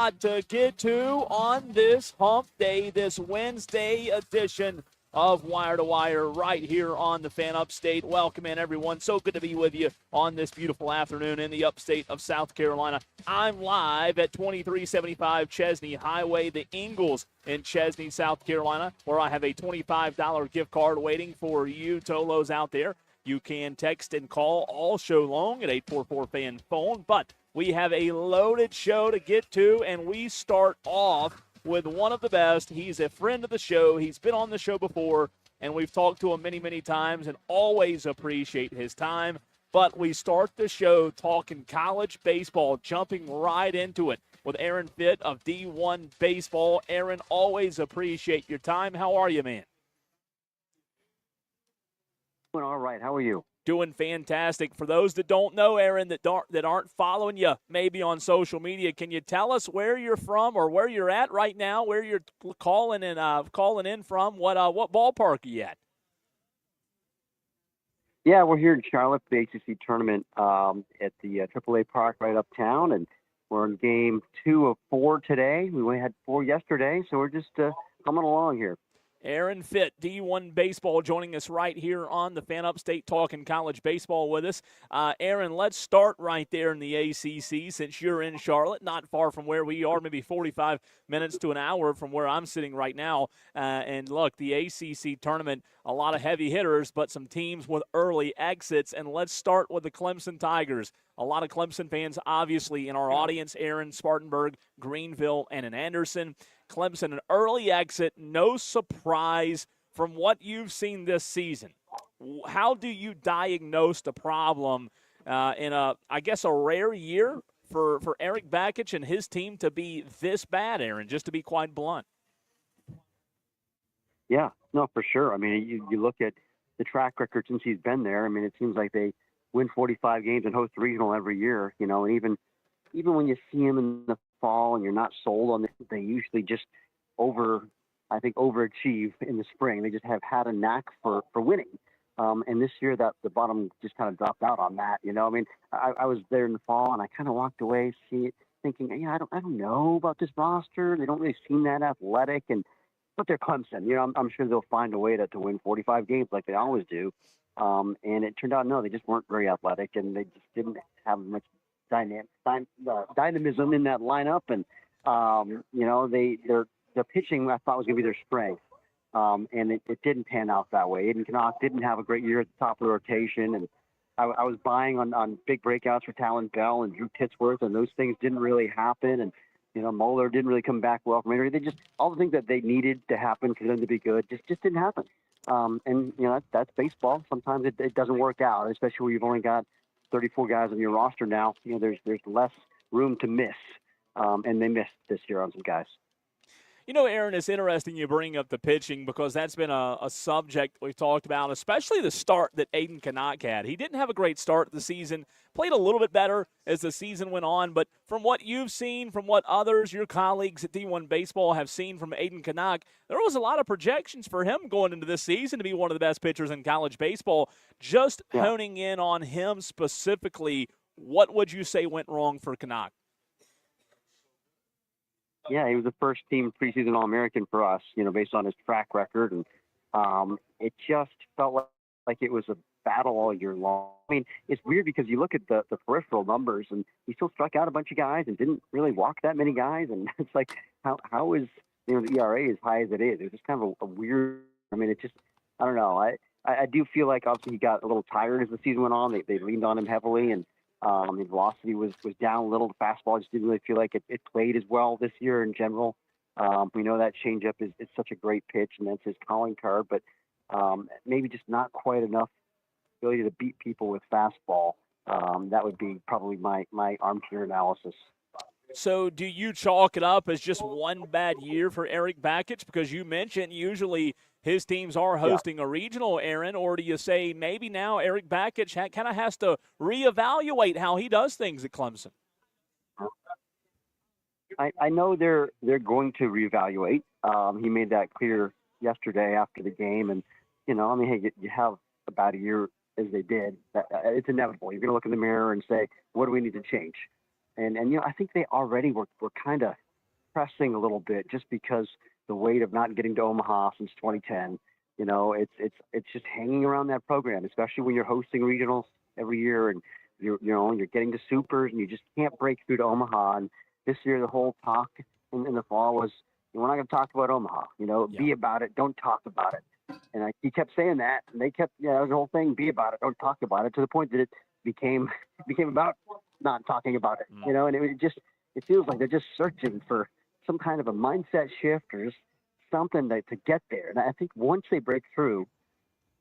lot to get to on this hump day, this Wednesday edition of Wire to Wire right here on the Fan Upstate. Welcome in, everyone. So good to be with you on this beautiful afternoon in the upstate of South Carolina. I'm live at 2375 Chesney Highway, the Ingalls in Chesney, South Carolina, where I have a $25 gift card waiting for you Tolos out there. You can text and call all show long at 844-FAN-PHONE, but we have a loaded show to get to, and we start off with one of the best. He's a friend of the show. He's been on the show before, and we've talked to him many, many times and always appreciate his time. But we start the show talking college baseball, jumping right into it with Aaron Fitt of D1 Baseball. Aaron, always appreciate your time. How are you, man? Doing all right. How are you? Doing fantastic. For those that don't know, Aaron, that aren't following you maybe on social media, can you tell us where you're from or where you're at right now, where you're calling in from? What ballpark are you at? Yeah, we're here in Charlotte for the ACC tournament at the AAA Park right uptown, and we're in game 2 of 4 today. We only had 4 yesterday, so we're just coming along here. Aaron Fitt, D1 Baseball, joining us right here on the Fan Upstate, talking college baseball with us. Aaron, let's start right there in the ACC since you're in Charlotte, not far from where we are, maybe 45 minutes to an hour from where I'm sitting right now. And look, the ACC tournament, a lot of heavy hitters, but some teams with early exits. And let's start with the Clemson Tigers. A lot of Clemson fans, obviously, in our audience, Aaron, Spartanburg, Greenville, and in Anderson. Clemson, an early exit, no surprise from what you've seen this season. How do you diagnose the problem in a rare year for Eric Bakich and his team to be this bad, Aaron, just to be quite blunt? Yeah, no, for sure. I mean, you look at the track record since he's been there. I mean, it seems like they win 45 games and host regional every year, you know, and even when you see him in the fall and you're not sold on it, they usually just overachieve in the spring. They just have had a knack for winning. And this year that the bottom just kind of dropped out on that, you know. I mean, I was there in the fall and I kind of walked away thinking, I don't know about this roster. They don't really seem that athletic, but they're Clemson. You know, I'm sure they'll find a way to win 45 games like they always do. And it turned out, no, they just weren't very athletic, and they just didn't have much dynamism in that lineup. And, you know, their pitching, I thought, was going to be their strength. And it didn't pan out that way. Aiden Knox didn't have a great year at the top of the rotation. And I was buying on big breakouts for Talon Bell and Drew Titsworth, and those things didn't really happen. And, you know, Moeller didn't really come back well from injury. They just, all the things that they needed to happen for them to be good just didn't happen. And, you know, that's baseball. Sometimes it doesn't work out, especially where you've only got 34 guys on your roster now. You know, there's less room to miss. And they missed this year on some guys. You know, Aaron, it's interesting you bring up the pitching because that's been a subject we've talked about, especially the start that Aiden Knox had. He didn't have a great start to the season, played a little bit better as the season went on, but from what you've seen, from what others, your colleagues at D1 Baseball have seen from Aiden Knox, there was a lot of projections for him going into this season to be one of the best pitchers in college baseball. Just honing in on him specifically, what would you say went wrong for Knox? Yeah, he was the first team preseason All-American for us, you know, based on his track record. And it just felt like it was a battle all year long. I mean, it's weird because you look at the peripheral numbers, and he still struck out a bunch of guys and didn't really walk that many guys. And it's like, how is, you know, the ERA as high as it is? It was just kind of a weird, I mean, it just, I don't know. I do feel like obviously he got a little tired as the season went on. They leaned on him heavily, and his velocity was down a little. The fastball just didn't really feel like it played as well this year in general. We know that changeup is such a great pitch, and that's his calling card, but maybe just not quite enough ability to beat people with fastball. That would be probably my armchair analysis. So do you chalk it up as just one bad year for Eric Bakich? Because you mentioned usually his teams are hosting a regional, Aaron, or do you say maybe now Eric Bakich kind of has to reevaluate how he does things at Clemson? I know they're going to reevaluate. He made that clear yesterday after the game. And, you know, I mean, hey, you have about a year as they did. It's inevitable. You're going to look in the mirror and say, what do we need to change? And you know, I think they already were kind of depressing a little bit just because the weight of not getting to Omaha since 2010. It's just hanging around that program, especially when you're hosting regionals every year and you're getting to supers and you just can't break through to Omaha. And this year, the whole talk in the fall was, we're not going to talk about Omaha. Be about it, don't talk about it. And he kept saying that, and they kept, that was the whole thing, be about it, don't talk about it, to the point that it became about not talking about it. And it feels like they're just searching for some kind of a mindset shift or just something to get there. And I think once they break through,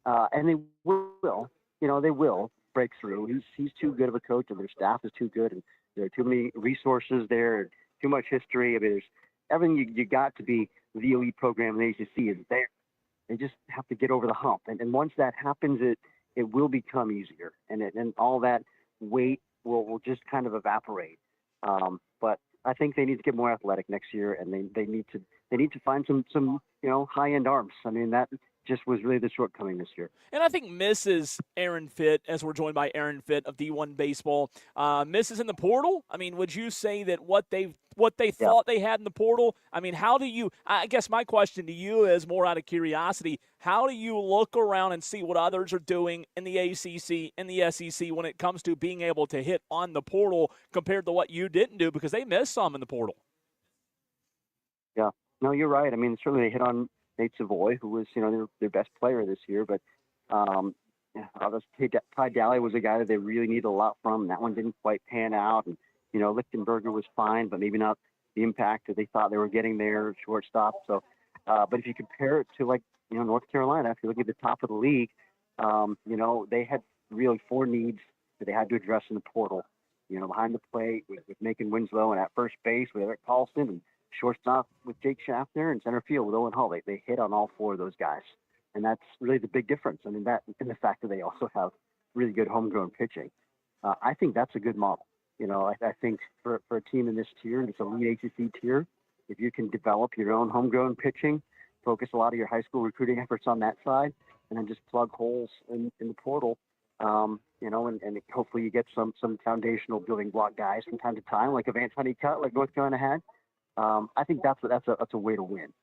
and they will break through. He's too good of a coach, and their staff is too good, and there are too many resources there, and too much history. I mean, there's everything you got to be the elite program in the ACC is there. They just have to get over the hump, and once that happens, it will become easier, and all that weight will just kind of evaporate. But I think they need to get more athletic next year, and they need to find some high end arms. I mean, that just was really the shortcoming this year. And I think misses Aaron Fitt, as we're joined by Aaron Fitt of D1 Baseball. Misses in the portal. I mean, would you say that what they thought they had in the portal? I mean, how do you? I guess my question to you is more out of curiosity. How do you look around and see what others are doing in the ACC and the SEC when it comes to being able to hit on the portal compared to what you didn't do, because they missed some in the portal? Yeah, no, you're right. I mean, certainly they hit on Nate Savoy, who was, their best player this year. But Ty Daly was a guy that they really needed a lot from. That one didn't quite pan out. And, Lichtenberger was fine, but maybe not the impact that they thought they were getting there, shortstop. So, but if you compare it to, North Carolina, if you look at the top of the league, they had really four needs that they had to address in the portal. Behind the plate with Macon Winslow, and at first base with Eric Paulson, and shortstop with Jake Schaffner, and center field with Owen Hall. They hit on all four of those guys, and that's really the big difference. I mean, that and the fact that they also have really good homegrown pitching. I think that's a good model. I think for a team in this tier, and it's a elite ACC tier, if you can develop your own homegrown pitching, focus a lot of your high school recruiting efforts on that side, and then just plug holes in the portal, and hopefully you get some foundational building block guys from time to time, like a Vance Honeycutt, like North Carolina had. I think that's a way to win.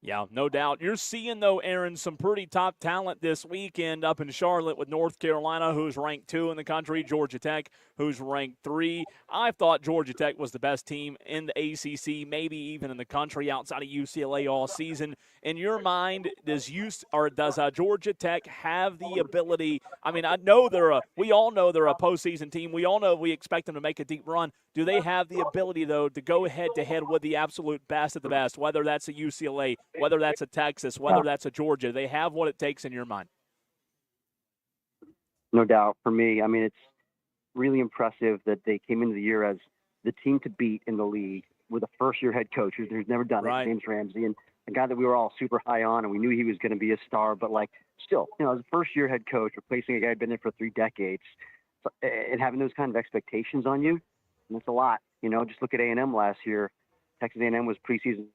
Yeah, no doubt. You're seeing, though, Aaron, some pretty top talent this weekend up in Charlotte with North Carolina, who's ranked 2 in the country, Georgia Tech, who's ranked 3. I thought Georgia Tech was the best team in the ACC, maybe even in the country outside of UCLA all season. In your mind, does Georgia Tech have the ability? I mean, we all know they're a postseason team. We all know we expect them to make a deep run. Do they have the ability, though, to go head-to-head with the absolute best of the best, whether that's a UCLA, whether that's a Texas, whether that's a Georgia? Do they have what it takes in your mind? No doubt. For me, I mean, it's really impressive that they came into the year as the team to beat in the league with a first-year head coach who's never done it, James Ramsey, and a guy that we were all super high on, and we knew he was going to be a star, but still, as a first-year head coach, replacing a guy who'd been there for 3 decades, and having those kind of expectations on you, and that's a lot. Just look at A&M last year. Texas A&M was preseason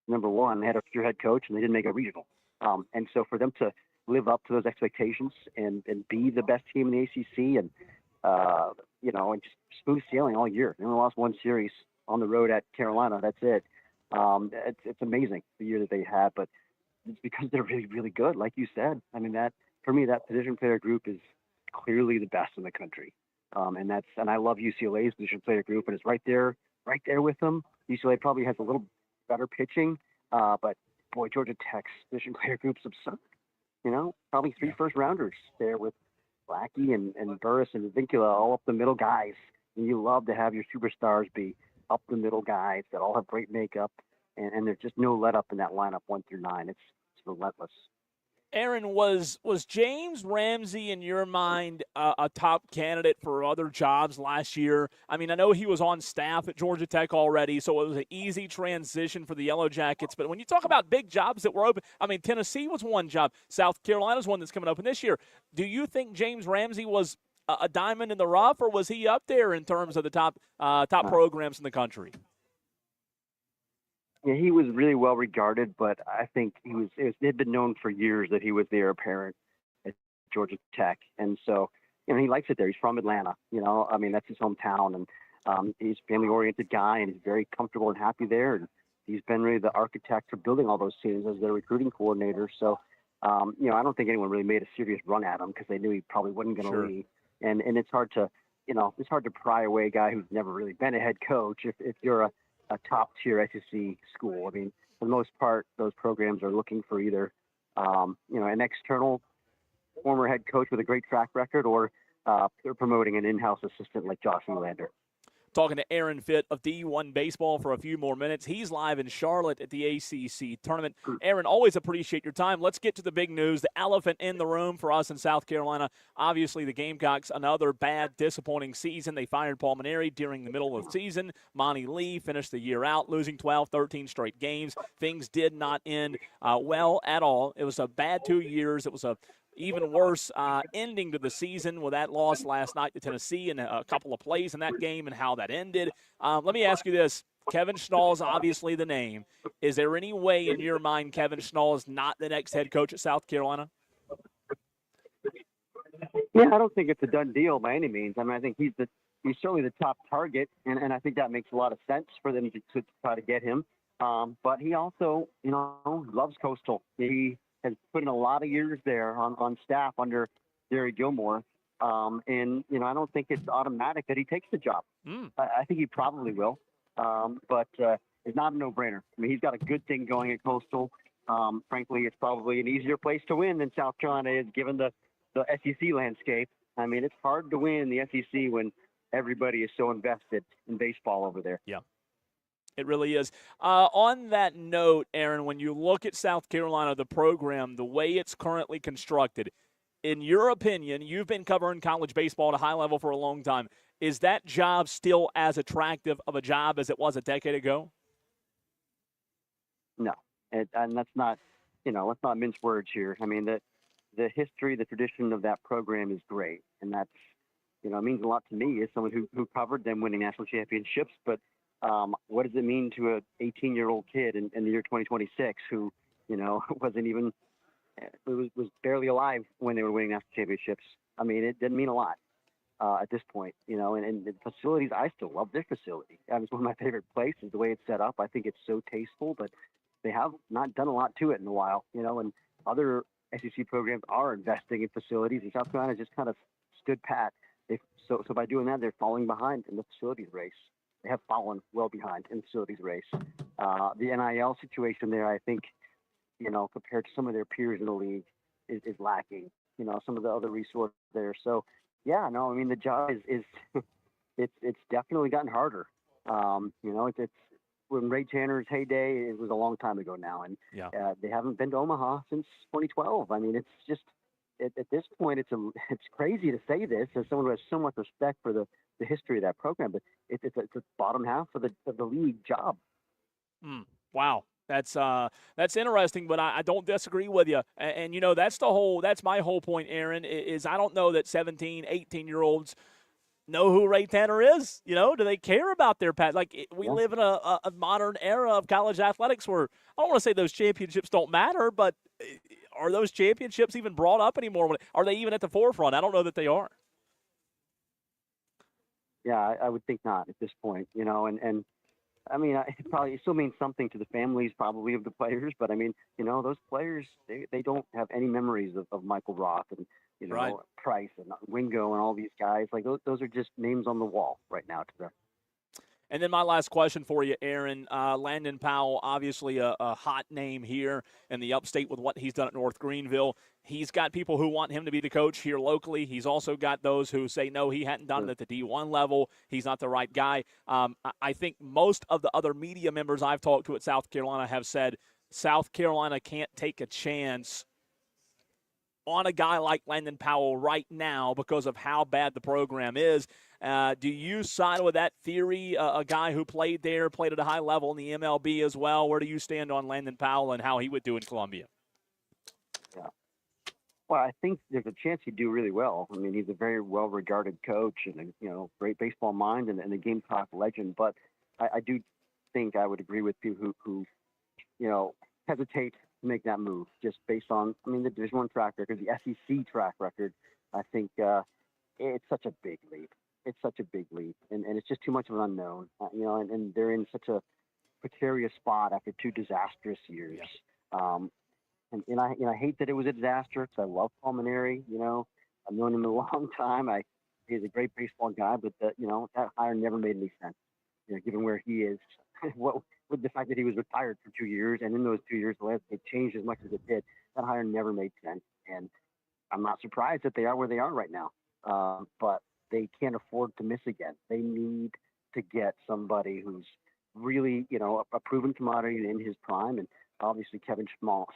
number 1. They had a first-year head coach, and they didn't make a regional. And so for them to live up to those expectations and be the best team in the ACC, and and just smooth sailing all year. They only lost 1 series on the road at Carolina. That's it. It's amazing the year that they had, but it's because they're really, really good. Like you said, I mean, that for me, that position player group is clearly the best in the country. And I love UCLA's position player group, and it's right there with them. UCLA probably has a little better pitching, but boy, Georgia Tech's position player group's absurd. Probably 3 first-rounders there with Blackie and Burris and Vincula, all up the middle guys. And you love to have your superstars be up the middle guys that all have great makeup, and there's just no let up in that lineup 1 through 9. It's relentless. Aaron, was James Ramsey, in your mind, a top candidate for other jobs last year? I mean, I know he was on staff at Georgia Tech already, so it was an easy transition for the Yellow Jackets. But when you talk about big jobs that were open, I mean, Tennessee was one job. South Carolina's one that's coming open this year. Do you think James Ramsey was a diamond in the rough, or was he up there in terms of the top programs in the country? Yeah, he was really well regarded, but I think it had been known for years that he was the heir apparent at Georgia Tech. And so, he likes it there. He's from Atlanta, I mean, that's his hometown. And He's a family-oriented guy, and he's very comfortable and happy there. And he's been really the architect for building all those teams as their recruiting coordinator. So, I don't think anyone really made a serious run at him because they knew he probably wasn't going to leave. And it's hard to, it's hard to pry away a guy who's never really been a head coach if you're a top-tier SEC school. I mean, for the most part, those programs are looking for either, an external former head coach with a great track record, or they're promoting an in-house assistant like Josh Nylander. Talking to Aaron Fitt of D1 Baseball for a few more minutes. He's live in Charlotte at the ACC tournament. Aaron, always appreciate your time. Let's get to the big news, the elephant in the room for us in South Carolina. Obviously, the Gamecocks, another bad, disappointing season. They fired Paul Maneri during the middle of the season. Monty Lee finished the year out, losing 12, 13 straight games. Things did not end well at all. It was a bad 2 years. It was a even worse ending to the season with that loss last night to Tennessee and a couple of plays in that game and how that ended. Let me ask you this. Kevin Schnall is obviously the name. Is there any way in your mind Kevin Schnall is not the next head coach at South Carolina? Yeah, I don't think it's a done deal by any means. I mean, I think he's certainly the top target, and I think that makes a lot of sense for them to try to get him. But he also, loves Coastal. He has put in a lot of years there on staff under Jerry Gilmore. And I don't think it's automatic that he takes the job. I think he probably will. But it's not a no-brainer. I mean, he's got a good thing going at Coastal. Frankly, it's probably an easier place to win than South Carolina is, given the SEC landscape. I mean, it's hard to win the SEC when everybody is so invested in baseball over there. Yeah. It really is. On that note, Aaron, when you look at South Carolina, the program, the way it's currently constructed, in your opinion, you've been covering college baseball at a high level for a long time. Is that job still as attractive of a job as it was a decade ago? No, and let's not mince words here. I mean, the history, the tradition of that program is great, and that's, it means a lot to me as someone who covered them winning national championships. But what does it mean to a 18-year-old kid in the year 2026 who, wasn't even was barely alive when they were winning national championships? I mean, it didn't mean a lot at this point, and the facilities, I still love their facility. It's one of my favorite places, the way it's set up. I think it's so tasteful, but they have not done a lot to it in a while, and other SEC programs are investing in facilities, and South Carolina just kind of stood pat. So by doing that, they're falling behind in the facilities race. They have fallen well behind in the facilities race. The NIL situation there, I think, compared to some of their peers in the league, is lacking. Some of the other resources there. So, yeah, no, I mean, the job is it's definitely gotten harder. It's when Ray Tanner's heyday, it was a long time ago now, and they haven't been to Omaha since 2012. I mean, it's just at this point, it's crazy to say this as someone who has so much respect for the history of that program, but it's a bottom half of the league job. Wow. That's interesting, but I don't disagree with you. And that's my whole point, Aaron, is I don't know that 17, 18-year-olds know who Ray Tanner is. Do they care about their past? Like, we live in a modern era of college athletics where I don't want to say those championships don't matter, but are those championships even brought up anymore? Are they even at the forefront? I don't know that they are. Yeah, I would think not at this point, and I mean, it still means something to the families probably of the players, but I mean, those players, they don't have any memories of Michael Roth and, right. Price and Wingo and all these guys. Like those are just names on the wall right now to them. And then my last question for you, Aaron. Landon Powell, obviously a hot name here in the upstate with what he's done at North Greenville. He's got people who want him to be the coach here locally. He's also got those who say, no, he hadn't done it at the D1 level. He's not the right guy. I think most of the other media members I've talked to at South Carolina have said South Carolina can't take a chance on a guy like Landon Powell right now because of how bad the program is. Do you side with that theory, a guy who played there, played at a high level in the MLB as well? Where do you stand on Landon Powell and how he would do in Columbia? Yeah. Well, I think there's a chance he'd do really well. I mean, he's a very well-regarded coach and great baseball mind and a Gamecock legend. But I do think I would agree with you who hesitate to make that move just based on, the Division I track record, the SEC track record. I think it's such a big leap. it's such a big leap, and it's just too much of an unknown. And they're in such a precarious spot after 2 disastrous years. Yeah. And I hate that it was a disaster because I love Paul Maneri. I've known him a long time. He's a great baseball guy, but that hire never made any sense. Given where he is, with the fact that he was retired for 2 years, and in those 2 years, the landscape changed as much as it did. That hire never made sense, and I'm not surprised that they are where they are right now. But they can't afford to miss again. They need to get somebody who's really, a proven commodity in his prime, and obviously Kevin Schnall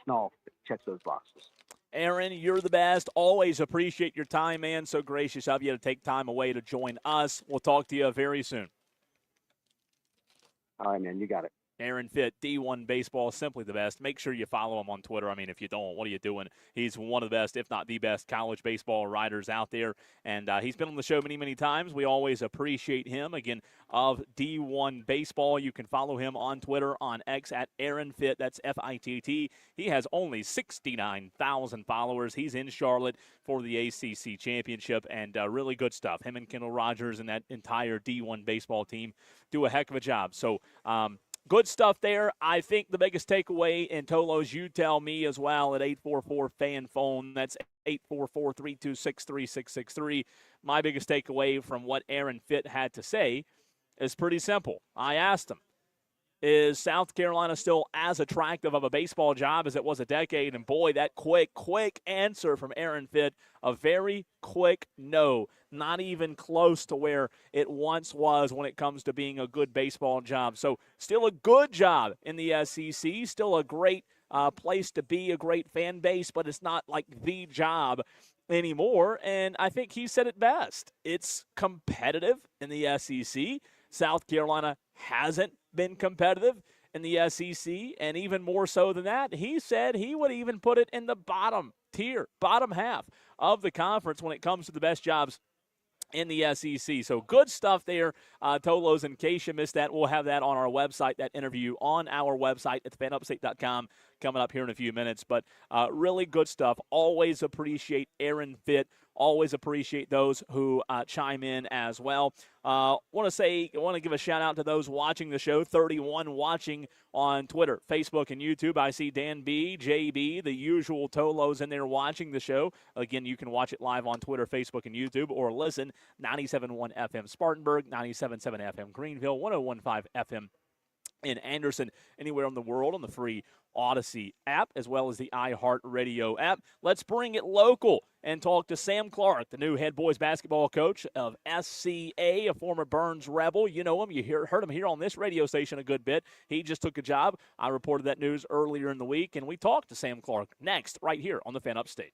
checks those boxes. Aaron, you're the best. Always appreciate your time, man. So gracious of you to take time away to join us. We'll talk to you very soon. All right, man, you got it. Aaron Fitt, D1 Baseball, simply the best. Make sure you follow him on Twitter. I mean, if you don't, what are you doing? He's one of the best, if not the best, college baseball writers out there. And he's been on the show many, many times. We always appreciate him. Again, of D1 Baseball, you can follow him on Twitter, on X, at Aaron Fitt. That's F-I-T-T. He has only 69,000 followers. He's in Charlotte for the ACC Championship, and really good stuff. Him and Kendall Rogers and that entire D1 Baseball team do a heck of a job. So, good stuff there. I think the biggest takeaway, and Tolos, you tell me as well at 844-FAN-PHONE. That's 844-326-3663. My biggest takeaway from what Aaron Fitt had to say is pretty simple. I asked him, is South Carolina still as attractive of a baseball job as it was a decade? And boy, that quick answer from Aaron Fitt, a very quick no. Not even close to where it once was when it comes to being a good baseball job. So still a good job in the SEC, still a great place to be, a great fan base, but it's not like the job anymore. And I think he said it best. It's competitive in the SEC. South Carolina hasn't been competitive in the SEC, and even more so than that, he said he would even put it in the bottom tier, bottom half of the conference when it comes to the best jobs in the SEC. So good stuff there, Tolos. In case you missed that, we'll have that on our website, that interview on our website at fanupstate.com coming up here in a few minutes. But really good stuff. Always appreciate Aaron Fitt. Always appreciate those who chime in as well. Want to give a shout out to those watching the show, 31 watching on Twitter, Facebook, and YouTube. I see Dan B, JB, the usual Tolos in there watching the show. Again, you can watch it live on Twitter, Facebook, and YouTube, or listen, 97.1 FM Spartanburg, 97.7 FM Greenville, 101.5 FM in Anderson, anywhere in the world on the free Odyssey app, as well as the iHeartRadio app. Let's bring it local and talk to Sam Clark, the new head boys basketball coach of SCA, a former Burns Rebel. You know him. You heard him here on this radio station a good bit. He just took a job. I reported that news earlier in the week, and we talked to Sam Clark next right here on the Fan Upstate.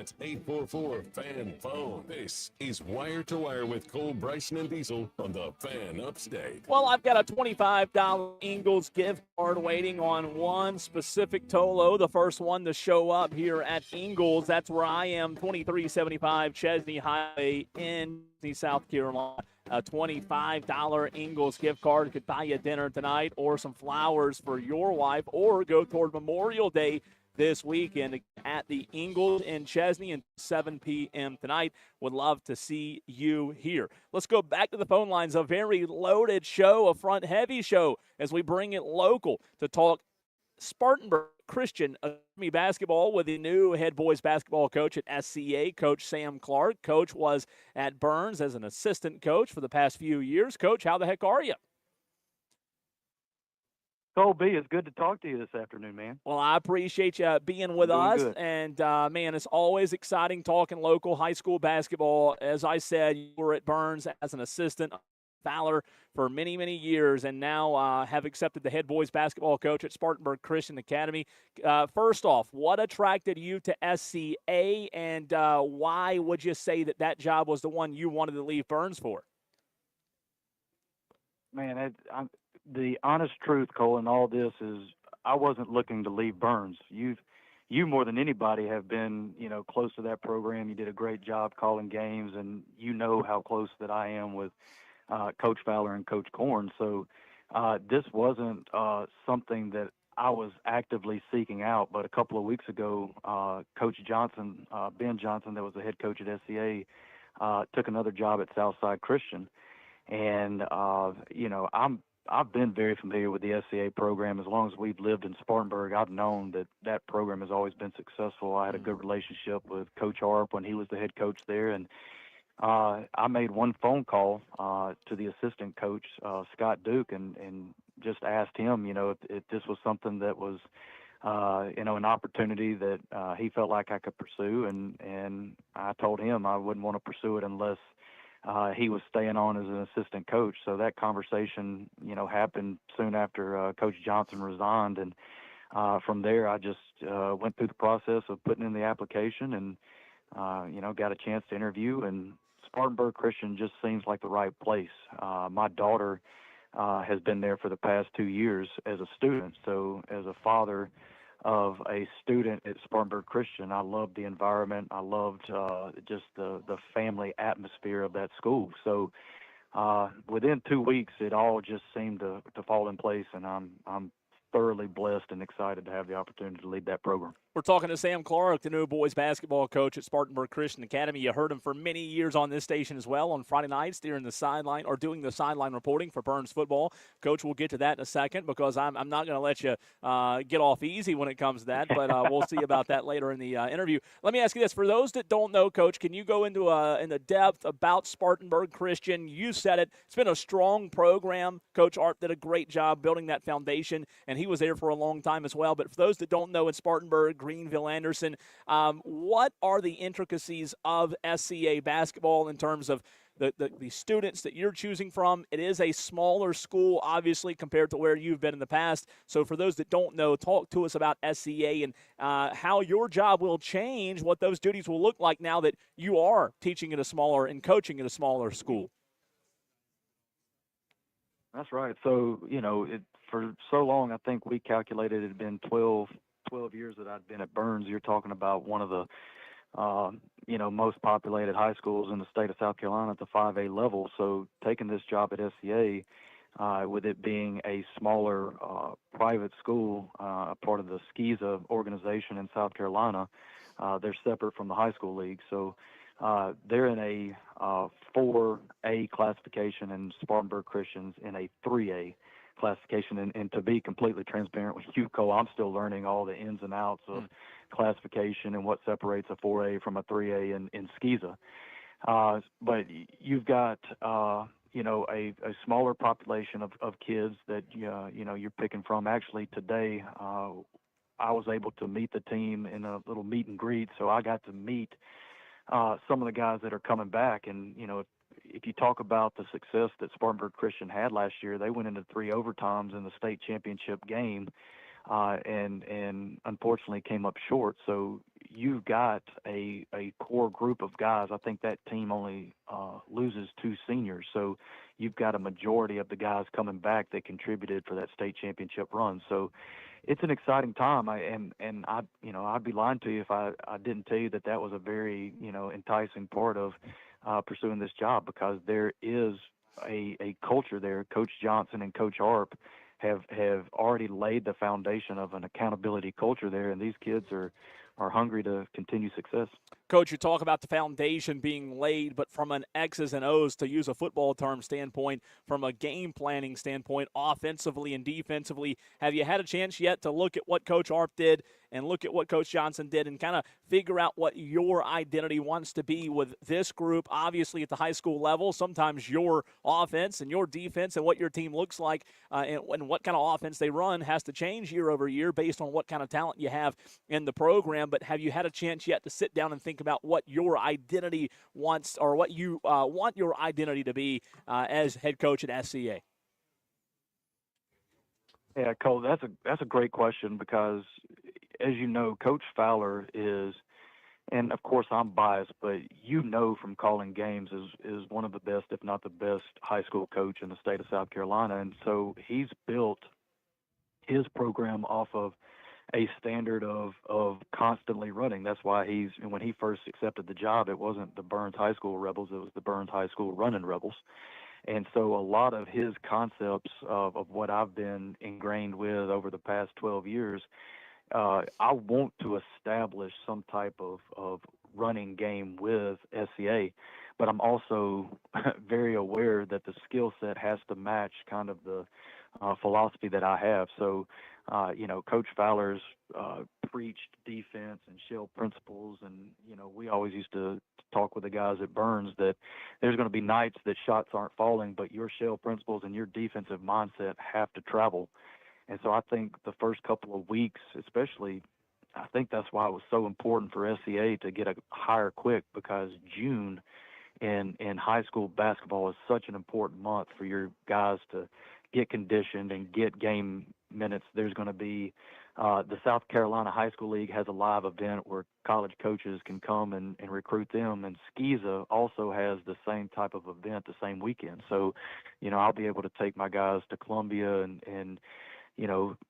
That's 844-FAN-PHONE. This is Wire to Wire with Cole, Bryson, and Diesel on the Fan Upstate. Well, I've got a $25 Ingles gift card waiting on one specific Tolo, the first one to show up here at Ingles. That's where I am, 2375 Chesney Highway in South Carolina. A $25 Ingles gift card could buy you dinner tonight or some flowers for your wife or go toward Memorial Day this weekend at the Ingles in Chesney at 7 p.m. tonight. Would love to see you here. Let's go back to the phone lines. A very loaded show, a front-heavy show, as we bring it local to talk Spartanburg Christian Academy basketball with the new head boys basketball coach at SCA, Coach Sam Clark. Coach was at Burns as an assistant coach for the past few years. Coach, how the heck are you? Cole B, it's good to talk to you this afternoon, man. Well, I appreciate you being with us. Good. And, man, it's always exciting talking local high school basketball. As I said, you were at Burns as an assistant Fowler for many, many years, and now have accepted the head boys basketball coach at Spartanburg Christian Academy. First off, what attracted you to SCA, and why would you say that job was the one you wanted to leave Burns for? Man, the honest truth, Cole, in all this is I wasn't looking to leave Burns. You more than anybody have been, close to that program. You did a great job calling games, and you know how close that I am with Coach Fowler and Coach Korn. So this wasn't something that I was actively seeking out. But a couple of weeks ago, Coach Johnson, Ben Johnson, that was the head coach at SCA, took another job at Southside Christian. And, I've been very familiar with the SCA program. As long as we've lived in Spartanburg, I've known that program has always been successful. I had a good relationship with Coach Harp when he was the head coach there. And I made one phone call to the assistant coach, Scott Duke, and just asked him, if this was something that was, an opportunity that he felt like I could pursue. And I told him I wouldn't want to pursue it unless he was staying on as an assistant coach. So that conversation, happened soon after Coach Johnson resigned. And from there, I just went through the process of putting in the application and, got a chance to interview. And Spartanburg Christian just seems like the right place. My daughter has been there for the past 2 years as a student. So as a father of a student at Spartanburg Christian, I loved the environment. I loved just the family atmosphere of that school. So within 2 weeks, it all just seemed to fall in place, and I'm thoroughly blessed and excited to have the opportunity to lead that program. We're talking to Sam Clark, the new boys basketball coach at Spartanburg Christian Academy. You heard him for many years on this station as well on Friday nights during the sideline or doing the sideline reporting for Burns football. Coach, we'll get to that in a second because I'm not going to let you get off easy when it comes to that, but we'll see about that later in the interview. Let me ask you this. For those that don't know, Coach, can you go into depth about Spartanburg Christian? You said it. It's been a strong program. Coach Art did a great job building that foundation, and he was there for a long time as well. But for those that don't know, in Spartanburg, Greenville, Anderson, what are the intricacies of SCA basketball in terms of the students that you're choosing from? It is a smaller school, obviously, compared to where you've been in the past. So for those that don't know, talk to us about SCA and how your job will change, what those duties will look like now that you are teaching at a smaller and coaching at a smaller school. That's right. So, for so long, I think we calculated it had been 12 years that I'd been at Burns. You're talking about one of the, most populated high schools in the state of South Carolina at the 5A level. So taking this job at SCA, with it being a smaller private school, a part of the SCISA organization in South Carolina, they're separate from the high school league. So they're in a 4A classification, and Spartanburg Christian's in a 3A classification. And to be completely transparent with you, Cole, I'm still learning all the ins and outs of classification and what separates a 4A from a 3A in SCISA. But you've got, a smaller population of kids that, you're picking from. Actually, today, I was able to meet the team in a little meet and greet. So I got to meet some of the guys that are coming back. And, if you talk about the success that Spartanburg Christian had last year, they went into 3 overtimes in the state championship game and unfortunately came up short. So you've got a core group of guys. I think that team only loses 2 seniors. So you've got a majority of the guys coming back that contributed for that state championship run. So it's an exciting time. I'd be lying to you if I didn't tell you that was a very, enticing part of pursuing this job, because there is a culture there. Coach Johnson and Coach Arp have already laid the foundation of an accountability culture there, and these kids are hungry to continue success. Coach, you talk about the foundation being laid, but from an X's and O's, to use a football term standpoint, from a game planning standpoint, offensively and defensively, have you had a chance yet to look at what Coach Arp did and look at what Coach Johnson did and kind of figure out what your identity wants to be with this group? Obviously, at the high school level, sometimes your offense and your defense and what your team looks like and what kind of offense they run has to change year over year based on what kind of talent you have in the program. But have you had a chance yet to sit down and think about what your identity wants, or what you want your identity to be as head coach at SCA? Yeah, Cole, that's a great question, because, as you know, Coach Fowler is, and of course I'm biased, but from calling games, is one of the best, if not the best, high school coach in the state of South Carolina. And so he's built his program off of a standard of constantly running. That's why when he first accepted the job, it wasn't the Burns High School Rebels, it was the Burns High School Running Rebels. And so a lot of his concepts of what I've been ingrained with over the past 12 years, I want to establish some type of running game with SCA, but I'm also very aware that the skill set has to match kind of the philosophy that I have. So, Coach Fowler's preached defense and shell principles, and we always used to talk with the guys at Burns that there's going to be nights that shots aren't falling, but your shell principles and your defensive mindset have to travel. And so I think the first couple of weeks, especially, I think that's why it was so important for SCA to get a hire quick, because June in high school basketball is such an important month for your guys to get conditioned and get game minutes. There's going to be the South Carolina High School League has a live event where college coaches can come and recruit them, and SCISA also has the same type of event the same weekend. So, I'll be able to take my guys to Columbia and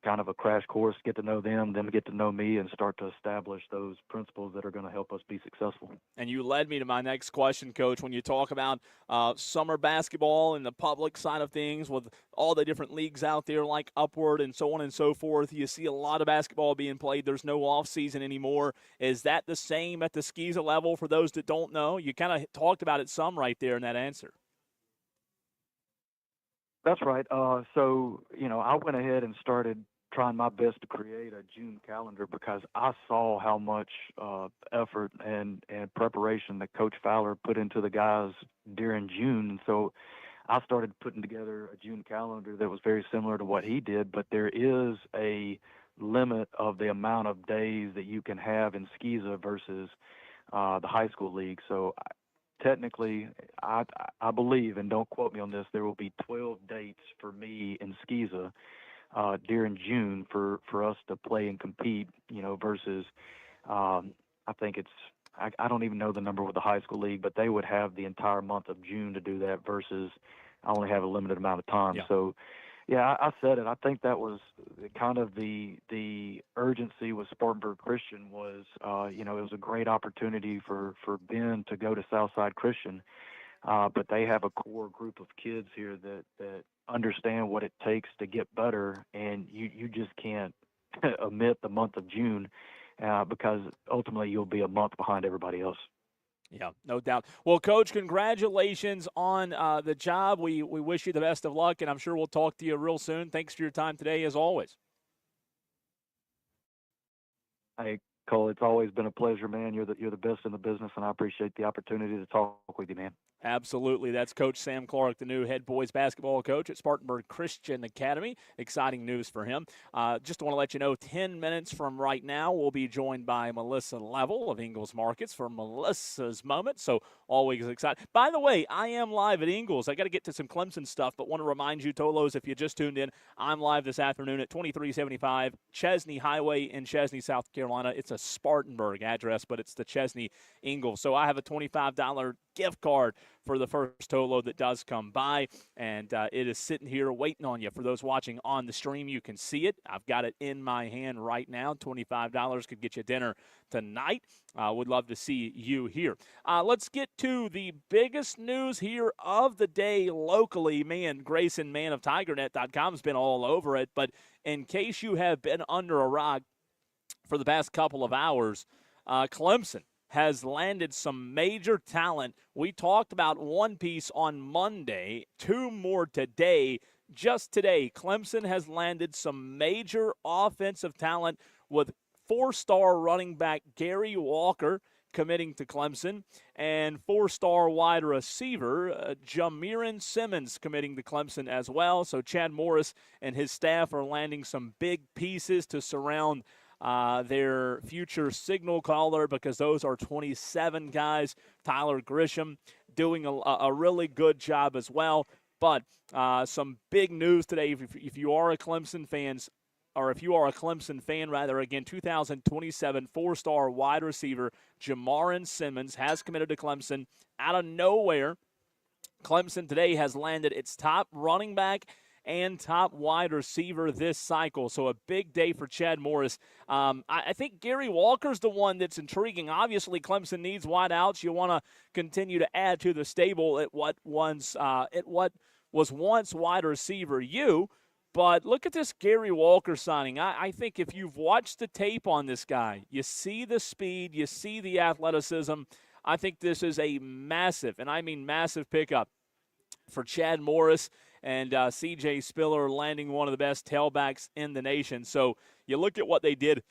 kind of a crash course, get to know them get to know me, and start to establish those principles that are going to help us be successful. And you led me to my next question, Coach. When you talk about summer basketball and the public side of things with all the different leagues out there like Upward and so on and so forth, you see a lot of basketball being played. There's no off season anymore. Is that the same at the SCISA level for those that don't know? You kind of talked about it some right there in that answer. That's right. So, I went ahead and started trying my best to create a June calendar, because I saw how much effort and preparation that Coach Fowler put into the guys during June. And so I started putting together a June calendar that was very similar to what he did, but there is a limit of the amount of days that you can have in SCISA versus the high school league. So technically, I believe, and don't quote me on this, there will be 12 dates for me in SCISA during June for us to play and compete, versus I think I don't even know the number with the high school league, but they would have the entire month of June to do that, versus I only have a limited amount of time. Yeah. So, yeah, I said it. I think that was kind of the urgency with Spartanburg Christian was, it was a great opportunity for Ben to go to Southside Christian, but they have a core group of kids here that understand what it takes to get better, and you just can't omit the month of June, because ultimately you'll be a month behind everybody else. Yeah, no doubt. Well, Coach, congratulations on the job. We wish you the best of luck, and I'm sure we'll talk to you real soon. Thanks for your time today, as always. Hey, Cole, it's always been a pleasure, man. You're the best in the business, and I appreciate the opportunity to talk with you, man. Absolutely. That's Coach Sam Clark, the new head boys basketball coach at Spartanburg Christian Academy. Exciting news for him. Just want to let you know, 10 minutes from right now, we'll be joined by Melissa Level of Ingles Markets for Melissa's Moment. So always excited. By the way, I am live at Ingles. I got to get to some Clemson stuff, but want to remind you, Tolos, if you just tuned in, I'm live this afternoon at 2375 Chesney Highway in Chesney, South Carolina. It's a Spartanburg address, but it's the Chesney Ingles. So I have a $25 gift card for the first Tolo that does come by, and it is sitting here waiting on you. For those watching on the stream, you can see it. I've got it in my hand right now. $25 could get you dinner tonight. Would love to see you here. Let's get to the biggest news here of the day locally. Man, Grayson, man of TigerNet.com, has been all over it, but in case you have been under a rock for the past couple of hours, Clemson has landed some major talent. We talked about one piece on Monday, two more today. Just today, Clemson has landed some major offensive talent with four-star running back Gary Walker committing to Clemson and four-star wide receiver Jamiron Simmons committing to Clemson as well. So Chad Morris and his staff are landing some big pieces to surround their future signal caller, because those are 27 guys. Tyler Grisham doing a really good job as well. But some big news today if you are a Clemson fan, again, 2027 four-star wide receiver Jamiron Simmons has committed to Clemson out of nowhere. Clemson today has landed its top running back and top wide receiver this cycle. So a big day for Chad Morris. I think Gary Walker's the one that's intriguing. Obviously, Clemson needs wideouts. You want to continue to add to the stable at what was once wide receiver U. But look at this Gary Walker signing. I think if you've watched the tape on this guy, you see the speed, you see the athleticism. I think this is a massive, and I mean massive, pickup for Chad Morris and C.J. Spiller, landing one of the best tailbacks in the nation. So you look at what they did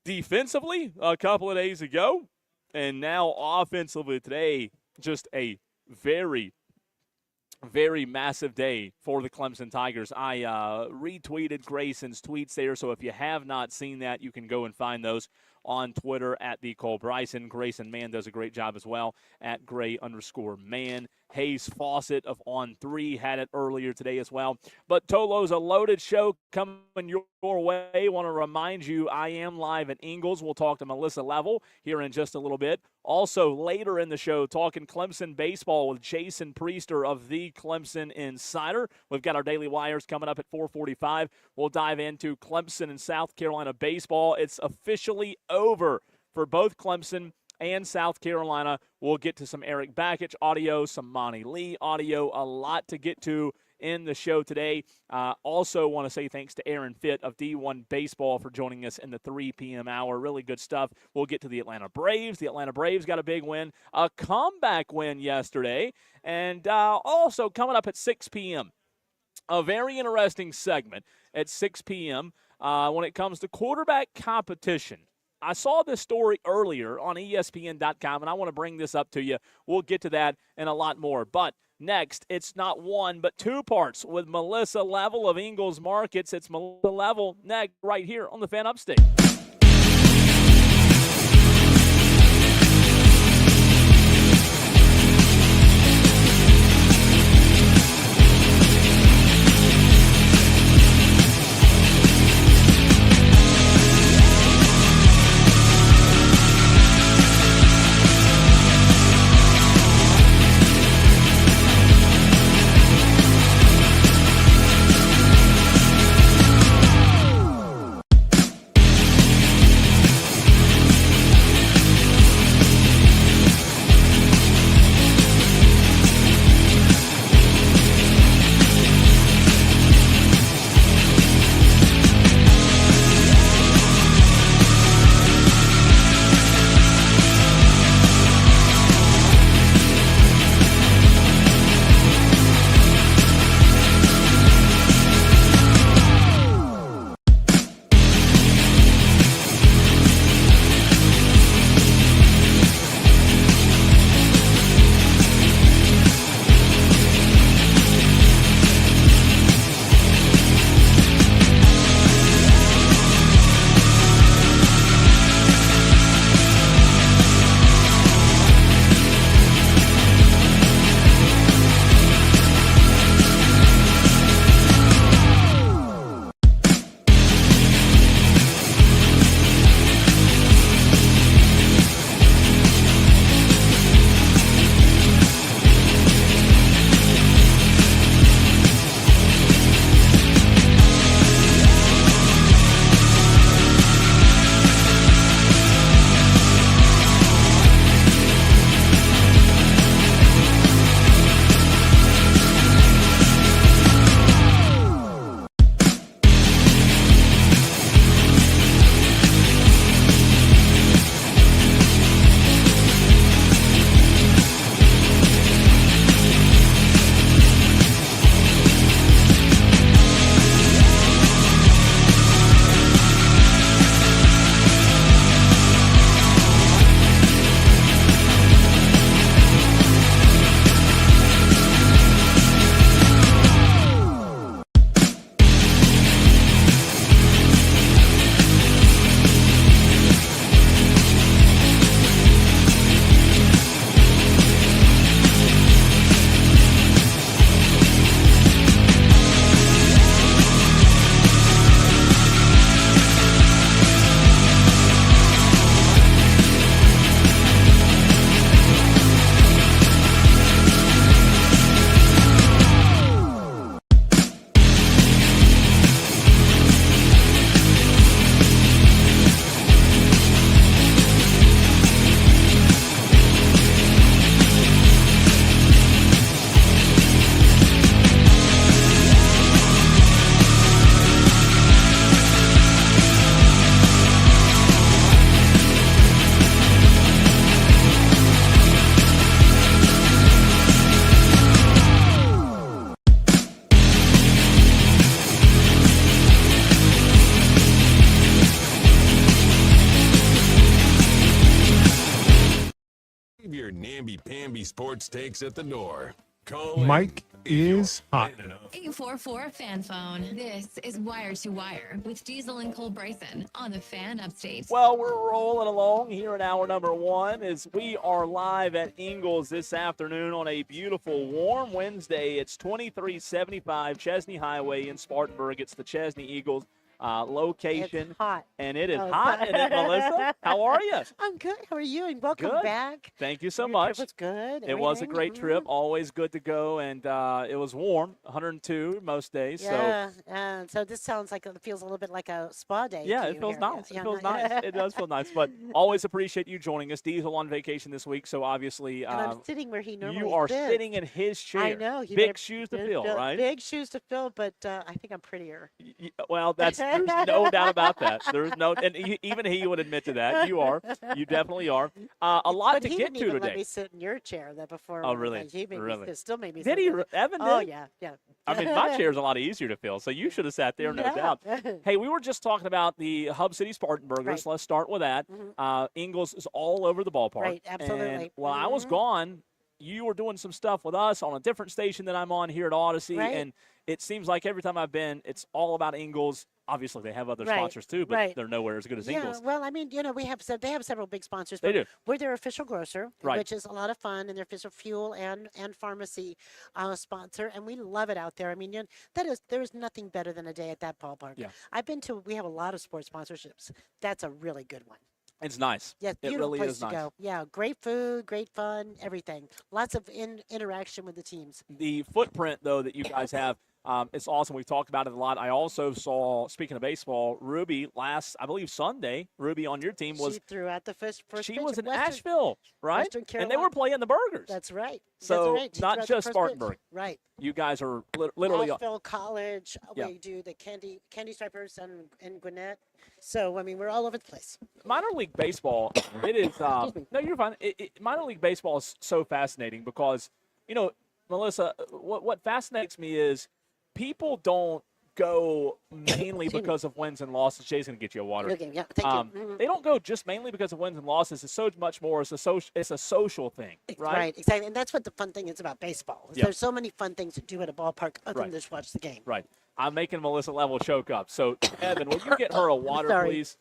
defensively a couple of days ago, and now offensively today, just a very, very massive day for the Clemson Tigers. I retweeted Grayson's tweets there, so if you have not seen that, you can go and find those on Twitter at the Cole Bryson. Grayson Mann does a great job as well at Gray_Man. Hayes Fawcett of On3 had it earlier today as well. But Tolo's a loaded show coming your way. Want to remind you, I am live at Ingles. We'll talk to Melissa Level here in just a little bit. Also, later in the show, talking Clemson baseball with Jason Priester of the Clemson Insider. We've got our daily wires coming up at 4:45. We'll dive into Clemson and South Carolina baseball. It's officially over for both Clemson and South Carolina. We'll get to some Eric Bakich audio, some Monty Lee audio, a lot to get to in the show today. Also want to say thanks to Aaron Fitt of D1 Baseball for joining us in the 3 p.m. hour. Really good stuff. We'll get to the Atlanta Braves. The Atlanta Braves got a big win, a comeback win yesterday. And also coming up at 6 p.m., a very interesting segment at 6 p.m. When it comes to quarterback competition. I saw this story earlier on ESPN.com, and I want to bring this up to you. We'll get to that and a lot more. But next, it's not one but two parts with Melissa Level of Ingles Markets. It's Melissa Level next right here on the Fan Upstate. Leave your namby-pamby sports takes at the door. Call Mike is hot. 844 Fan Phone. This is Wire to Wire with Diesel and Cole Bryson on the Fan Upstate. Well, we're rolling along here in hour number 1 as we are live at Ingalls this afternoon on a beautiful, warm Wednesday. It's 2375 Chesney Highway in Spartanburg. It's the Chesney Eagles location. It's hot. And it is hot, isn't it, Melissa? How are you? I'm good. How are you? And welcome Good. back. Thank you so Your much. trip was good. It was a everything? great trip. Always good to go, and it was warm, 102 most days. Yeah. So this sounds like it feels a little bit like a spa day. Yeah, to it you feels here. nice. Yeah, It feels yeah. nice. It does feel nice. But always appreciate you joining us. Diesel on vacation this week, so obviously And I'm sitting where he normally you are sits. sitting in his chair. I know. He Big better- shoes to fill, right? Big shoes to fill, but I think I'm prettier. Well, there's no doubt about that. There's no, and even he would admit to that. You are. You definitely are. A lot but to he get didn't to even today. let me sit in your chair that before. Oh, when I really? was- He made Really? Me, still made me Did sit he? there. Evan did? Oh, yeah. I mean, my chair's a lot easier to fill, so you should have sat there, no Yeah. doubt. Hey, we were just talking about the Hub City Spartanburgers. Right. Let's start with that. Ingalls is all over the ballpark. Right, absolutely. And while I was gone, you were doing some stuff with us on a different station that I'm on here at Odyssey, Right. and it seems like every time I've been, it's all about Ingalls. Obviously, they have other Right, sponsors too, but right. they're nowhere as good as Yeah, Ingalls. well, I mean, they have several big sponsors. They but do. We're their official grocer, Right. which is a lot of fun, and their official fuel and pharmacy sponsor, and we love it out there. I mean, there is nothing better than a day at that ballpark. Yeah. We have a lot of sports sponsorships. That's a really good one. It's nice. Yeah, It beautiful really place is to nice. go. Yeah, great food, great fun, everything. Lots of interaction with the teams. The footprint, though, that you guys have, it's awesome. We've talked about it a lot. I also saw, speaking of baseball, Ruby I believe Sunday, Ruby on your team was She threw out the first she pitch was at in Western- Asheville, right? Western And they Carolina. were playing the Burgers. That's right. So, That's right. She not threw out the just first pitch. Spartanburg. Right. You guys are literally Asheville College. Yeah. We do the Candy Stripers and Gwinnett. So I mean, we're all over the place. minor league baseball. It is no, you're fine. Minor league baseball is so fascinating because Melissa, what fascinates me is people don't go mainly because of wins and losses. Jay's going to get you a water. Okay, yeah, thank you. They don't go just mainly because of wins and losses. It's so much more. It's a social thing, right? Right, exactly. And that's what the fun thing is about baseball. Is Yeah. There's so many fun things to do at a ballpark other Right. than just watch the game. Right. I'm making Melissa Level choke up. So, Evan, will you get her a water, Sorry. please?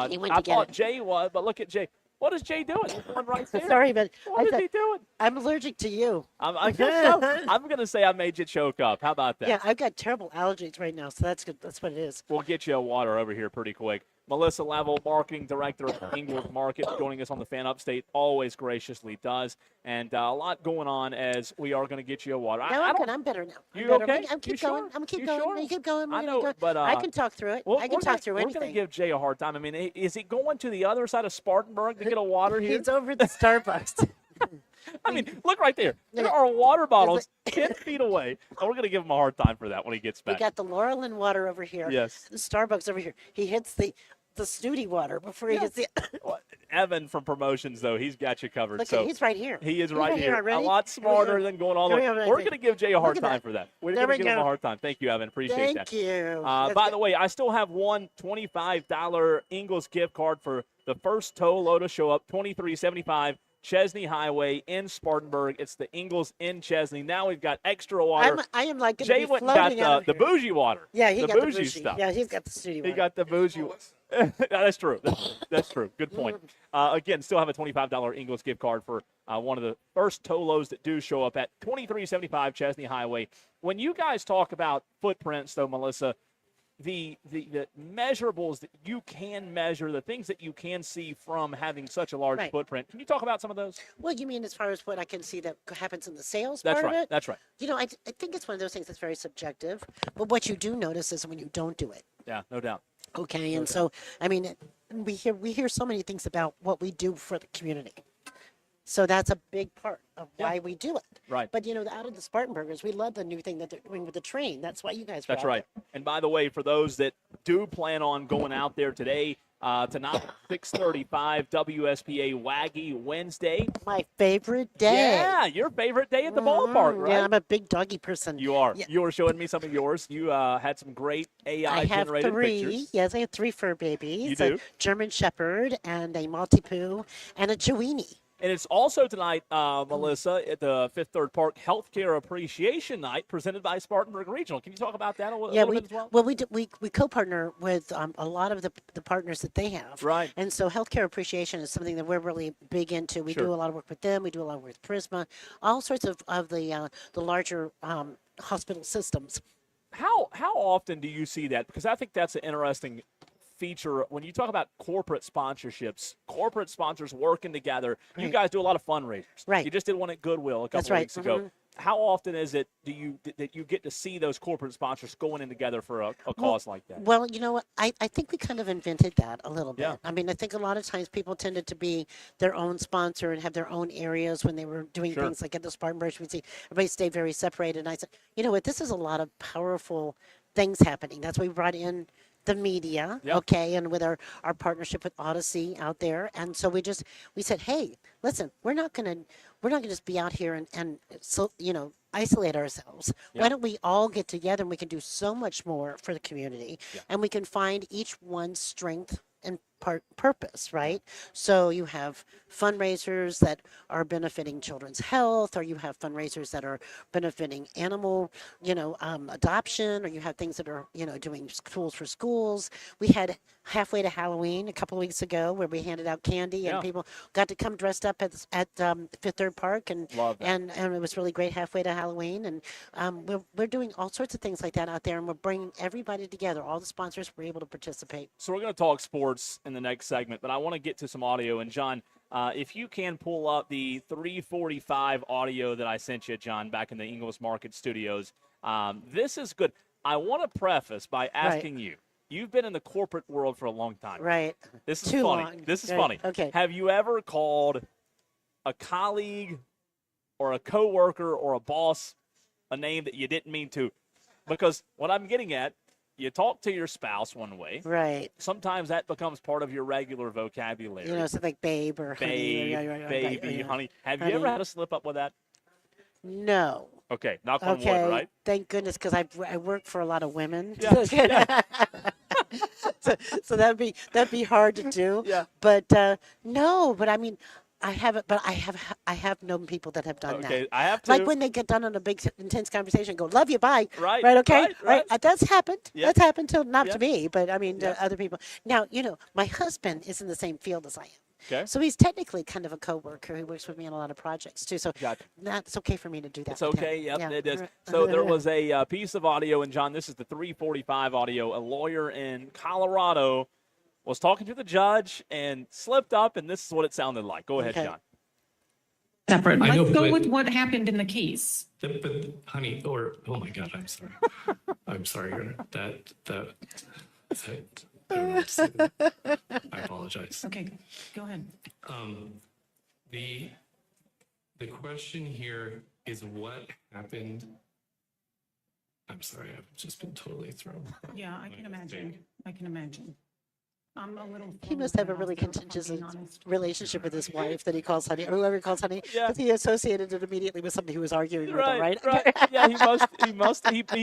He went I to get thought it. Jay was, but look at Jay. What is Jay doing? He's going right there. Sorry, but What is said, he doing? I'm allergic to you. I guess so. I'm going to say I made you choke up. How about that? Yeah, I've got terrible allergies right now, so that's good. That's what it is. We'll get you a water over here pretty quick. Melissa Level, Marketing Director of Ingalls Market, joining us on the Fan Upstate, always graciously does. And a lot going on as we are going to get you a water. No, I'm good. I'm better now. I'm You better. okay? I'm keep You going. sure? I'm keep You going. sure? You keep going. We're I gonna know, go. but, I can talk through it. I can talk through We're anything. going to give Jay a hard time. I mean, is he going to the other side of Spartanburg to get a water here? He's over at the Starbucks. I mean, look right there. There are water bottles 10 feet away, and we're going to give him a hard time for that when he gets We back. got the Laurel and water over here. Yes. The Starbucks over here. He hits the snooty water before he hits the. Well, Evan from promotions, though, he's got you covered. Look, so he's right here. He is He's right here. A already. lot Here we smarter go. than going all the way. Here we go. We're going to give Jay a hard Look at time that. for that. We're There going to we give him a go. hard time. Thank you, Evan. Appreciate that. Thank you. By That's the way, I still have one $25 Ingalls gift card for the first tow load to show up, 2375 Chesney Highway in Spartanburg. It's the Ingalls in Chesney. Now we've got extra water. I am like going to Jay be went and floating got out the of here. bougie water. Yeah, he the got the bougie bougie stuff. Yeah, he's got the snooty He water. got the bougie. That's true. That's true. Good point. Again, still have a $25 Ingalls gift card for one of the first Tolos that do show up at 2375 Chesney Highway. When you guys talk about footprints, though, Melissa, the measurables that you can measure, the things that you can see from having such a large Right. footprint, can you talk about some of those? Well, you mean as far as what I can see that happens in the sales That's part right. of it? That's right. You know, I think it's one of those things that's very subjective. But what you do notice is when you don't do it. Yeah, no doubt. Okay, and so I mean, we hear so many things about what we do for the community. So that's a big part of why we do it. Right. But you know, out of the Spartanburgers, we love the new thing that they're doing with the train. That's why you guys. That's out right. And by the way, for those that do plan on going out there today, tonight, 6:35 WSPA Waggy Wednesday. there. My favorite day. Yeah, your favorite day at the ballpark, right? Yeah, I'm a big doggy person. You are. Yeah. You were showing me some of yours. You had some great I have AI-generated three. pictures. Yes, I have three fur babies. You do? A German Shepherd and a Maltipoo and a Chiweenie. And it's also tonight, Melissa, at the Fifth Third Park Healthcare Appreciation Night presented by Spartanburg Regional. Can you talk about that a little bit as well? Well, we co-partner with a lot of the partners that they have. Right. And so healthcare appreciation is something that we're really big into. We Sure. do a lot of work with them. We do a lot of work with Prisma, all sorts of the larger hospital systems. How often do you see that? Because I think that's an interesting feature when you talk about corporate sponsorships, corporate sponsors working together. You Right. guys do a lot of fundraisers. Right. You just did one at Goodwill a couple That's right. weeks ago. Mhm. How often is it that you get to see those corporate sponsors going in together for a cause like that? Well, you know what? I think we kind of invented that a little bit. Yeah. I mean, I think a lot of times people tended to be their own sponsor and have their own areas when they were doing Sure. things like at the Spartanburg. We'd see everybody stay very separated. And I said, you know what? This is a lot of powerful things happening. That's why we brought in the media, Yeah. okay, and with our partnership with Odyssey out there. And so we said, hey, listen, we're not gonna just be out here and so isolate ourselves. Yeah. Why don't we all get together and we can do so much more for the community, Yeah. and we can find each one's strength and purpose, right? So you have fundraisers that are benefiting children's health, or you have fundraisers that are benefiting animal, adoption, or you have things that are, doing tools for schools. We had halfway to Halloween a couple of weeks ago where we handed out candy and Yeah. people got to come dressed up at Fifth Third Park, and Love that. and it was really great halfway to Halloween. And we're doing all sorts of things like that out there, and we're bringing everybody together. All the sponsors were able to participate. So we're going to talk sports in the next segment, but I want to get to some audio. And John, if you can pull up the 345 audio that I sent you, John, back in the Ingles Market Studios. This is good. I want to preface by asking you. You've been in the corporate world for a long time. Right. This is Too funny. long. This is Right. funny. Okay. Have you ever called a colleague or a coworker or a boss a name that you didn't mean to? Because what I'm getting at, you talk to your spouse one way. Right. Sometimes that becomes part of your regular vocabulary. Something like babe or honey. Babe, baby, yeah. honey. Have Honey. you ever had a slip up with that? No. Okay, knock on Okay. wood, right? Thank goodness, because I work for a lot of women. Yeah, so that'd be hard to do. Yeah. But no. But I mean, I haven't. But I have known people that have done Okay, that. I have to. Like when they get done on a big intense conversation, go, love you, bye. Right, Right. Okay. right. That's happened. Yeah. That's happened to not Yeah. to me, but I mean Yeah. to other people. Now, my husband is in the same field as I am. Okay. So he's technically kind of a coworker. He works with me on a lot of projects too. So Gotcha. that's okay for me to do that. It's with him. okay. Yep, Yeah. it is. So there was a piece of audio, and John, this is the 345 audio. A lawyer in Colorado was talking to the judge and slipped up, and this is what it sounded like. Go ahead, Okay. John. Separate. I know, Let's go but- with what happened in the case. But honey, or oh my God, I'm sorry. I'm sorry. That I don't know what to say to that. I apologize. Okay, go ahead. The question here is what happened. I'm sorry, I've just been totally thrown. Yeah, I can imagine. I can imagine. I'm a little. He must have a really flustered, if I'm contentious being honest. relationship with his wife that he calls honey, or whoever he calls honey. Yeah. Because he associated it immediately with somebody who was arguing with him, right? Yeah, he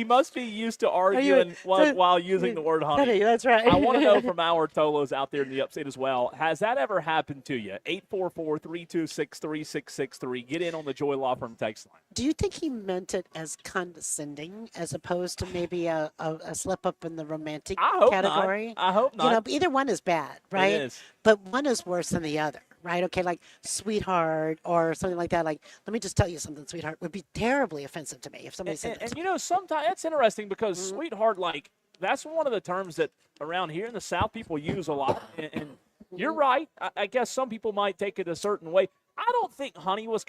must be used to arguing while using the word honey. Honey, that's right. I want to know from our Tolos out there in the upstate as well, has that ever happened to you? 844-326-3663. Get in on the Joy Law Firm text line. Do you think he meant it as condescending as opposed to maybe a slip up in the romantic I hope category? not. I hope not. Either one is bad, right? is. But one is worse than the other, right? Okay, like sweetheart or something like that. Like, let me just tell you something, sweetheart, would be terribly offensive to me if somebody said that. And sometimes that's interesting because Mm-hmm. sweetheart, like, that's one of the terms that around here in the South people use a lot. And you're Mm-hmm. right. I guess some people might take it a certain way. I don't think honey was.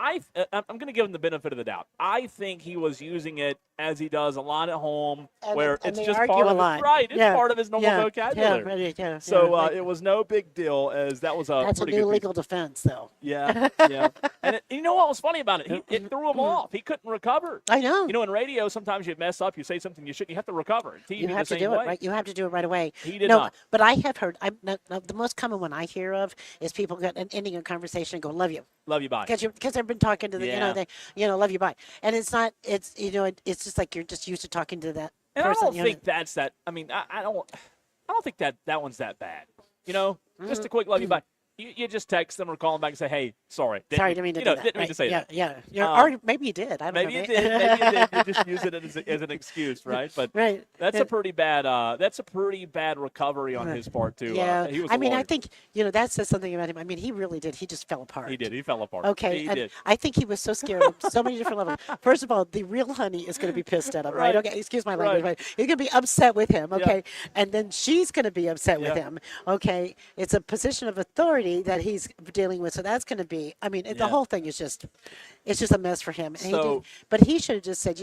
I'm going to give him the benefit of the doubt. I think he was using it as he does a lot at home, where and it's they just argue part a of lot. his, right. It's Yeah. part of his normal vocabulary. So like, it was no big deal, as that was a that's a pretty new good piece. legal defense, though. Yeah, yeah. And you know what was funny about it? It threw him off. He couldn't recover. I know. In radio, sometimes you mess up, you say something you shouldn't. You have to recover. TV, You have the to same do way. it right. You have to do it right away. He did no, not. but I have heard. The most common one I hear of is people ending a conversation and go, "Love you," Love you, bye. because they've been talking to the Yeah. love you, bye, and it's not. It's it's just like you're just used to talking to that And person. I don't you know. think that's that. I mean, I don't think that one's that bad. Just a quick love you, bye. You just text them or call them back and say, "Hey, sorry, Sorry, didn't mean to do that. Didn't mean to say yeah, that." Yeah, yeah. Or maybe you did. I don't Maybe know. you did. Maybe you did. You just use it as an excuse, right? But Right. that's a pretty bad. That's a pretty bad recovery on his part too. Yeah. He was. I mean, I lawyer. think that says something about him. I mean, he really did. He just fell apart. He did. He fell apart. Okay, He and did. I think he was so scared on so many different levels. First of all, the real honey is going to be pissed at him, right? Right. Okay, excuse my language, Right. but he's going to be upset with him, Yeah. okay? And then she's going to be upset with Yeah. him, okay? It's a position of authority that he's dealing with, so that's going to be. I mean, the Yeah. whole thing is it's just a mess for him. And So- but he should have just said,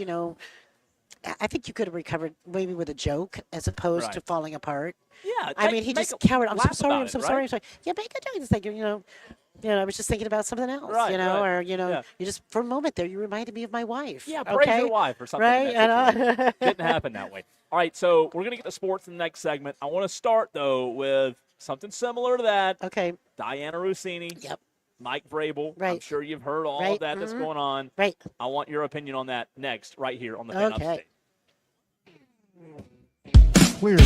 I think you could have recovered maybe with a joke as opposed to Right. falling apart. Yeah. I mean, he make just a- cowered. I'm so laugh sorry. about I'm so it, sorry. right? I'm sorry. Yeah, make a joke. Just like, I was just thinking about something else, Right, right. or, Yeah. you just, for a moment there, you reminded me of my wife. Yeah, praise okay? your wife or something. Right? in that situation. Didn't happen that way. All right, so we're going to get to sports in the next segment. I want to start, though, with something similar to that. Okay. Diana Rossini. Yep. Mike Vrabel. I'm Right. sure you've heard all Right. of that that's Mhm. going on. Right. I want your opinion on that next, right here on the Fan Okay. Upstate. Weird.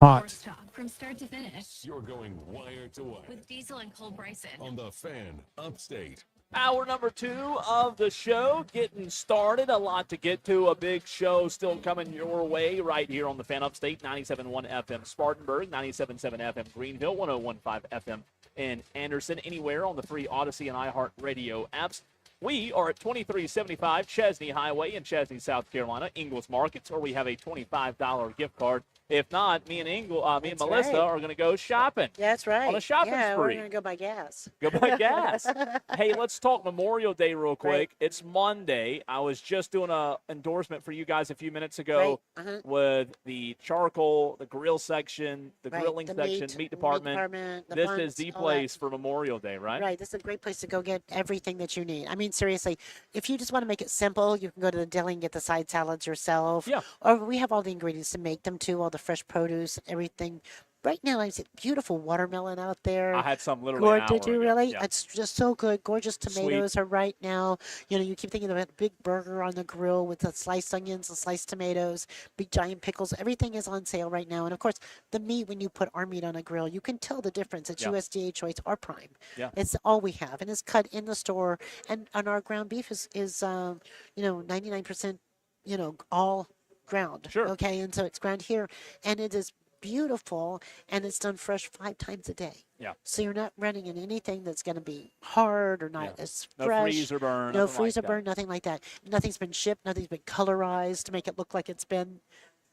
Sports talk from start to finish You're going wire to wire with Diesel and Cole Bryson. on the Fan Upstate. Hour number 2 of the show getting started. A lot to get to. A big show still coming your way right here on the Fan Upstate. 97.1 FM Spartanburg, 97.7 FM Greenville, 101.5 FM in Anderson. Anywhere on the free Odyssey and iHeart Radio apps. We are at 2375 Chesney Highway in Chesney, South Carolina, Ingles Markets, where we have a $25 gift card. If not, me and Melissa are going to go shopping. That's right. On a shopping yeah, spree. we're going to go buy gas. Go buy gas. Hey, let's talk Memorial Day real quick. Right. It's Monday. I was just doing an endorsement for you guys a few minutes ago with the charcoal, the grill section, the grilling the section, meat department. the This buns, is the all place that. for Memorial Day, right? Right. This is a great place to go get everything that you need. I mean, seriously, if you just want to make it simple, you can go to the deli and get the side salads yourself. Yeah. Or we have all the ingredients to make them too, all the fresh produce, everything. Right now, I see beautiful watermelon out there. I had some literally an hour Did you ago. really? Yeah. It's just so good. Gorgeous tomatoes are right now. You know, you keep thinking about a big burger on the grill with the sliced onions, the sliced tomatoes, big giant pickles. Everything is on sale right now. And of course, the meat, when you put our meat on a grill, you can tell the difference. It's USDA choice or prime. Yeah. It's all we have. And it's cut in the store. And our ground beef is 99%, all ground. Sure. Okay. And so it's ground here. And it is beautiful, and it's done fresh 5 times a day. Yeah. So you're not running in anything that's going to be hard or not as No fresh. freezer burn. No nothing like freezer that. burn, nothing like that. Nothing's been shipped, nothing's been colorized to make it look like it's been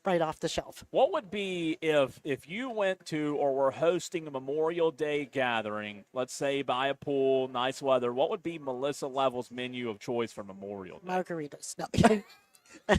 right off the shelf. What would be if you went to or were hosting a Memorial Day gathering, let's say by a pool, nice weather, what would be Melissa Level's menu of choice for Memorial Day? Margaritas. No.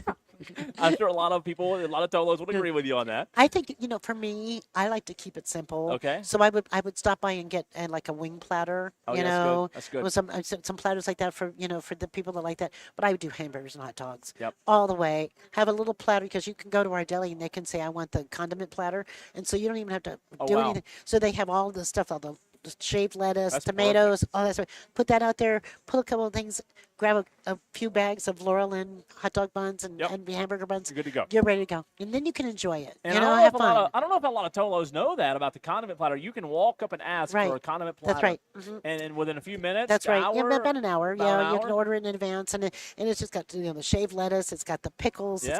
I'm sure a lot of Tolos would agree with you on that. I think, for me, I like to keep it simple. Okay. So I would stop by and get like a wing platter, Oh, you yeah, know. that's good. With some platters like that for the people that like that. But I would do hamburgers and hot dogs. Yep. All the way. Have a little platter because you can go to our deli and they can say, I want the condiment platter. And so you don't even have to do wow. anything. So they have all the stuff, all the shaved lettuce, That's tomatoes, all that stuff. Put that out there, put a couple of things, grab a few bags of Laurel Lynn hot dog buns and hamburger buns. You're good to go. You're ready to go. And then you can enjoy it. And have fun. I don't know if a lot of Tolos know that about the condiment platter. You can walk up and ask for a condiment platter. That's right. Mm-hmm. And within a few minutes, That's right. hour, About an hour. about an You can hour. order it in advance, and it's just got the shaved lettuce. It's got the pickles. Yeah. It's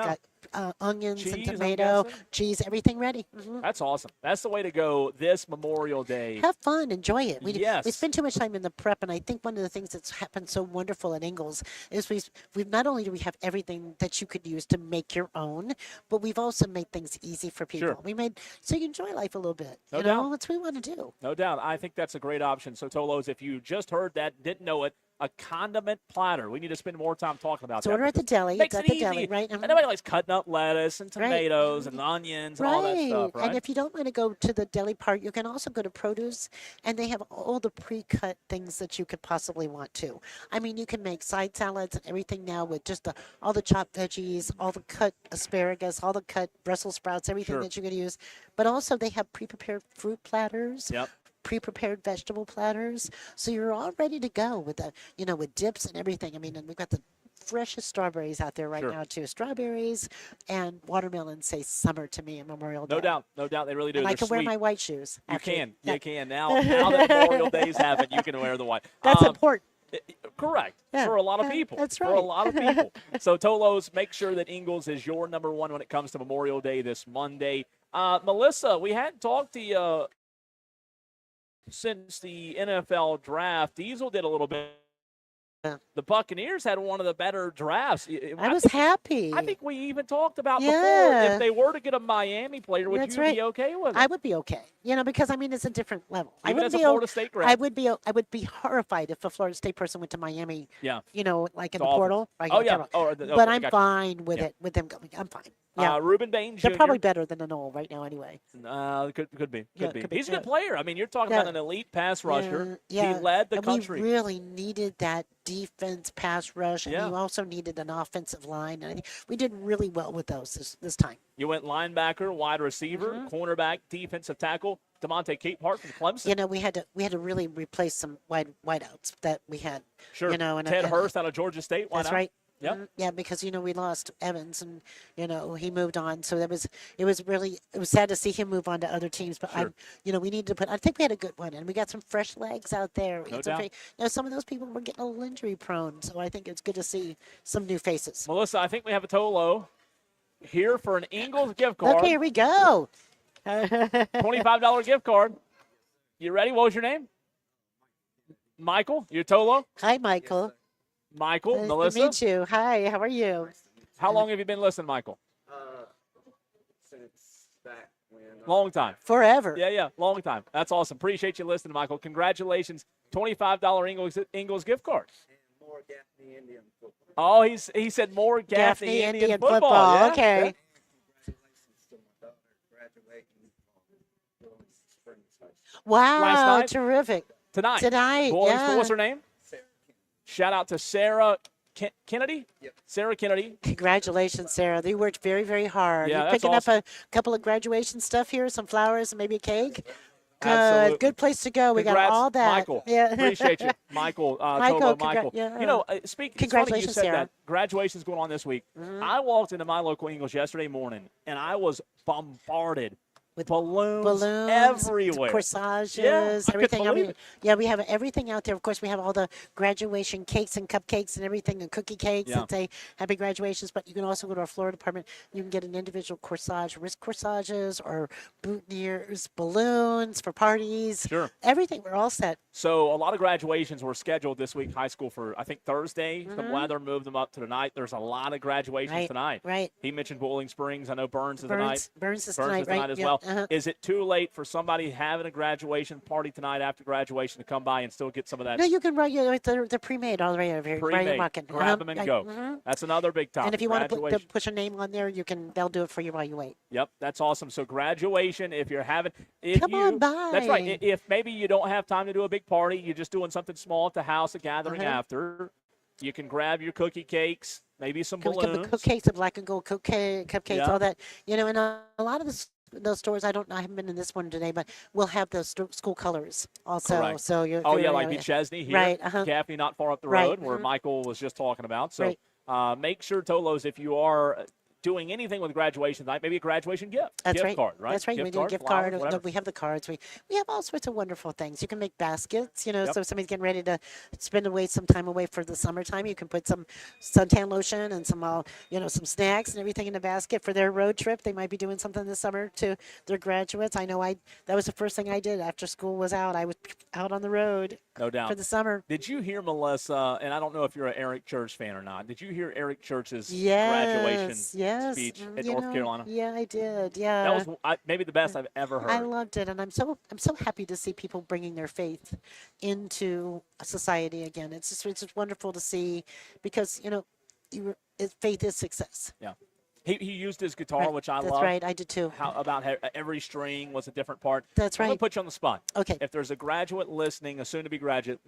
got onions Cheese, and I'm tomato, guessing? cheese, everything ready. Mm-hmm. That's awesome. That's the way to go this Memorial Day. Have fun, enjoy it. We Yes. spend too much time in the prep, and I think one of the things that's happened so wonderful at Ingles is we've not only do we have everything that you could use to make your own, but we've also made things easy for people. Sure. We made so you enjoy life a little bit. No doubt. That's what we want to do. No doubt. I think that's a great option. So, Tolos, if you just heard that, didn't know it, a condiment platter. We need to spend more time talking about So that. order at the deli. Makes It's at it the deli, easy. right? And nobody likes cutting up lettuce and tomatoes and onions and all that stuff, right? And if you don't want to go to the deli part, you can also go to produce, and they have all the pre-cut things that you could possibly want to. I mean, you can make side salads and everything now with just all the chopped veggies, all the cut asparagus, all the cut Brussels sprouts, everything Sure. that you can use. But also they have pre-prepared fruit platters. Yep. Pre-prepared vegetable platters, so you're all ready to go with with dips and everything. I mean, and we've got the freshest strawberries out there right Sure. now too. Strawberries and watermelons say summer to me in Memorial Day. No doubt, they really do. And I They're can wear sweet. my white shoes. You after- can. Yeah. You can. Now that Memorial Day's happened, you can wear the white. That's important. Correct. Yeah. For a lot of Yeah, people. that's For a right. lot of people. So, Tolos, make sure that Ingles is your number one when it comes to Memorial Day this Monday. Melissa, we hadn't talked to you since the NFL draft. Diesel did a little bit. The Buccaneers had one of the better drafts. I was happy. I think we even talked about before. Yeah. If they were to get a Miami player, would That's you right. be okay with it? I would be okay. Because I mean it's a different level. I Even would as a be Florida State grad. I would be horrified if a Florida State person went to Miami. Yeah. Like in Dolphins. the portal. Like Oh, in the yeah. portal. Okay, But I'm gotcha. fine with Yeah. it with them going. I'm fine. Yeah. Reuben Bain Jr. They're probably better than Anole right now anyway. Could be. Yeah, Could be. could be, He's a good yeah. player. I mean, you're talking Yeah. about an elite pass rusher. Yeah. He led the and country. we really needed that defense pass rush, and Yeah. you also needed an offensive line. And I think we did really well with those this time. You went linebacker, wide receiver, Mm-hmm. cornerback, defensive tackle. DeMonte Capehart from Clemson. We had to really replace some wideouts that we had. Sure. And Ted Hurst out of Georgia State. Why That's not? right. Yep. Yeah, because we lost Evans, and he moved on. So it was sad to see him move on to other teams. But Sure. we needed to put. I think we had a good one, and we got some fresh legs out there. No It's a doubt. some of those people were getting a little injury prone. So I think it's good to see some new faces. Melissa, I think we have a Tolo here for an Ingles gift card. Okay, here we go. $25 gift card. You ready? What was your name? Michael. You're Tolo. Hi, Michael. Michael. Nice Melissa. to meet you. Hi, how are you? How long have you been listening, Michael? Since back when. Long time. Forever. Yeah, long time. That's awesome. Appreciate you listening, Michael. Congratulations. $25 Ingles gift card. And more Gaffney Indian football. Oh, he said more Gaffney Indian football. Yeah, Okay. yeah. Congratulations to my daughter graduating from Springs High School. Wow, Last night? terrific. Tonight. Tonight, Boys, yeah. what was her name? Sarah King. Shout out to Sarah Kennedy. Yep. Sarah Kennedy. Congratulations, Sarah. You worked very, very hard. Yeah, You're that's picking awesome. up a couple of graduation stuff here, some flowers and maybe a cake. Good. Absolutely. Good place to go. We got Congrats, all that. Michael. Yeah. Appreciate you, Michael. Michael, Tolo, congra- Michael. yeah. You know, it's funny you Congratulations, said Sarah. that. Graduation's going on this week. I walked into my local Ingles yesterday morning, and I was bombarded with balloons everywhere. corsages, Yeah, I everything. couldn't believe it. Yeah, we have everything out there. Of course, we have all the graduation cakes and cupcakes and everything, and cookie cakes Yeah. that say happy graduations. But you can also go to our floor department. You can get an individual corsage, wrist corsages, or boutonnieres, balloons for parties. Sure. Everything. We're all set. So a lot of graduations were scheduled this week, high school, for, I think, Thursday. The weather moved them up to tonight. There's a lot of graduations Right, tonight. right. He mentioned Bowling Springs. I know Burns is tonight. Burns is Burns tonight, is tonight right? as Yeah, well. uh-huh. Is it too late for somebody having a graduation party tonight after graduation to come by and still get some of that No, you can write. They're pre-made all the way over here. Right in pre-made? the market. Grab them and go. Mhm. That's another big topic. And if you want to Graduation. put your name on there, they'll do it for you while you wait. Yep, that's awesome. So graduation, if you're having, Come on by. That's right. If maybe you don't have time to do a big party, you're just doing something small at the house, a gathering after, you can grab your cookie cakes, maybe some The balloons. cupcakes, the black and gold cupcakes, Yeah. all that. And a lot of those stores, I haven't been in this one today, but we'll have those school colors also. Correct. So you're Oh, yeah, like McChesney here. Right, Gaffney, not far up the Right, road, where Michael was just talking about. So Right. make sure, Tolos, if you are doing anything with graduation tonight, maybe a graduation gift. That's gift right. card, right? That's right. We do a gift flowers, card. whatever. We have the cards. We have all sorts of wonderful things. You can make baskets. Yep. So if somebody's getting ready to spend some time away for the summertime, you can put some suntan lotion and some some snacks and everything in the basket for their road trip. They might be doing something this summer to their graduates. I know that was the first thing I did after school was out. I was out on the road No doubt. for the summer. Did you hear, Melissa, and I don't know if you're an Eric Church fan or not, did you hear Eric Church's graduation speech at North Carolina? Yeah, I did. Yeah. That was maybe the best I've ever heard. I loved it, and I'm so happy to see people bringing their faith into society again. It's just wonderful to see because faith is success. Yeah. He used his guitar, Right. which I That's love. right. I did too. How every string was a different part. That's I'm gonna right. put you on the spot. Okay. If there's a graduate listening, a soon-to-be graduate,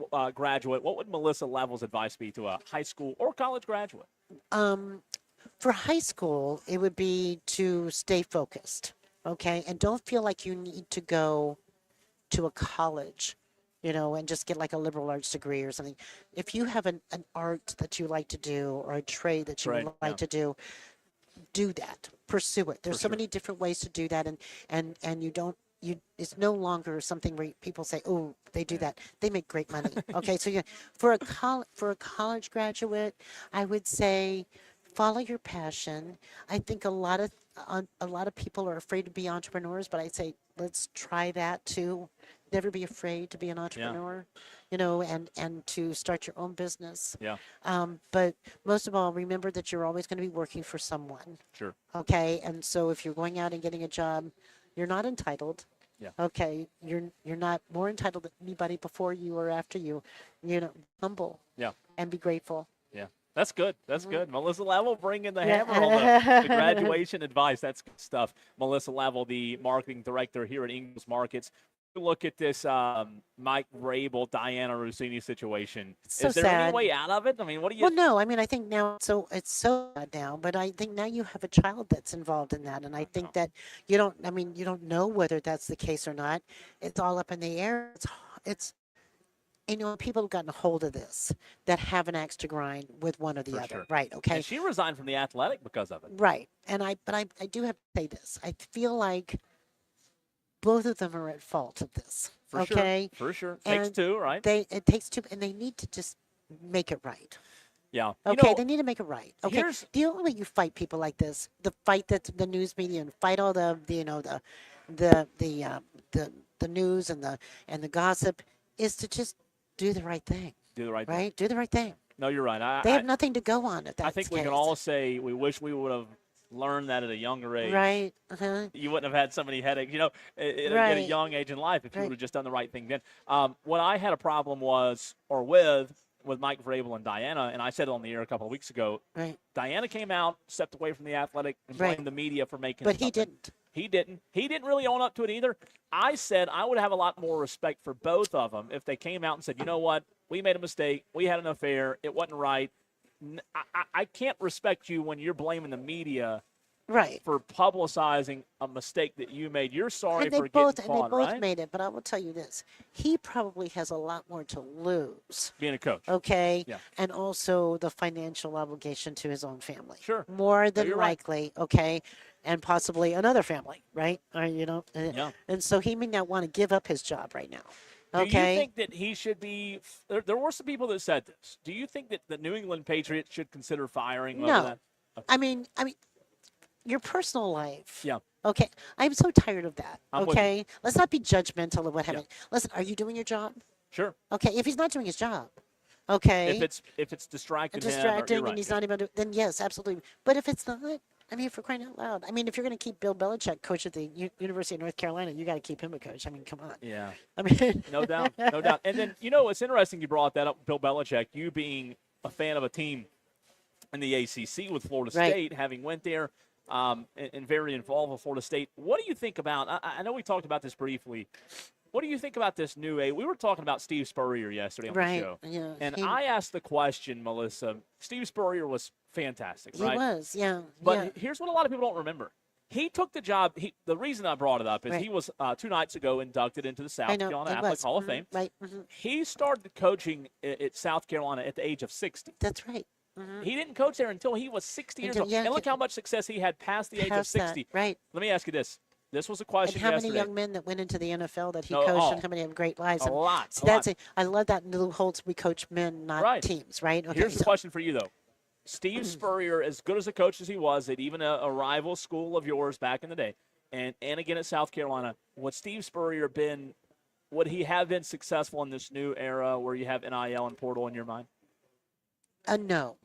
what would Melissa Level's advice be to a high school or college graduate? For high school, it would be to stay focused, okay, and don't feel like you need to go to a college, and just get like a liberal arts degree or something. If you have an art that you like to do or a trade that you Trade, would like yeah. to do that, pursue it. There's For so sure. many different ways to do that, and it's no longer something where people say, oh, they do that. They make great money. Okay, so for a college graduate, I would say follow your passion. I think a lot of people are afraid to be entrepreneurs, but I'd say let's try that too. Never be afraid to be an entrepreneur, and to start your own business. Yeah, But most of all, remember that you're always going to be working for someone. sure. Okay, and so if you're going out and getting a job, you're not entitled. Yeah. Okay, you're not more entitled than anybody before you or after you. Humble. Yeah. And be grateful. Yeah. That's good. That's good. Melissa Level bringing the Yeah. hammer on the graduation advice. That's good stuff. Melissa Level, the marketing director here at Ingles Markets. Look at this Mike Rabel, Diana Rossini situation. So Is there any sad. way out of it? I mean, what do you? Well, no, I mean, I think now it's so bad now, but I think now you have a child that's involved in that, and I think that you don't know whether that's the case or not. It's all up in the air. It's people have gotten a hold of this that have an axe to grind with one or the For other, sure. right? Okay, And she resigned from the Athletic because of it. right. And I do have to say this. I feel like both of them are at fault of this. For Okay, sure. For sure. Takes and two, right? it takes two, and they need to just make it right. Yeah. Okay, they need to make it right. Okay, here's- the only way you fight people like this, the fight that the news media and fight all the the news and the gossip, is to just do the right thing. Do the right thing. Right? Do the right thing. No, you're right. They have nothing to go on at that. I think we can all say we wish we would have learned that at a younger age. Right. Uh-huh. You wouldn't have had so many headaches, at a Right. young age in life if you Right. would have just done the right thing then. What I had a problem with Mike Vrabel and Diana, and I said it on the air a couple of weeks ago. Right. Diana came out, stepped away from the Athletic, and Right. blamed the media for making. But he something. didn't. He didn't. He didn't really own up to it either. I said I would have a lot more respect for both of them if they came out and said, you know what, we made a mistake, we had an affair, it wasn't right. I can't respect you when you're blaming the media. Right. For publicizing a mistake that you made. You're sorry And they for both getting caught, and they both right? made it. But I will tell you this: he probably has a lot more to lose. Being a coach. Okay. Yeah. And also the financial obligation to his own family. Sure. More than you're right. likely. Okay. And possibly another family, right? Or, Yeah. And so he may not want to give up his job right now. Do Okay. you think that he should be there were some people that said this. Do you think that the New England Patriots should consider firing him over No. that? I mean, your personal life. Yeah. Okay. I'm so tired of that. I'm with you. Okay. Let's not be judgmental of what Yeah. happened. Listen, are you doing your job? Sure. Okay. If he's not doing his job, okay. If it's distracting him, distracting you're right. and he's not even, then yes, absolutely. But if it's not, I mean, for crying out loud, I mean, if you're going to keep Bill Belichick coach at the University of North Carolina, you got to keep him a coach. I mean, come on. Yeah. I mean, No doubt. No doubt. And then, it's interesting you brought that up, Bill Belichick, you being a fan of a team in the ACC with Florida Right. State, having went there and very involved with Florida State. What do you think about, I know we talked about this briefly, what do you think about this new we were talking about Steve Spurrier yesterday on right. the show. Yeah. And he, I asked the question, Melissa, Steve Spurrier was fantastic, he right? was, yeah. But yeah. here's what a lot of people don't remember. He took the job. The reason I brought it up is Right. he was 2 nights ago inducted into the South I know. Carolina It Athletic was. Hall of Mhm, Fame. Right. Hmm. He started coaching at South Carolina at the age of 60. That's right. Hmm. He didn't coach there until he was 60 years old. Yeah, And look how much success he had past the age of Past that, 60. right. Let me ask you this. This was a And question how many yesterday. young men that went into the NFL that he No, coached, oh. and how many have great lives? A And lot, See, a that's lot. I love that in Lou Holtz. We coach men, not Right. teams, right? Okay. Here's the so- question for you, though. Steve Spurrier, as good as a coach as he was at even a rival school of yours back in the day, and again at South Carolina, would he have been successful in this new era where you have NIL and portal in your mind? No.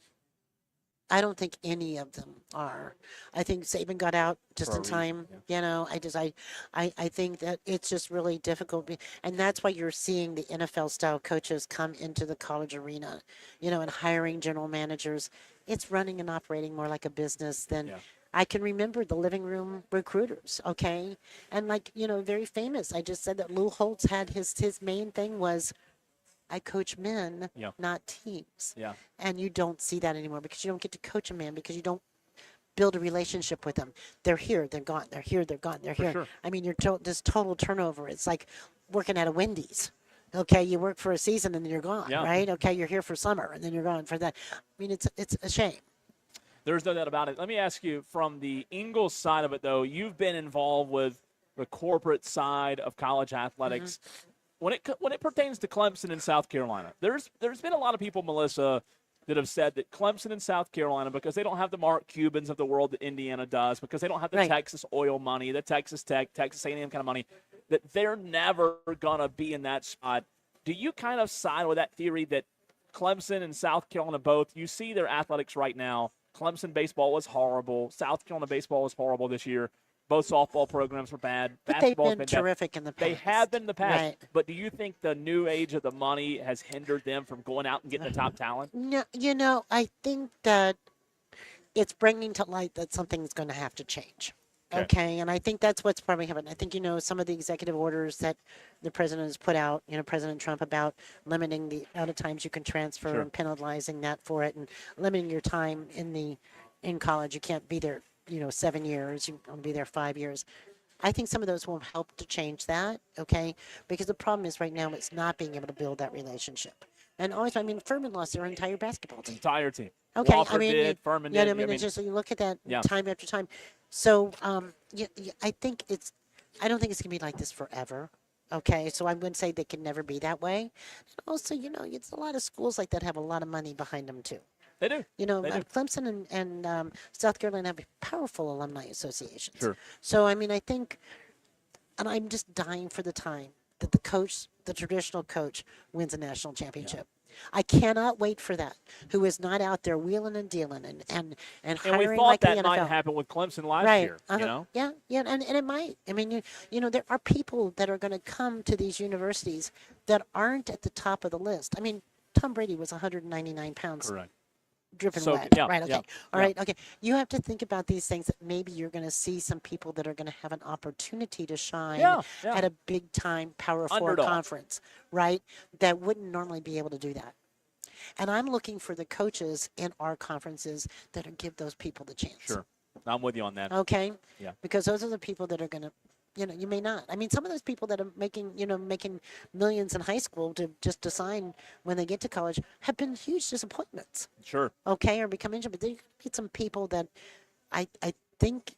I don't think any of them are. I think Saban got out just For a in reason, time. I think that it's just really difficult, and that's why you're seeing the NFL style coaches come into the college arena, and hiring general managers. It's running and operating more like a business than. Yeah. I can remember the living room recruiters, okay, and very famous. I just said that Lou Holtz had his main thing was, I coach men, Yeah. not teams. Yeah. And you don't see that anymore because you don't get to coach a man because you don't build a relationship with them. They're here, they're gone. They're here, they're gone. They're here. sure. I mean, this total turnover. It's like working at a Wendy's. Okay, you work for a season and then you're gone, Yeah. right? Okay, you're here for summer and then you're gone for that. I mean, it's a shame. There's no doubt about it. Let me ask you, from the Ingles side of it, though, you've been involved with the corporate side of college athletics. When it pertains to Clemson and South Carolina, there's been a lot of people, Melissa, that have said that Clemson and South Carolina, because they don't have the Mark Cubans of the world that Indiana does, because they don't have the Right. Texas oil money, the Texas Tech, Texas A&M kind of money, that they're never going to be in that spot. Do you kind of side with that theory that Clemson and South Carolina both, you see their athletics right now, Clemson baseball was horrible, South Carolina baseball was horrible this year. Both softball programs were bad. But they've Basketball's been bad. terrific in the past. They have been in the past. Right. But do you think the new age of the money has hindered them from going out and getting the top talent? No, I think that it's bringing to light that something's going to have to change. Okay, and I think that's what's probably happened. I think, some of the executive orders that the president has put out, President Trump, about limiting the amount of times you can transfer Sure. and penalizing that for it, and limiting your time in college. You can't be there, 7 years. You can be there 5 years. I think some of those will help to change that, okay? Because the problem is right now it's not being able to build that relationship. And always, I mean, Furman lost their entire basketball team. Entire team. Okay, Wofford I mean, did, Furman yeah, did. I mean, it's just you look at that Yeah. time after time. So, I think I don't think it's gonna be like this forever. Okay, so I wouldn't say they can never be that way. And also, it's a lot of schools like that have a lot of money behind them too. They do. They do. Clemson and South Carolina have powerful alumni associations. Sure. So, I mean, I think, and I'm just dying for the time that the traditional coach, wins a national championship. I cannot wait for that. Who is not out there wheeling and dealing and hiring we thought like that the might NFL. happen with Clemson last Right. year. You know. Yeah, and it might. I mean, there are people that are going to come to these universities that aren't at the top of the list. I mean, Tom Brady was 199 pounds. Correct. Dripping So, wet. yeah, Right. Okay. yeah, All yeah. right. Okay. You have to think about these things that maybe you're going to see some people that are going to have an opportunity to shine Yeah, yeah. at a big time Power Four Underdog. conference, right? That wouldn't normally be able to do that. And I'm looking for the coaches in our conferences that are give those people the chance. Sure. I'm with you on that. Okay. Yeah. Because those are the people that are going to, you may not. I mean, some of those people that are making millions in high school to sign when they get to college have been huge disappointments. Sure. Okay, or become injured. But there could be some people that I think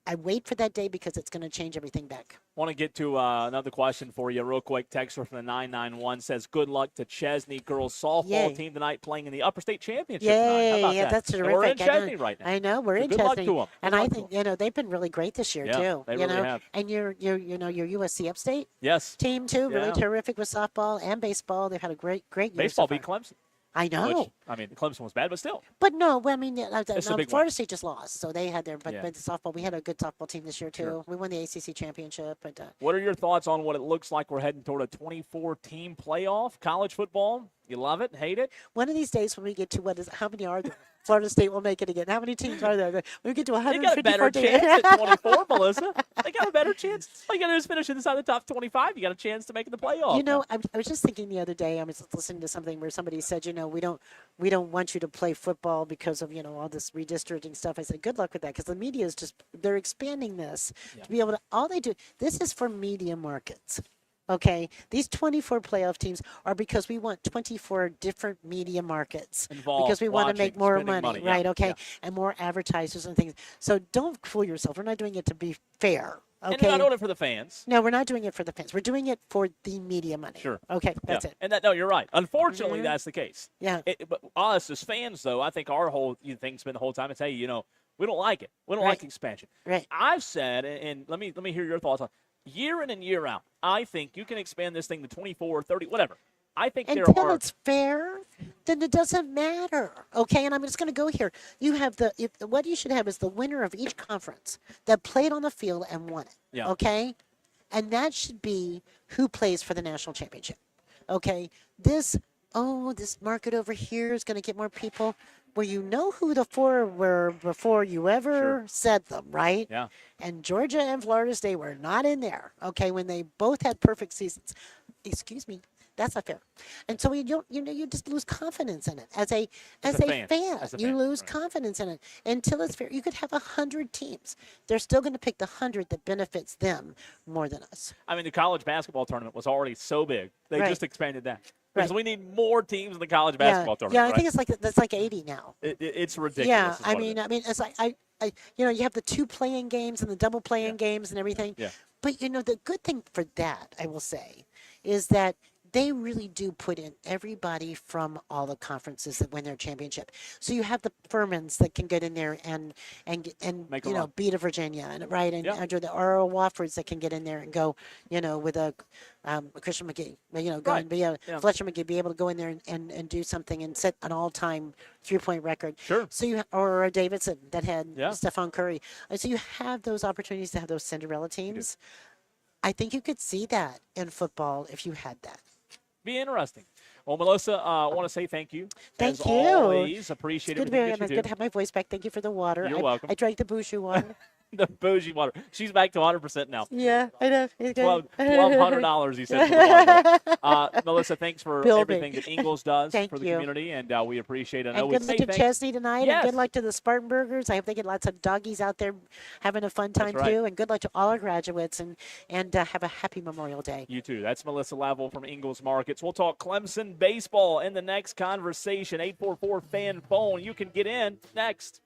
I wait for that day because it's going to change everything back. Want to get to another question for you real quick. Texter from the 991 says, good luck to Chesney girls softball Yay. team tonight playing in the Upper State Championship tonight. How about Yeah, that? that's And terrific. we're in I know. Chesney right now. I know we're So in good Chesney, luck to 'em. and Good I luck to think they've been really great this year Yeah, too. they really have. And your USC Upstate Yes. team too, really Yeah. terrific with softball and baseball. They've had a great year. Baseball so far. beat Clemson. I know. Which, I mean, Clemson was bad, but still. But no, I mean, It's a big Florida one. State just lost, so they had their. But the softball, we had a good softball team this year too. Sure. We won the ACC championship. But What are your thoughts on what it looks like we're heading toward a 24-team playoff? College football, you love it, hate it? one of these days when we get to how many are there? Florida State will make it again. How many teams are there? When we get to They got a 154 better teams. chance at 24, Melissa. They got a better chance. All you got to do is finish inside the top 25. You got a chance to make the playoff. I was just thinking the other day. I was listening to something where somebody said, we don't want you to play football because of all this redistricting stuff. I said, good luck with that, because the media is they're expanding this to be able to. All they do. This is for media markets. Okay, these 24 playoff teams are because we want 24 different media markets Involved, because we want to make more spending money, right? yeah, Okay, yeah. and more advertisers and things. So don't fool yourself. We're not doing it to be fair. Okay, And you're not doing it for the fans. no, we're not doing it for the fans. We're doing it for the media money. Sure. Okay, that's Yeah. it. And no, you're right. Unfortunately, that's the case. Yeah. But us as fans, though, I think our whole thing's been the whole time is, hey, we don't like it. We don't Right. like expansion. Right. I've said, and let me hear your thoughts on year in and year out. I think you can expand this thing to 24, 30, whatever. I think there Until are. it's fair, then it doesn't matter. Okay, and I'm just going to go here. You have what you should have is the winner of each conference that played on the field and won it. Yeah. Okay, and that should be who plays for the national championship. Okay, this market over here is going to get more people. Well, you know who the four were before you ever said them, right? Yeah. And Georgia and Florida State were not in there, okay, when they both had perfect seasons. Excuse me. That's not fair. And so you just lose confidence in it. As a fan, you lose confidence in it until it's fair. You could have 100 teams. They're still going to pick the 100 that benefits them more than us. I mean, the college basketball tournament was already so big. They Right. just expanded that. Because Right. we need more teams in the college basketball tournament. Yeah, I right? think that's like 80 now. It's ridiculous. Yeah, is what it is. it's like you have the 2 playing games and the double playing games and everything. Yeah. But the good thing for that, I will say, is that they really do put in everybody from all the conferences that win their championship. So you have the Furmans that can get in there and Make a run. beat a Virginia, and right, and Yeah. under the Earl Woffords that can get in there and go, with a Christian McGee, go Right. and be Fletcher McGee, be able to go in there and do something and set an all-time 3-point record. Sure. So or a Davidson that had Yeah. Stephon Curry. And so you have those opportunities to have those Cinderella teams. I think you could see that in football if you had that. Be interesting. Well, Melissa, I want to say thank you. Thank As you. always, appreciate Good everything that you to do. have my voice back. Thank you for the water. You're welcome. I drank the Bushu water. The bougie water. She's back to 100% now. Yeah, I know. $1,200, he said. For the water. Melissa, thanks for Building. everything that Ingles does Thank for the you. community, and we appreciate it. I And know good we luck say to thanks. Chesney tonight, Yes. and good luck to the Spartanburgers. I hope they get lots of doggies out there having a fun time That's right. too. And good luck to all our graduates, and have a happy Memorial Day. You too. That's Melissa Lavelle from Ingles Markets. We'll talk Clemson baseball in the next conversation. 844-FAN phone. You can get in next.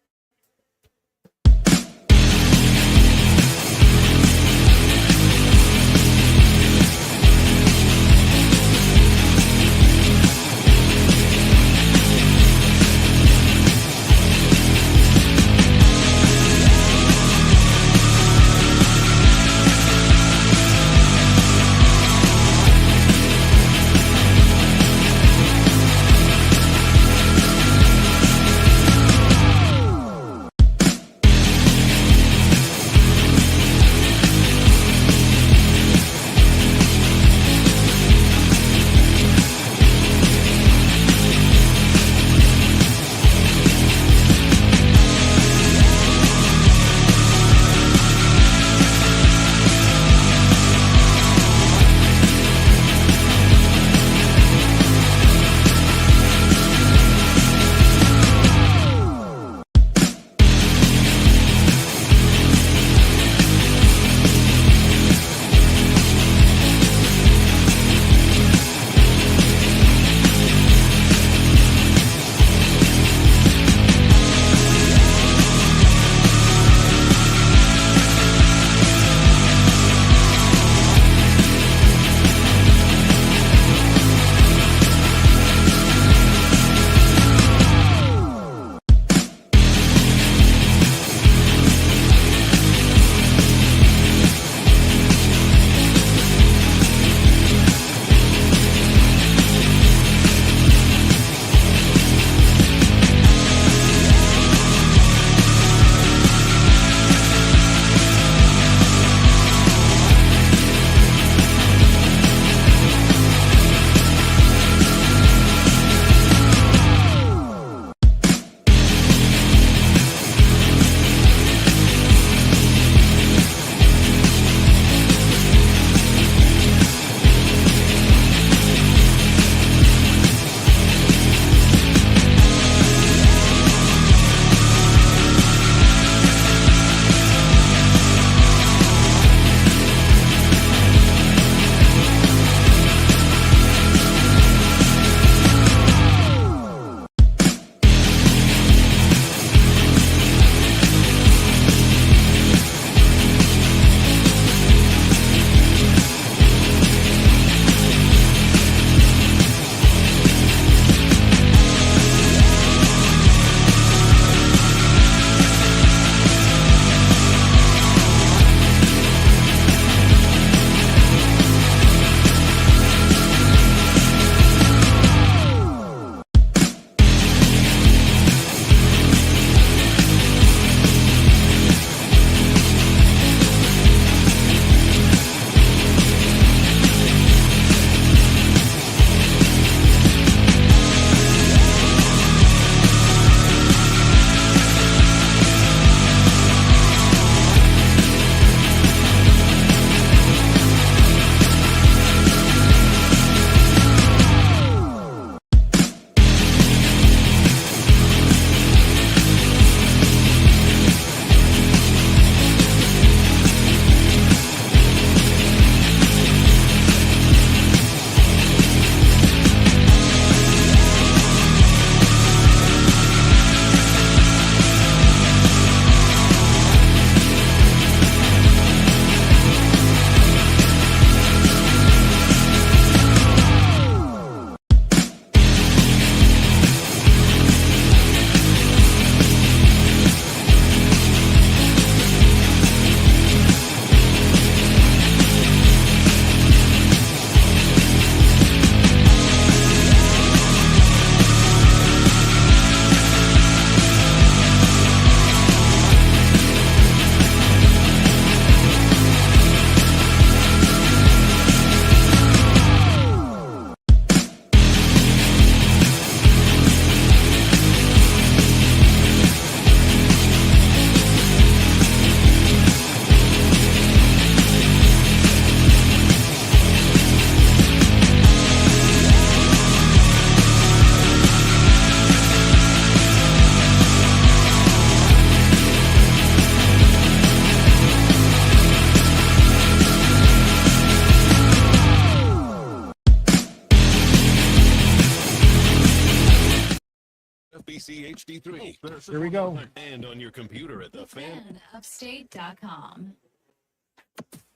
SBC HD3. Here we go. And on your computer at the fan. FanUpstate.com.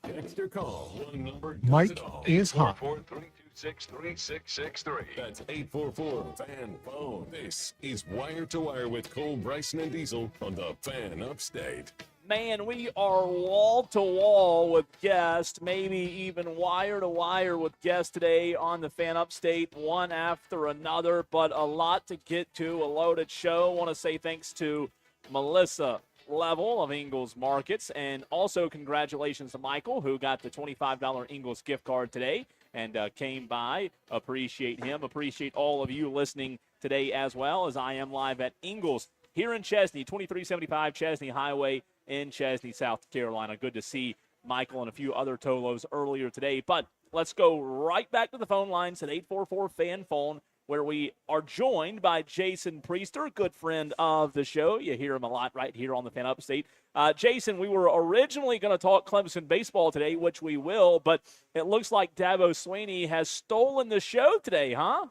Text or call. One number does Mike it all. is hot. 443263663. That's 844-FAN-PHONE. This is Wire to Wire with Cole, Bryson, and Diesel on the Fan Upstate. Man, we are wall to wall with guests, maybe even wire to wire with guests today on the Fan Upstate, one after another, but a lot to get to, a loaded show. I want to say thanks to Melissa Level of Ingles Markets, and also congratulations to Michael, who got the $25 Ingles gift card today and came by. Appreciate him. Appreciate all of you listening today as well, as I am live at Ingles here in Chesney, 2375 Chesney Highway in Chesney, South Carolina. Good to see Michael and a few other Tolos earlier today. But let's go right back to the phone lines at 844-FAN-PHONE, where we are joined by Jason Priester, good friend of the show. You hear him a lot right here on the Fan Upstate. Jason, we were originally going to talk Clemson baseball today, which we will, but it looks like Dabo Swinney has stolen the show today, huh?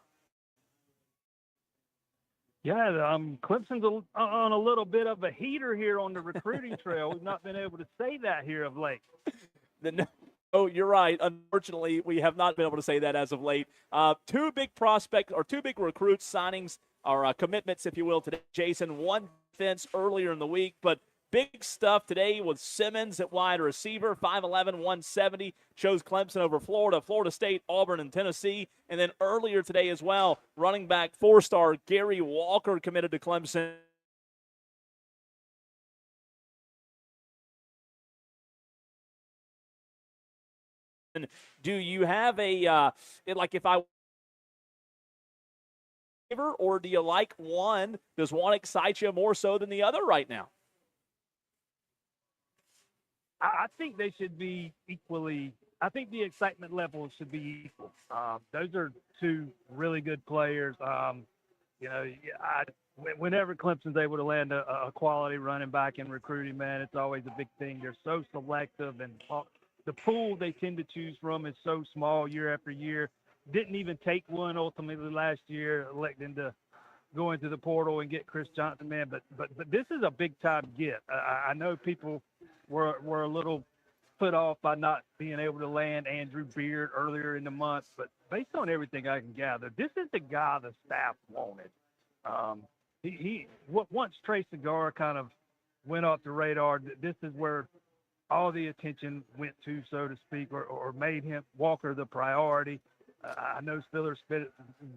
Yeah, Clemson's on a little bit of a heater here on the recruiting trail. We've not been able to say that here of late. Oh, you're right. Unfortunately, we have not been able to say that as of late. Two big recruits signings or commitments, if you will, today. Jason, one defense earlier in the week, but big stuff today with Simmons at wide receiver, 5'11", 170, chose Clemson over Florida, Florida State, Auburn, and Tennessee. And then earlier today as well, running back four-star Gary Walker committed to Clemson. Do you have a, or do you like one? Does one excite you more so than the other right now? I think they should be equally. I think the excitement levels should be equal. Those are two really good players. Whenever Clemson's able to land a quality running back in recruiting, man, it's always a big thing. They're so selective, and the pool they tend to choose from is so small year after year. Didn't even take one ultimately last year, electing to go into the portal and get Chris Johnson, man. But this is a big time get. I know people were a little put off by not being able to land Andrew Beard earlier in the month, but based on everything I can gather, this is the guy the staff wanted. Once Trey Segar kind of went off the radar, this is where all the attention went to, so to speak, or made him Walker the priority. I know Spiller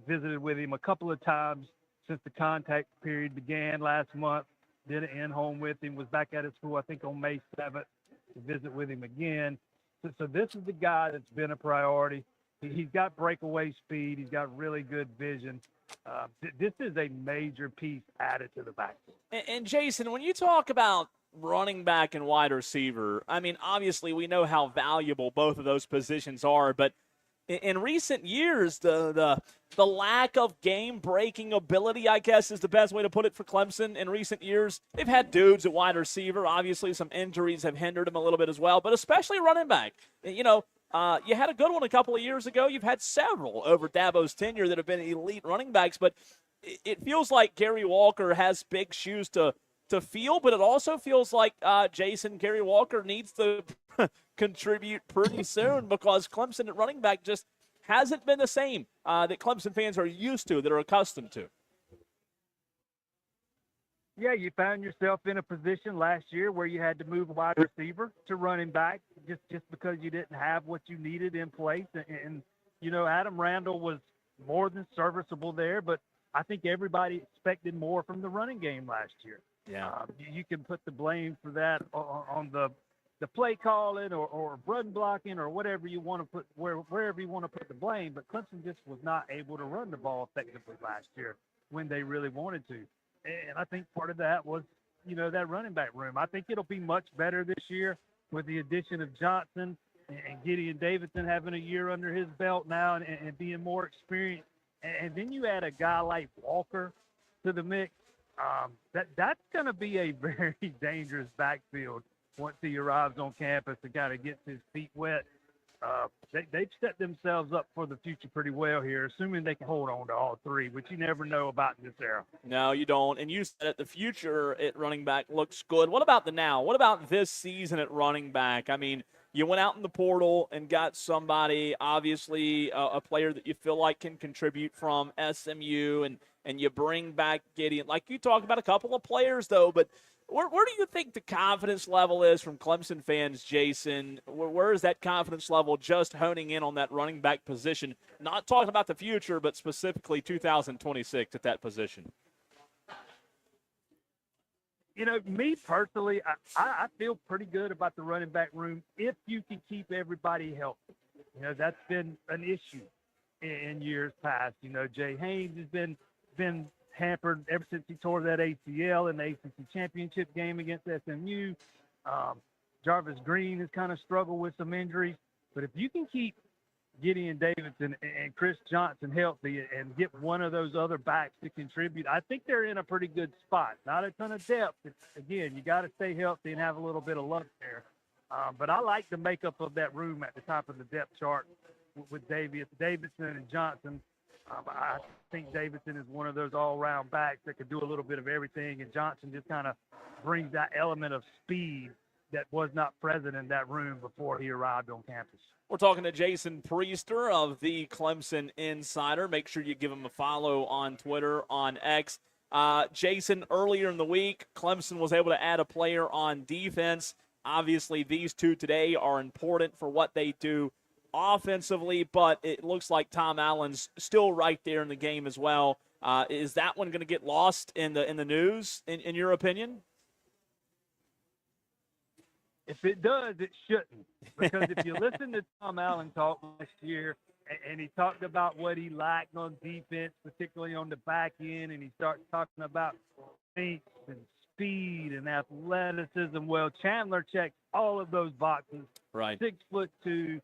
visited with him a couple of times since the contact period began last month. Did an in-home with him, was back at his school, I think, on May 7th to visit with him again. So this is the guy that's been a priority. He's got breakaway speed. He's got really good vision. This is a major piece added to the backfield. And Jason, when you talk about running back and wide receiver, I mean, obviously we know how valuable both of those positions are, but in recent years, the lack of game-breaking ability, I guess, is the best way to put it for Clemson. In recent years, they've had dudes at wide receiver. Obviously, some injuries have hindered them a little bit as well, but especially running back. You had a good one a couple of years ago. You've had several over Dabo's tenure that have been elite running backs, but it feels like Gary Walker has big shoes to fill, but it also feels like, Jason, Gary Walker needs to contribute pretty soon because Clemson at running back just hasn't been the same that Clemson fans are used to, that are accustomed to. Yeah, you found yourself in a position last year where you had to move a wide receiver to running back just because you didn't have what you needed in place. And Adam Randall was more than serviceable there, but I think everybody expected more from the running game last year. Yeah, you can put the blame for that on the play calling or run blocking or whatever you want to put wherever you want to put the blame. But Clemson just was not able to run the ball effectively last year when they really wanted to, and I think part of that was that running back room. I think it'll be much better this year with the addition of Johnson and Gideon Davidson having a year under his belt now and being more experienced, and then you add a guy like Walker to the mix. That's going to be a very dangerous backfield once he arrives on campus and kind of gets his feet wet. they've set themselves up for the future pretty well here, assuming they can hold on to all three, which you never know about in this era. No, you don't. And you said it, the future at running back looks good. What about the now? What about this season at running back? I mean, you went out in the portal and got somebody, obviously a player that you feel like can contribute from SMU, and you bring back Gideon. Like you talked about a couple of players, though, but where do you think the confidence level is from Clemson fans, Jason? Where is that confidence level just honing in on that running back position? Not talking about the future, but specifically 2026 at that position. You know, me personally, I feel pretty good about the running back room if you can keep everybody healthy. You know, that's been an issue in years past. You know, Jay Haynes has been hampered ever since he tore that ACL in the ACC championship game against SMU. Jarvis Green has kind of struggled with some injuries. But if you can keep Gideon Davidson and Chris Johnson healthy and get one of those other backs to contribute, I think they're in a pretty good spot. Not a ton of depth. Again, you got to stay healthy and have a little bit of luck there. But I like the makeup of that room at the top of the depth chart with Davidson and Johnson. I think Davidson is one of those all-round backs that could do a little bit of everything, and Johnson just kind of brings that element of speed that was not present in that room before he arrived on campus. We're talking to Jason Priester of the Clemson Insider. Make sure you give him a follow on Twitter, on X. Jason, earlier in the week, Clemson was able to add a player on defense. Obviously, these two today are important for what they do offensively, but it looks like Tom Allen's still right there in the game as well. Is that one going to get lost in the news, in your opinion? If it does, it shouldn't. Because if you listen to Tom Allen talk last year, and he talked about what he lacked on defense, particularly on the back end, and he starts talking about strength and speed and athleticism. Well, Chandler checks all of those boxes. Right. 6'2",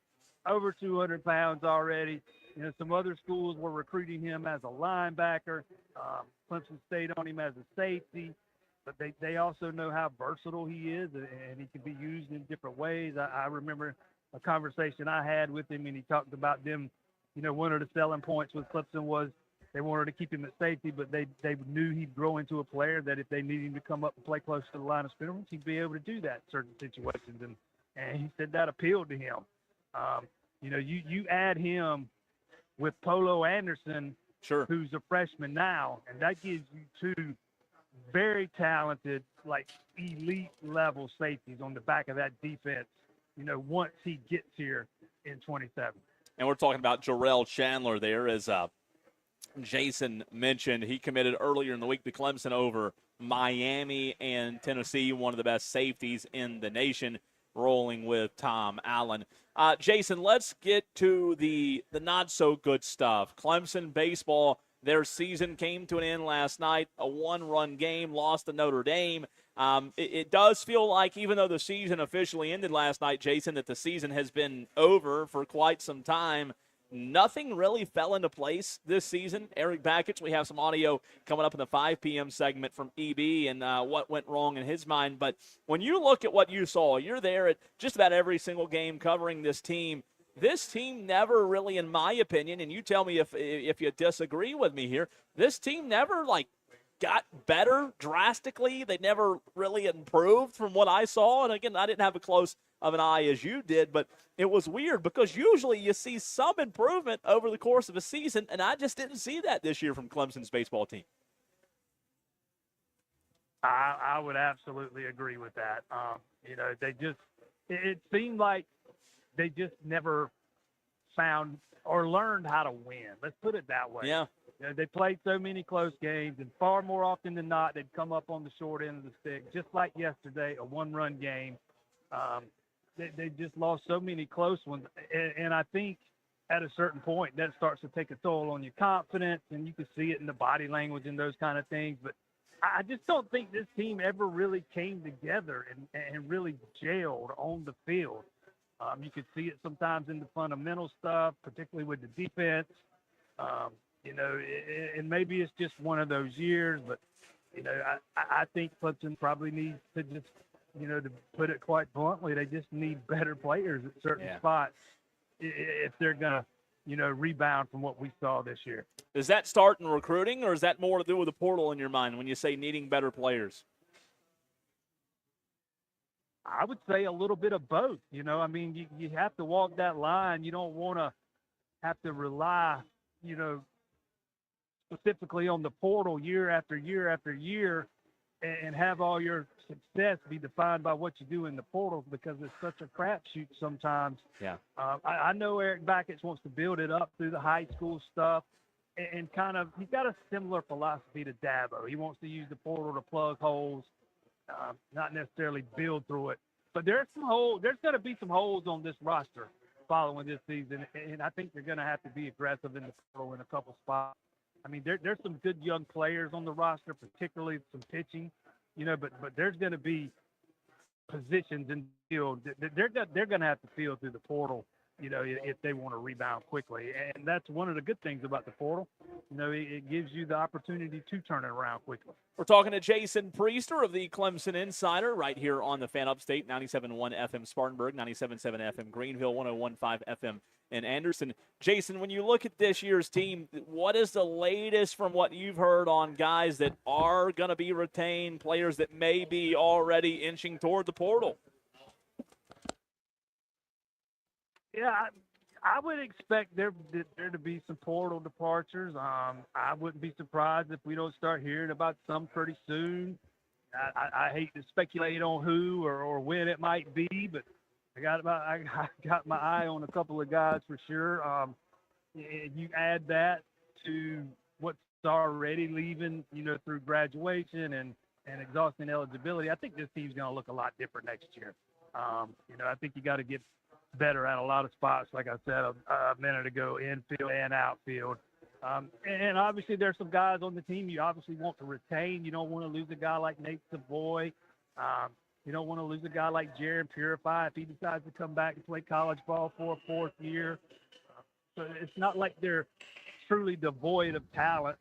over 200 pounds already. You know, some other schools were recruiting him as a linebacker. Clemson stayed on him as a safety. But they also know how versatile he is, and he can be used in different ways. I remember a conversation I had with him, and he talked about them. You know, one of the selling points with Clemson was they wanted to keep him at safety, but they knew he'd grow into a player that if they needed him to come up and play close to the line of scrimmage, he'd be able to do that in certain situations. And he said that appealed to him. You know, you add him with Polo Anderson, sure, who's a freshman now, and that gives you two very talented, like elite level safeties on the back of that defense, you know, once he gets here in 27. And we're talking about Jarrell Chandler there, as Jason mentioned. He committed earlier in the week to Clemson over Miami and Tennessee, one of the best safeties in the nation, rolling with Tom Allen. Jason, let's get to the not-so-good stuff. Clemson baseball, their season came to an end last night, a one-run game, lost to Notre Dame. It does feel like, even though the season officially ended last night, Jason, that the season has been over for quite some time. Nothing really fell into place this season. Eric Bakich, we have some audio coming up in the 5 p.m. segment from EB and what went wrong in his mind. But when you look at what you saw, you're there at just about every single game covering this team. This team never really, in my opinion, and you tell me if you disagree with me here, this team never, got better drastically. They never really improved from what I saw. And, again, I didn't have a close of an eye as you did, but it was weird because usually you see some improvement over the course of a season, and I just didn't see that this year from Clemson's baseball team. I would absolutely agree with that. You know, it seemed like they just never found or learned how to win. Let's put it that way. Yeah. You know, they played so many close games, and far more often than not, they'd come up on the short end of the stick, just like yesterday, a one-run game. They just lost so many close ones, and I think at a certain point that starts to take a toll on your confidence, and you can see it in the body language and those kind of things. But I just don't think this team ever really came together and really gelled on the field. You could see it sometimes in the fundamental stuff, particularly with the defense. You know, and maybe it's just one of those years, but, you know, I think Clemson probably needs to just, you know, to put it quite bluntly, they just need better players at certain spots. if they're gonna, rebound from what we saw this year. Does that start in recruiting, or is that more to do with the portal in your mind when you say needing better players? I would say a little bit of both. I mean, you have to walk that line. You don't want to have to rely, specifically on the portal year after year after year and have all your success be defined by what you do in the portal, because it's such a crapshoot sometimes. Yeah. I know Eric Backett wants to build it up through the high school stuff, and kind of he's got a similar philosophy to Dabo. He wants to use the portal to plug holes, not necessarily build through it. But there's going to be some holes on this roster following this season, and I think they're going to have to be aggressive in the portal in a couple spots. I mean, there's some good young players on the roster, particularly some pitching, but there's going to be positions in the field that they're going to have to fill through the portal, if they want to rebound quickly. And that's one of the good things about the portal. It gives you the opportunity to turn it around quickly. We're talking to Jason Priester of the Clemson Insider right here on the Fan Upstate, 97.1 FM Spartanburg, 97.7 FM Greenville, 101.5 FM in Anderson. Jason, when you look at this year's team, what is the latest from what you've heard on guys that are going to be retained, players that may be already inching toward the portal? Yeah, I would expect there to be some portal departures. I wouldn't be surprised if we don't start hearing about some pretty soon. I hate to speculate on who or when it might be, but I got my eye on a couple of guys for sure. You add that to what's already leaving, through graduation and exhausting eligibility. I think this team's going to look a lot different next year. I think you got to get better at a lot of spots, like I said a minute ago, infield and outfield. And obviously there's some guys on the team you obviously want to retain. You don't want to lose a guy like Nate Savoy. You don't want to lose a guy like Jaron Purify if he decides to come back and play college ball for a fourth year. So it's not like they're truly devoid of talent.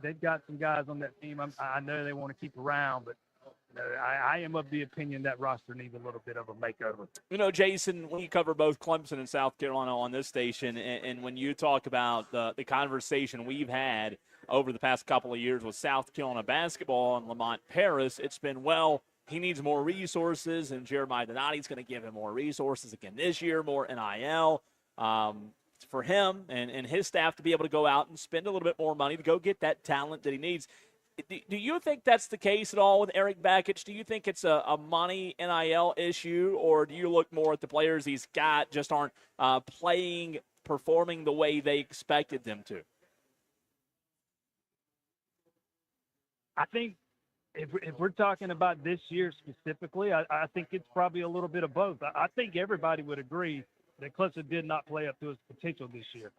They've got some guys on that team I know they want to keep around, but I am of the opinion that roster needs a little bit of a makeover. Jason, when you cover both Clemson and South Carolina on this station, and when you talk about the conversation we've had over the past couple of years with South Carolina basketball and Lamont Paris, it's been, he needs more resources, and Jeremiah Donati's going to give him more resources again this year, more NIL. For him and his staff to be able to go out and spend a little bit more money to go get that talent that he needs. Do you think that's the case at all with Eric Backett? Do you think it's a money NIL issue, or do you look more at the players he's got just aren't performing the way they expected them to? I think if we're talking about this year specifically, I think it's probably a little bit of both. I think everybody would agree that Clemson did not play up to its potential this year.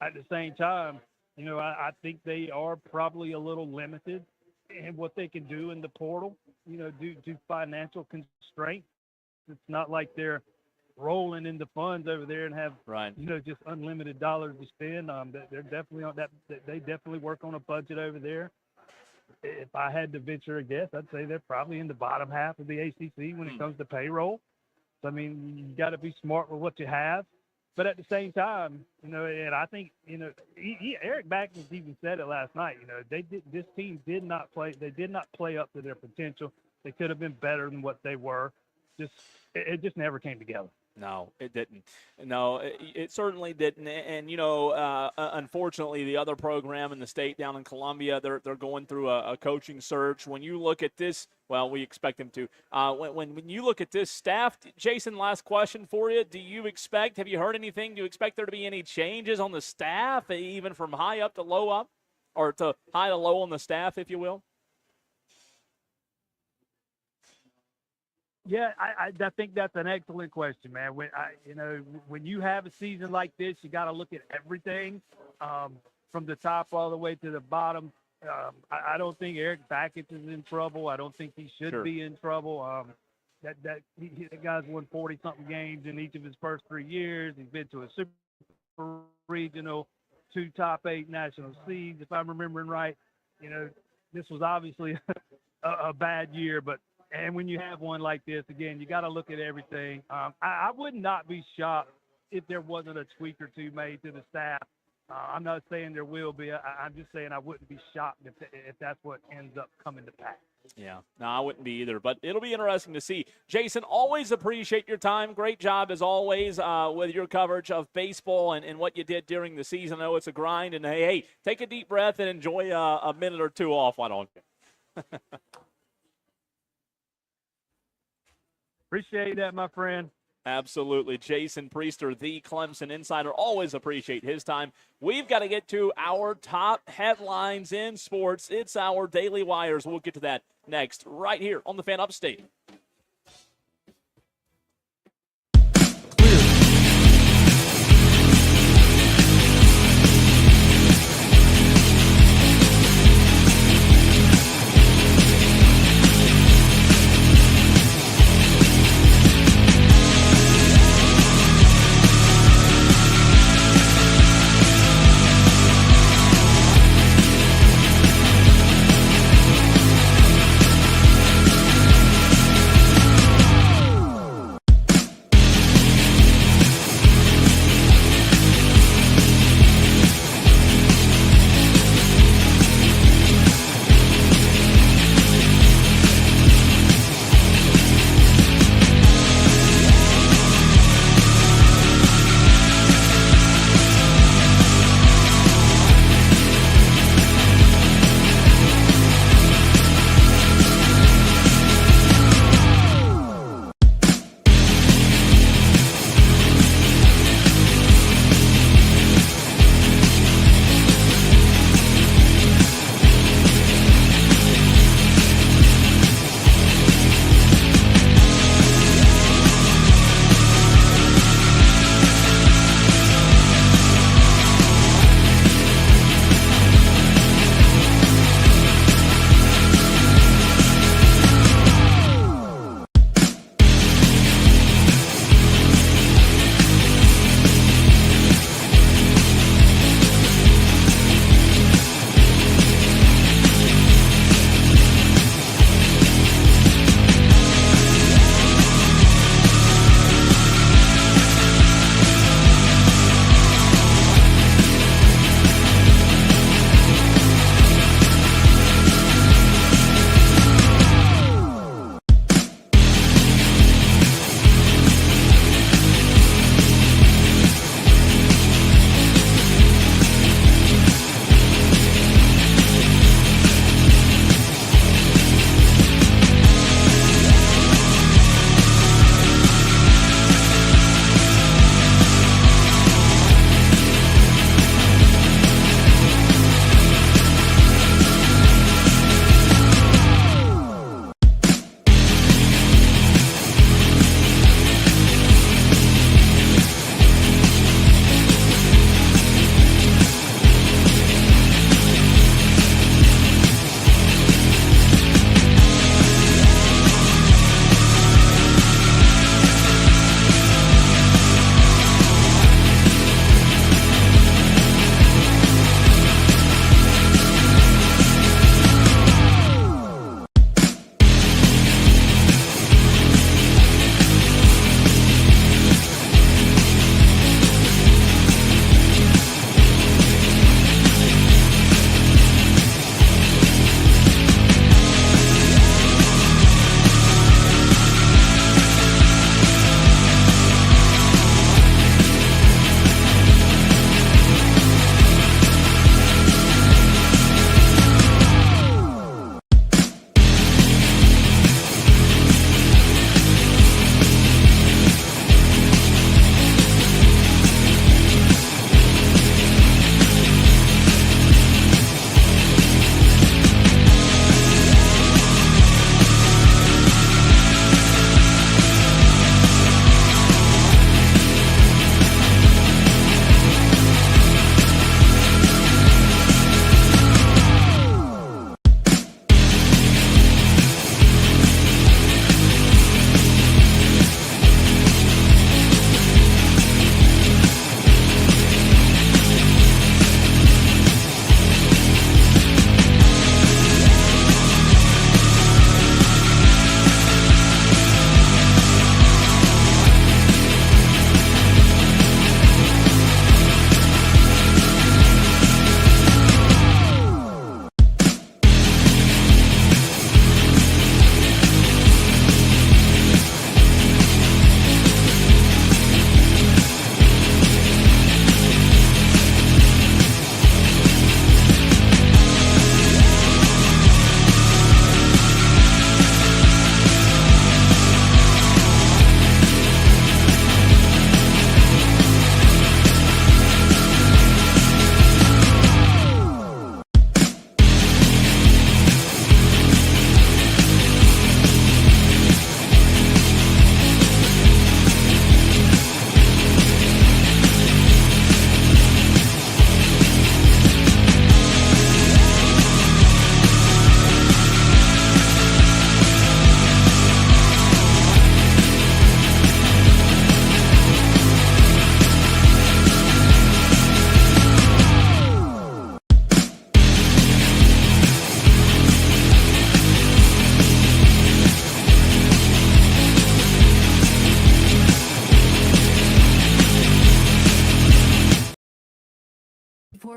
At the same time, I think they are probably a little limited in what they can do in the portal, due to financial constraints. It's not like they're rolling in the funds over there and have, just unlimited dollars to spend. They're definitely on that. They definitely work on a budget over there. If I had to venture a guess, I'd say they're probably in the bottom half of the ACC when it comes to payroll. So, I mean, you got to be smart with what you have. But at the same time, and I think, Eric Backman even said it last night. This team did not play. They did not play up to their potential. They could have been better than what they were. It just never came together. No, it didn't. No, it certainly didn't. And unfortunately, the other program in the state down in Columbia, they're going through a coaching search. When you look at this, we expect them to. When you look at this staff, Jason, last question for you. Have you heard anything? Do you expect there to be any changes on the staff, even from high up to low up, or to high to low on the staff, if you will? Yeah, I think that's an excellent question, man. When you have a season like this, you got to look at everything from the top all the way to the bottom. I don't think Eric Backett is in trouble. I don't think he should be in trouble. That guy's won 40-something games in each of his first 3 years. He's been to a super regional, 2 top 8 national seeds, if I'm remembering right. This was obviously a bad year, and when you have one like this, again, you got to look at everything. I would not be shocked if there wasn't a tweak or two made to the staff. I'm not saying there will be. I'm just saying I wouldn't be shocked if that's what ends up coming to pass. Yeah, no, I wouldn't be either, but it'll be interesting to see. Jason, always appreciate your time. Great job, as always, with your coverage of baseball and what you did during the season. I know it's a grind, and hey, take a deep breath and enjoy a minute or two off, why don't you? Appreciate that, my friend. Absolutely. Jason Priester, the Clemson insider. Always appreciate his time. We've got to get to our top headlines in sports. It's our Daily Wires. We'll get to that next right here on the Fan Upstate.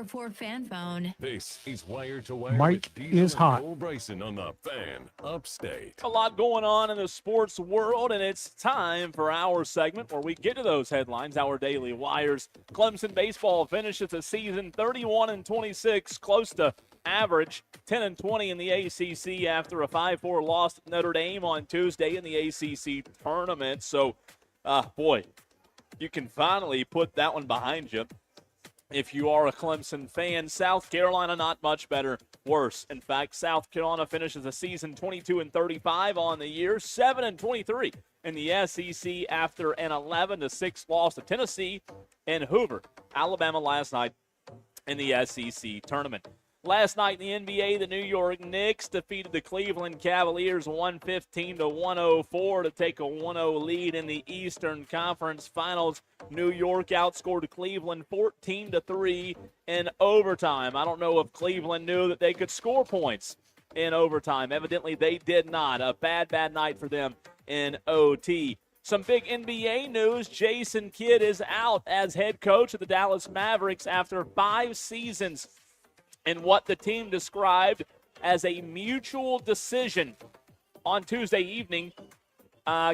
444 fan phone. This is Wire to Wire Mike with Diesel is and hot. Cole Bryson on the Fan Upstate. A lot going on in the sports world, and it's time for our segment where we get to those headlines, our daily wires. Clemson baseball finishes the season 31-26, close to average, 10-20 in the ACC after a 5-4 loss to Notre Dame on Tuesday in the ACC tournament. So, boy, you can finally put that one behind you. If you are a Clemson fan, South Carolina not much better, worse. In fact, South Carolina finishes the season 22-35 on the year, 7-23 in the SEC after an 11-6 loss to Tennessee and Hoover, Alabama last night in the SEC tournament. Last night in the NBA, the New York Knicks defeated the Cleveland Cavaliers 115-104 to take a 1-0 lead in the Eastern Conference Finals. New York outscored Cleveland 14-3 in overtime. I don't know if Cleveland knew that they could score points in overtime. Evidently, they did not. A bad night for them in OT. Some big NBA news. Jason Kidd is out as head coach of the Dallas Mavericks after 5 seasons in what the team described as a mutual decision on Tuesday evening.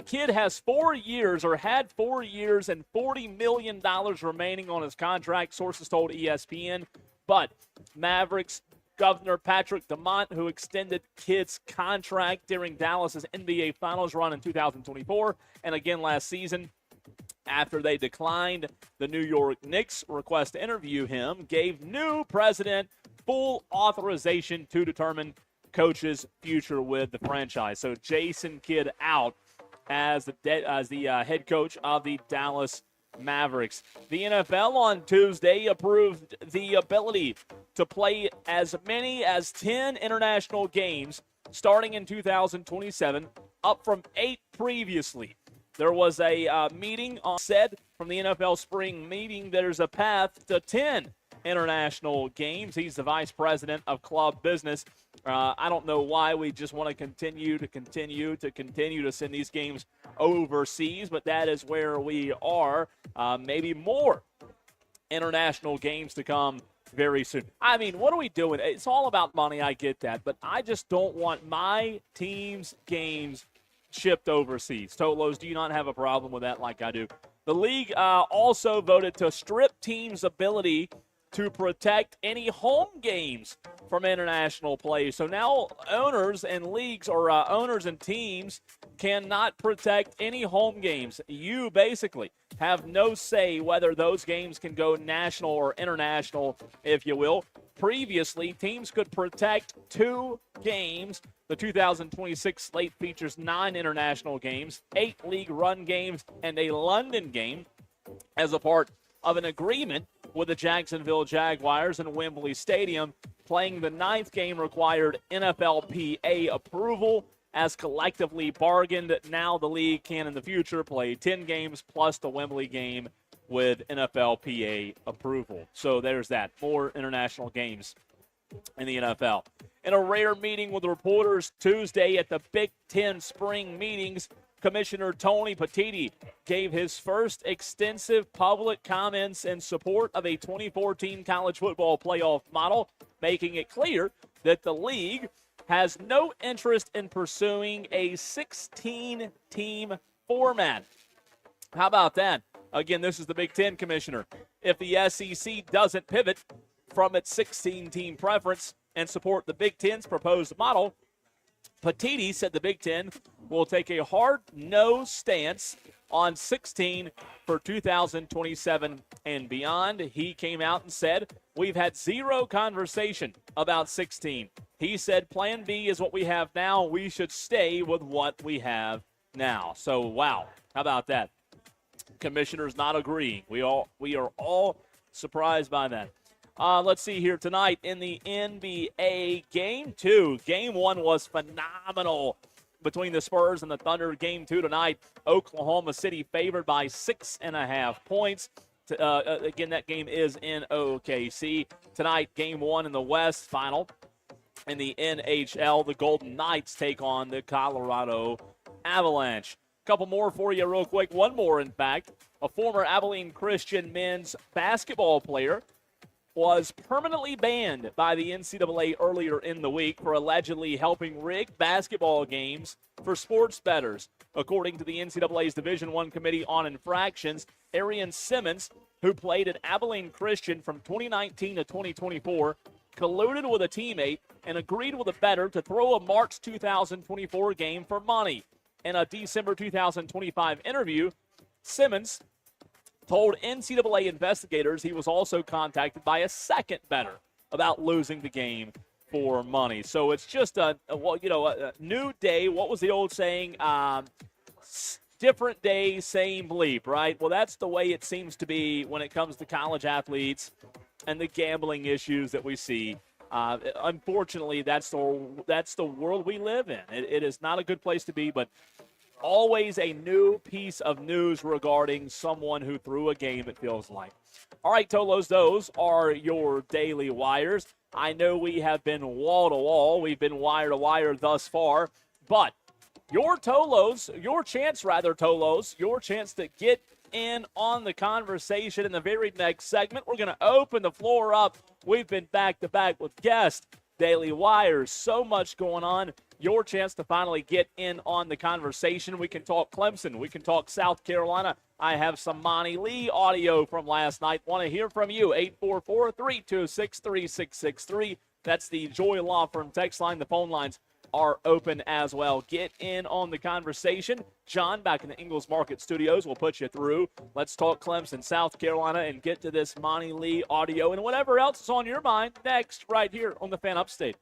Kidd has 4 years, or had 4 years, and $40 million remaining on his contract, sources told ESPN. But Mavericks Governor Patrick DeMont, who extended Kidd's contract during Dallas's NBA Finals run in 2024 and again last season, after they declined the New York Knicks' request to interview him, gave new president full authorization to determine coach's future with the franchise. So Jason Kidd out as the head coach of the Dallas Mavericks. The NFL on Tuesday approved the ability to play as many as 10 international games starting in 2027, up from 8 previously. There was a meeting said from the NFL spring meeting there's a path to 10 international games. He's the vice president of club business. I don't know why we just want to continue to send these games overseas, but that is where we are. Maybe more international games to come very soon. I mean, what are we doing? It's all about money. I get that, but I just don't want my team's games shipped overseas. Tolos, do you not have a problem with that like I do? The league also voted to strip teams' ability to protect any home games from international play. So now owners and leagues, or owners and teams, cannot protect any home games. You basically have no say whether those games can go national or international, if you will. Previously, teams could protect 2 games. The 2026 slate features 9 international games, 8 league run games, and a London game as a part of an agreement with the Jacksonville Jaguars in Wembley Stadium. Playing the 9th game required NFLPA approval. As collectively bargained, now the league can in the future play 10 games plus the Wembley game with NFLPA approval. So there's that. More international games in the NFL. In a rare meeting with reporters Tuesday at the Big Ten spring meetings, Commissioner Tony Petitti gave his first extensive public comments in support of a 2014 college football playoff model, making it clear that the league has no interest in pursuing a 16-team format. How about that? Again, this is the Big Ten commissioner. If the SEC doesn't pivot from its 16-team preference and support the Big Ten's proposed model, Petitti said the Big Ten will take a hard no stance on 16 for 2027 and beyond. He came out and said, "We've had zero conversation about 16. He said, Plan B is what we have now. We should stay with what we have now." So, wow, how about that? Commissioners not agreeing. We are all surprised by that. Let's see here tonight in the NBA Game 2. Game 1 was phenomenal between the Spurs and the Thunder. Game 2 tonight, Oklahoma City favored by 6.5 points. Again, that game is in OKC. Tonight, Game 1 in the West final. In the NHL, the Golden Knights take on the Colorado Avalanche. Couple more for you real quick. One more, in fact. A former Abilene Christian men's basketball player was permanently banned by the NCAA earlier in the week for allegedly helping rig basketball games for sports bettors. According to the NCAA's Division I Committee on Infractions, Arian Simmons, who played at Abilene Christian from 2019 to 2024, colluded with a teammate and agreed with a bettor to throw a March 2024 game for money. In a December 2025 interview, Simmons told NCAA investigators he was also contacted by a second bettor about losing the game for money. So it's just a new day. What was the old saying? Different day, same bleep, right? Well, that's the way it seems to be when it comes to college athletes and the gambling issues that we see. Unfortunately, that's the world we live in. It is not a good place to be, but always a new piece of news regarding someone who threw a game, it feels like. All right, Tolos, those are your daily wires. I know we have been wall-to-wall. We've been wire-to-wire thus far. But your chance to get in on the conversation in the very next segment. We're going to open the floor up. We've been back-to-back with guests, daily wires, so much going on. Your chance to finally get in on the conversation. We can talk Clemson. We can talk South Carolina. I have some Monty Lee audio from last night. Want to hear from you. 844-326-3663. That's the Joy Law Firm text line. The phone lines are open as well. Get in on the conversation. John, back in the Ingalls Market Studios, will put you through. Let's talk Clemson, South Carolina, and get to this Monty Lee audio and whatever else is on your mind next right here on the Fan Upstate.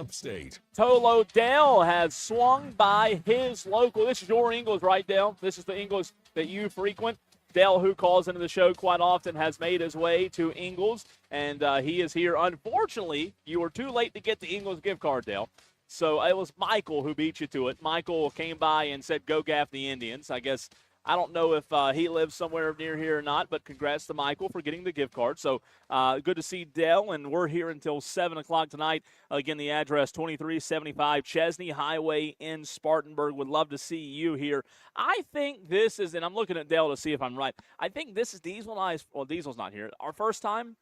Upstate. Tolo Dale has swung by his local. This is your Ingles, right, Dale? This is the Ingles that you frequent. Dale, who calls into the show quite often, has made his way to Ingles, and he is here. Unfortunately, you were too late to get the Ingles gift card, Dale. So it was Michael who beat you to it. Michael came by and said, go gaff the Indians. I guess I don't know if he lives somewhere near here or not, but congrats to Michael for getting the gift card. So good to see Dell, and we're here until 7 o'clock tonight. Again, the address 2375 Chesney Highway in Spartanburg. Would love to see you here. I think this is, and I'm looking at Dell to see if I'm right, I think this is Diesel and I's, well, Diesel's not here, our first time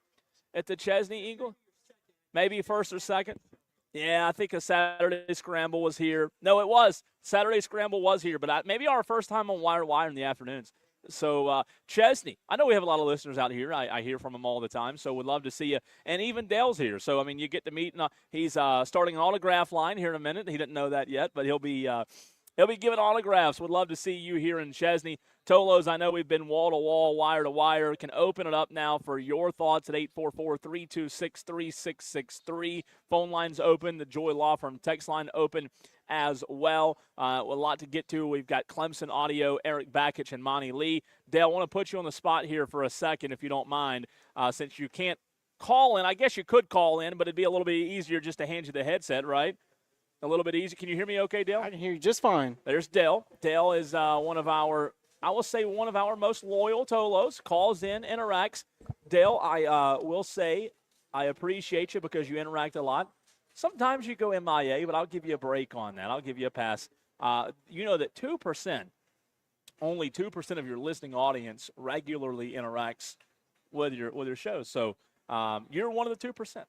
at the Chesney Eagle? Maybe first or second? Yeah, I think a Saturday Scramble was here. No, it was. Saturday Scramble was here, but maybe our first time on Wire to Wire in the afternoons. So, Chesney, I know we have a lot of listeners out here. I hear from them all the time, so would love to see you. And even Dale's here. So, I mean, you get to meet. He's starting an autograph line here in a minute. He didn't know that yet, but he'll be giving autographs. Would love to see you here in Chesney. Tolos, I know we've been wall-to-wall, wire-to-wire. Can open it up now for your thoughts at 844-326-3663. Phone line's open. The Joy Law Firm text line open as well. A lot to get to. We've got Clemson Audio, Eric Bakich, and Monty Lee. Dale, I want to put you on the spot here for a second, if you don't mind, since you can't call in. I guess you could call in, but it'd be a little bit easier just to hand you the headset, right? A little bit easier. Can you hear me okay, Dale? I can hear you just fine. There's Dale. Dale is one of our most loyal Tolos, calls in, interacts. Dale, I will say I appreciate you because you interact a lot. Sometimes you go MIA, but I'll give you a break on that. I'll give you a pass. You know that only 2% of your listening audience regularly interacts with your shows. So you're one of the 2%.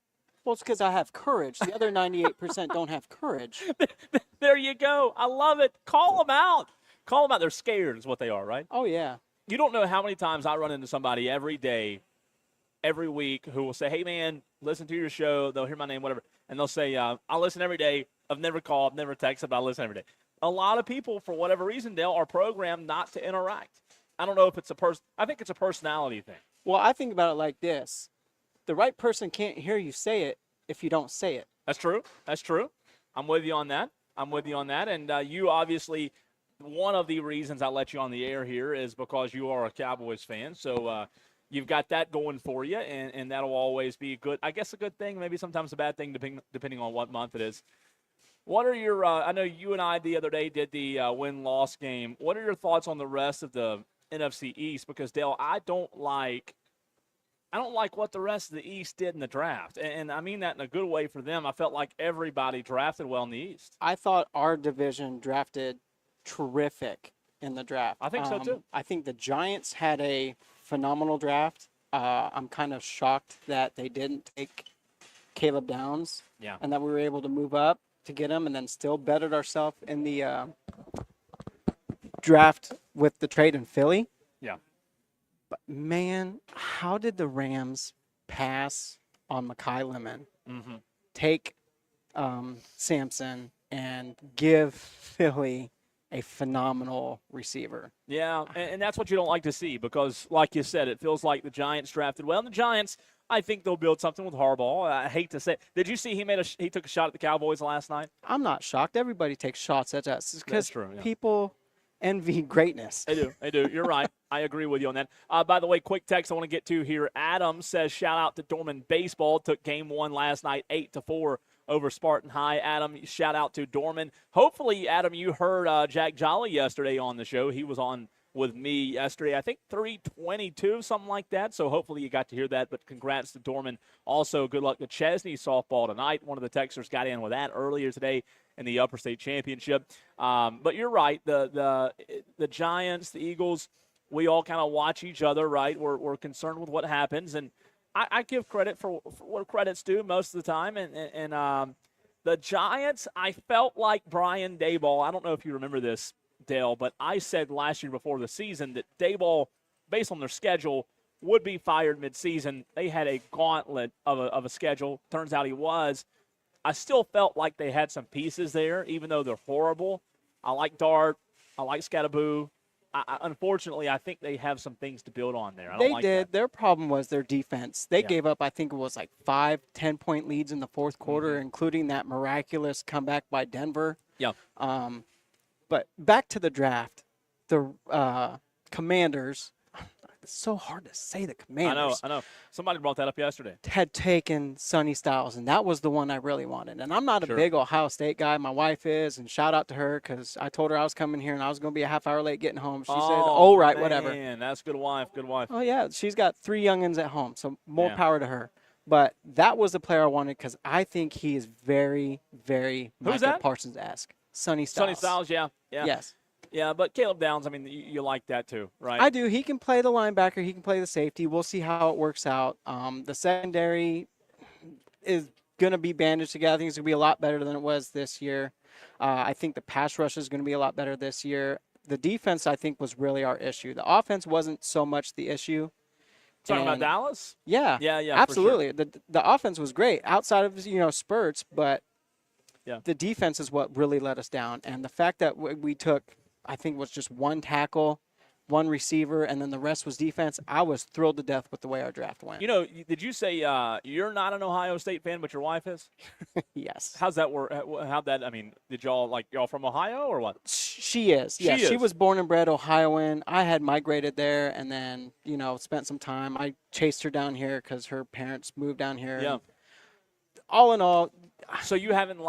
Well, it's because I have courage. The other 98% don't have courage. There you go. I love it. Call them out. Call them out. They're scared is what they are, right? Oh, yeah. You don't know how many times I run into somebody every day, every week, who will say, hey, man, listen to your show. They'll hear my name, whatever. And they'll say, I listen every day. I've never called, never texted, but I listen every day. A lot of people, for whatever reason, Dale, are programmed not to interact. I don't know if it's I think it's a personality thing. Well, I think about it like this. The right person can't hear you say it if you don't say it. That's true. That's true. I'm with you on that. And you obviously, one of the reasons I let you on the air here is because you are a Cowboys fan. So you've got that going for you, and that'll always be a good thing, maybe sometimes a bad thing, depending on what month it is. What are your I know you and I the other day did the win-loss game. What are your thoughts on the rest of the NFC East? Because, Dale, I don't like what the rest of the East did in the draft. And I mean that in a good way for them. I felt like everybody drafted well in the East. I thought our division drafted terrific in the draft. I think so, too. I think the Giants had a phenomenal draft. I'm kind of shocked that they didn't take Caleb Downs. Yeah. And that we were able to move up to get him and then still bettered ourselves in the draft with the trade in Philly. Yeah. But, man, how did the Rams pass on Mekhi Lemon, take Sampson, and give Philly a phenomenal receiver? Yeah, and that's what you don't like to see because, like you said, it feels like the Giants drafted well. And the Giants, I think they'll build something with Harbaugh. I hate to say it. Did you see he took a shot at the Cowboys last night? I'm not shocked. Everybody takes shots at us because yeah. people envy greatness. They do. You're right. I agree with you on that. By the way, quick text I want to get to here. Adam says, shout out to Dorman Baseball. Took game 1 last night, 8-4 over Spartan High. Adam, shout out to Dorman. Hopefully, Adam, you heard Jack Jolly yesterday on the show. He was on with me yesterday, I think 3:22, something like that. So hopefully you got to hear that. But congrats to Dorman. Also, good luck to Chesney softball tonight. One of the Texers got in with that earlier today in the Upper State Championship. But you're right. The Giants, the Eagles, we all kind of watch each other, right? We're concerned with what happens. And I give credit for what credit's due most of the time. And the Giants, I felt like Brian Daboll. I don't know if you remember this, Dale, but I said last year before the season that Daboll, based on their schedule, would be fired midseason. They had a gauntlet of a schedule. Turns out he was. I still felt like they had some pieces there, even though they're horrible. I like Dart. I like Scattaboo. unfortunately, I think they have some things to build on there. I don't They like did. that. Their problem was their defense. They Yeah. gave up, I think it was like 5, 10-point leads in the fourth quarter, Mm-hmm. including that miraculous comeback by Denver. Yeah. But back to the draft, the Commanders. It's so hard to say the Commanders. I know. Somebody brought that up yesterday. Had taken Sonny Styles, and that was the one I really wanted. And I'm not a Sure. big Ohio State guy. My wife is, and shout out to her because I told her I was coming here and I was going to be a half hour late getting home. She said, "Oh, right, whatever." Man, that's good wife. Good wife. Oh, yeah. She's got 3 youngins at home, so more Yeah. power to her. But that was the player I wanted because I think he is very, very Who's Micah that? Parsons-esque. Sonny Styles. Sonny Styles, yeah. Yes. Yeah, but Caleb Downs, I mean, you like that too, right? I do. He can play the linebacker. He can play the safety. We'll see how it works out. The secondary is going to be bandaged together. I think it's going to be a lot better than it was this year. I think the pass rush is going to be a lot better this year. The defense, I think, was really our issue. The offense wasn't so much the issue. Talking about And- Dallas? Yeah. Yeah, for sure. Absolutely. The offense was great outside of, spurts, but Yeah. the defense is what really let us down. And the fact that we took, I think it was just 1 tackle, 1 receiver, and then the rest was defense, I was thrilled to death with the way our draft went. Did you say you're not an Ohio State fan, but your wife is? Yes. How's that work? Did y'all from Ohio or what? She is. Yeah, she was born and bred Ohioan. I had migrated there and then, spent some time. I chased her down here because her parents moved down here. Yeah. And all in all, So you haven't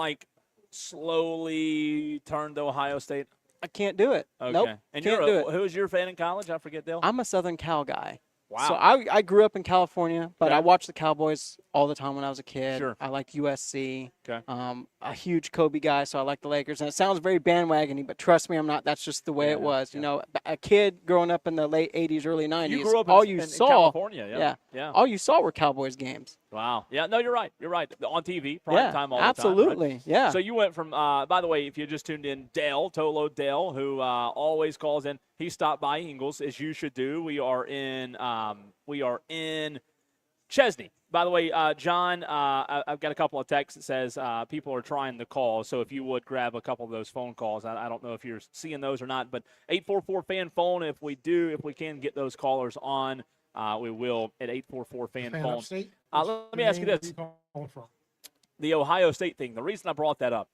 slowly turned to Ohio State? I can't do it. Okay. Nope. And can't do it. who was your fan in college? I forget, Dale. I'm a Southern Cal guy. Wow. So I grew up in California, but Okay. I watched the Cowboys all the time when I was a kid. Sure. I liked USC. Okay. A huge Kobe guy, so I like the Lakers. And it sounds very bandwagony, but trust me, I'm not. That's just the way it was. A kid growing up in the late 80s, early 90s, You grew up all in you in saw, California, yeah. all you saw were Cowboys games. Wow. Yeah, no, you're right. You're right. On TV, prime time all the time. Absolutely. Right? Yeah. So you went from, by the way, if you just tuned in, Tolo Dale, who always calls in, he stopped by Ingles, as you should do. We are in Chesney. By the way, John, I've got a couple of texts that says people are trying to call, so if you would grab a couple of those phone calls. I don't know if you're seeing those or not, but 844-FAN-PHONE, if we can get those callers on, we will at 844-FAN-PHONE. Let me ask you this. The Ohio State thing, the reason I brought that up,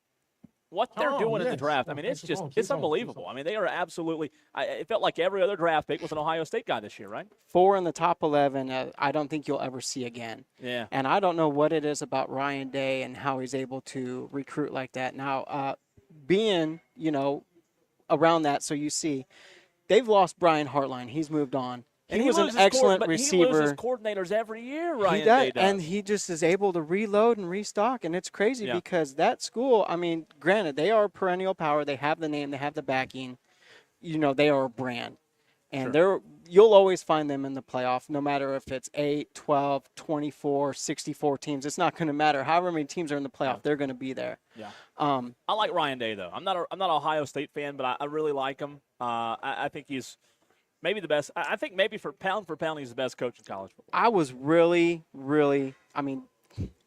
what they're doing in the draft, I mean, it's unbelievable. I mean, they are absolutely – it felt like every other draft pick was an Ohio State guy this year, right? 4 in the top 11, I don't think you'll ever see again. Yeah. And I don't know what it is about Ryan Day and how he's able to recruit like that. Now, being, around that, so you see, they've lost Brian Hartline. He's moved on. And he was an excellent receiver. He loses coordinators every year, Ryan he does, Day does. and he just is able to reload and restock, and it's crazy Yeah. because that school, I mean, granted, they are a perennial power. They have the name. They have the backing. They are a brand. And you'll always find them in the playoff, no matter if it's 8, 12, 24, 64 teams. It's not going to matter. However many teams are in the playoff, they're going to be there. Yeah. I like Ryan Day, though. I'm not an Ohio State fan, but I really like him. I think he's – maybe the best. I think maybe for pound, he's the best coach in college football. I was really, I mean,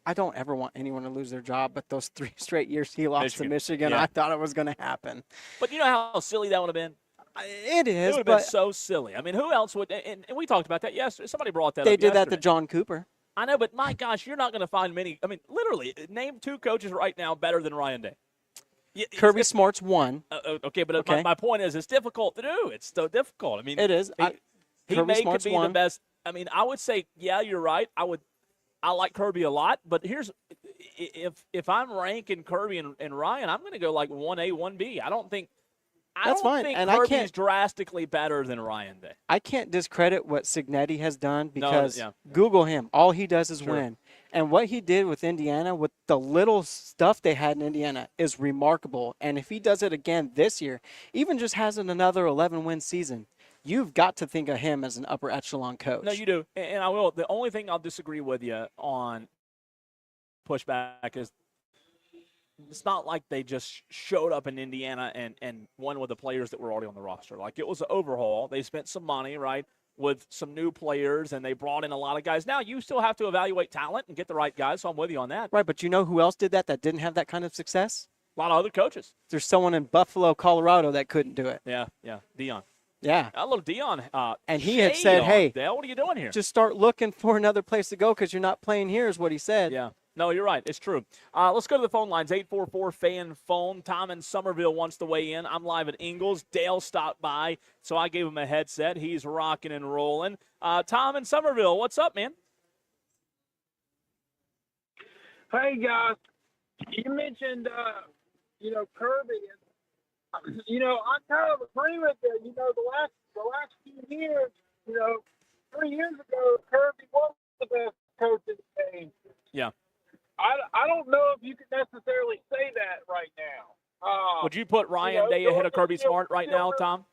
I don't ever want anyone to lose their job, but those 3 straight years he lost to Michigan, yeah. I thought it was going to happen. But you know how silly that would have been? It is, It would have been so silly. I mean, who else would – and we talked about that yesterday. Somebody brought that up They did yesterday. that to John Cooper. I know, but my gosh, you're not going to find many – I mean, literally, name 2 coaches right now better than Ryan Day. Kirby Smart's one. Okay, but my point is it's difficult to do. It's so difficult. I mean, it is. He Kirby could Smart's be one. the best. I mean, I would say, yeah, you're right. I like Kirby a lot, but here's if I'm ranking Kirby and Ryan, I'm going to go like 1A, 1B. I don't think Kirby's drastically better than Ryan Day. I can't discredit what Cignetti has done because Google him. All he does is win. And what he did with Indiana, with the little stuff they had in Indiana, is remarkable. And if he does it again this year, even just has another 11-win season, you've got to think of him as an upper echelon coach. No, you do. And I will. The only thing I'll disagree with you on pushback is it's not like they just showed up in Indiana and won with the players that were already on the roster. Like, it was an overhaul. They spent some money, right, with some new players, and they brought in a lot of guys. Now, you still have to evaluate talent and get the right guys, so I'm with you on that. Right, but you know who else did that didn't have that kind of success? A lot of other coaches. There's someone in Buffalo, Colorado that couldn't do it. Yeah, Dion. Yeah. A little Dion. And he had said, hey, Dale, what are you doing here? Just start looking for another place to go because you're not playing here is what he said. Yeah. No, you're right. It's true. Let's go to the phone lines. 844-FAN-PHONE. Tom in Somerville wants to weigh in. I'm live at Ingalls. Dale stopped by, so I gave him a headset. He's rocking and rolling. Tom in Somerville, what's up, man? Hey, guys. You mentioned, Kirby. And, I kind of agree with you. The last few years, 3 years ago, Kirby was the best coach in the game. Yeah. I don't know if you could necessarily say that right now. Would you put Ryan Day ahead of Kirby Smart right now, Tom?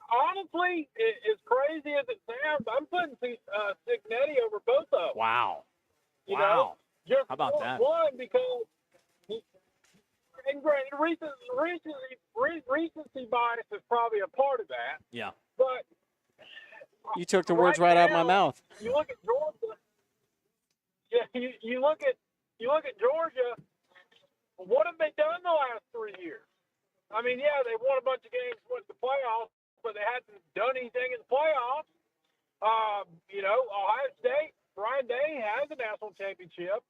Honestly, as crazy as it sounds, I'm putting Signetti over both of them. Wow. You know, just how about that? One, because and granted, recency bias is probably a part of that. Yeah. But you took the words right out of my mouth. You look at Georgia. Yeah, you look at Georgia. What have they done the last 3 years? I mean, yeah, they won a bunch of games, went to the playoffs, but they hadn't done anything in the playoffs. Ohio State, Ryan Day has a national championship.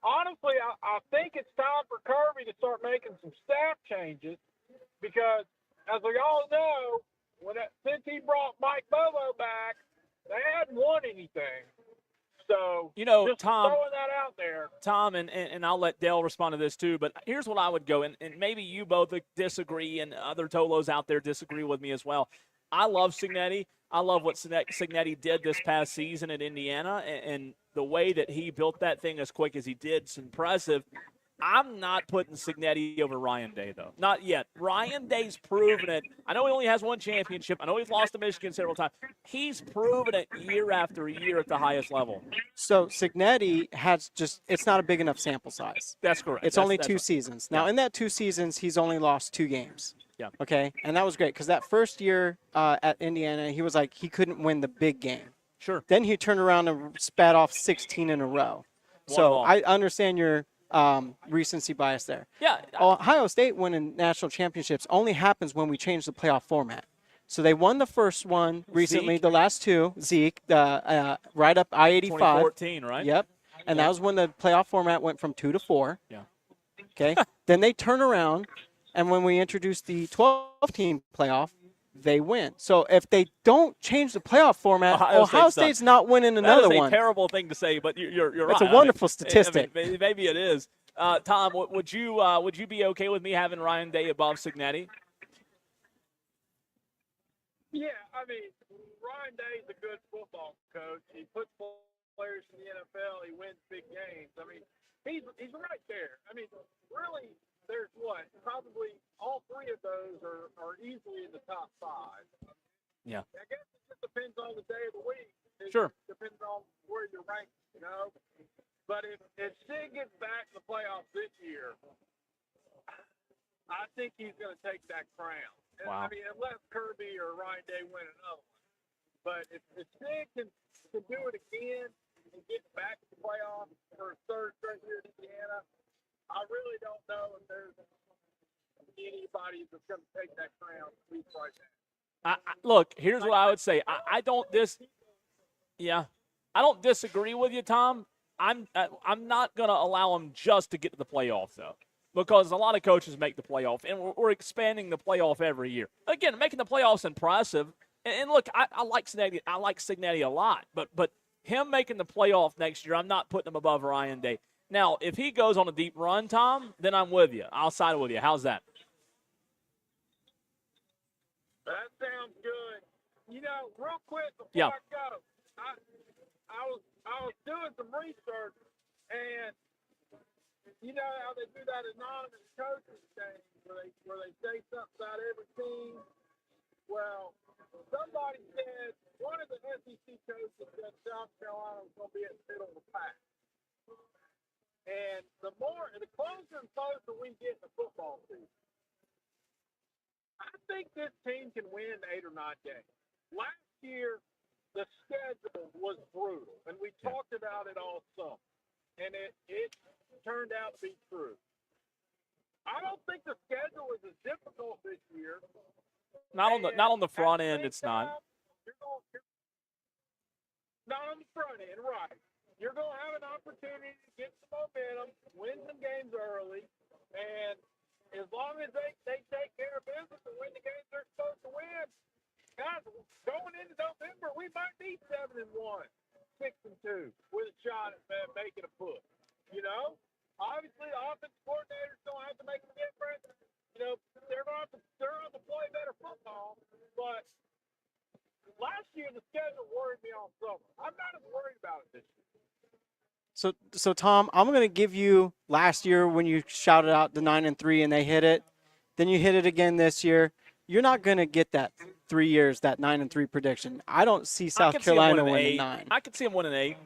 Honestly, I think it's time for Kirby to start making some staff changes because, as we all know, since he brought Mike Bobo back, they hadn't won anything. So, just Tom, throwing that out there. Tom, and I'll let Dale respond to this too, but here's what I would go, and maybe you both disagree and other Tolos out there disagree with me as well. I love Signetti. I love what Signetti did this past season at Indiana, and the way that he built that thing as quick as he did is impressive. I'm not putting Signetti over Ryan Day, though. Not yet. Ryan Day's proven it. I know he only has one championship. I know he's lost to Michigan several times. He's proven it year after year at the highest level. So Signetti it's not a big enough sample size. That's correct. It's only 2 seasons. Now, in that 2 seasons, he's only lost 2 games. Yeah. Okay? And that was great because that first year at Indiana, he was like he couldn't win the big game. Sure. Then he turned around and spat off 16 in a row. So I understand your recency bias there. Yeah. Ohio State winning national championships only happens when we change the playoff format. So they won the first one recently, the last 2, Zeke, right up I-85. 2014, right? Yep. And that was when the playoff format went from 2 to 4. Yeah. Okay. Then they turn around, and when we introduce the 12-team playoff, they win. So if they don't change the playoff format, Ohio State's not winning another one. That is a terrible thing to say, but you're right. It's a wonderful statistic. Maybe it is. Tom, would you be okay with me having Ryan Day above Signetti? Yeah, I mean, Ryan Day's a good football coach. He puts players in the NFL. He wins big games. I mean, he's right there. I mean, really, there's probably all 3 of those are easily in the top 5. Yeah. I guess it just depends on the day of the week. Sure. Depends on where you're ranked, But if Sig gets back to the playoffs this year, I think he's going to take that crown. Wow. I mean, unless Kirby or Ryan Day win another one. But if Sig can do it again and get back to the playoffs for a 3rd straight year in Indiana, I really don't know if there's anybody that's going to take that crown right now. Look, here's what I would say. I don't disagree with you, Tom. I'm not going to allow him just to get to the playoff, though, because a lot of coaches make the playoff, and we're expanding the playoff every year. Again, making the playoffs impressive. And look, I like Signetti. I like Signetti a lot, but him making the playoff next year, I'm not putting him above Ryan Day. Now, if he goes on a deep run, Tom, then I'm with you. I'll side with you. How's that? That sounds good. Real quick before I go, I was doing some research, and you know how they do that anonymous coaching thing where they say something about every team. Well, somebody said one of the SEC coaches said South Carolina was going to be at the middle of the pack. And the closer and closer we get in the football season, I think this team can win 8 or 9 games. Last year, the schedule was brutal, and we talked about it all summer, and it turned out to be true. I don't think the schedule is as difficult this year Not on the front end. It's not. Not on the front end, right? You're going to have an opportunity to get some momentum, win some games early, and as long as they take care of business and win the games they're supposed to win, guys, going into November, we might be 7-1, 6-2, with a shot at making a push. You know, obviously, the offensive coordinator's going to have to make a difference. You know, they're going to have to play better football, but last year the schedule worried me all summer. I'm not as worried about it this year. So Tom, I'm going to give you last year when you shouted out the 9-3 and they hit it, then you hit it again this year. You're not going to get that 3 years, that 9-3 prediction. I don't see South Carolina winning 9. I could see them winning 8.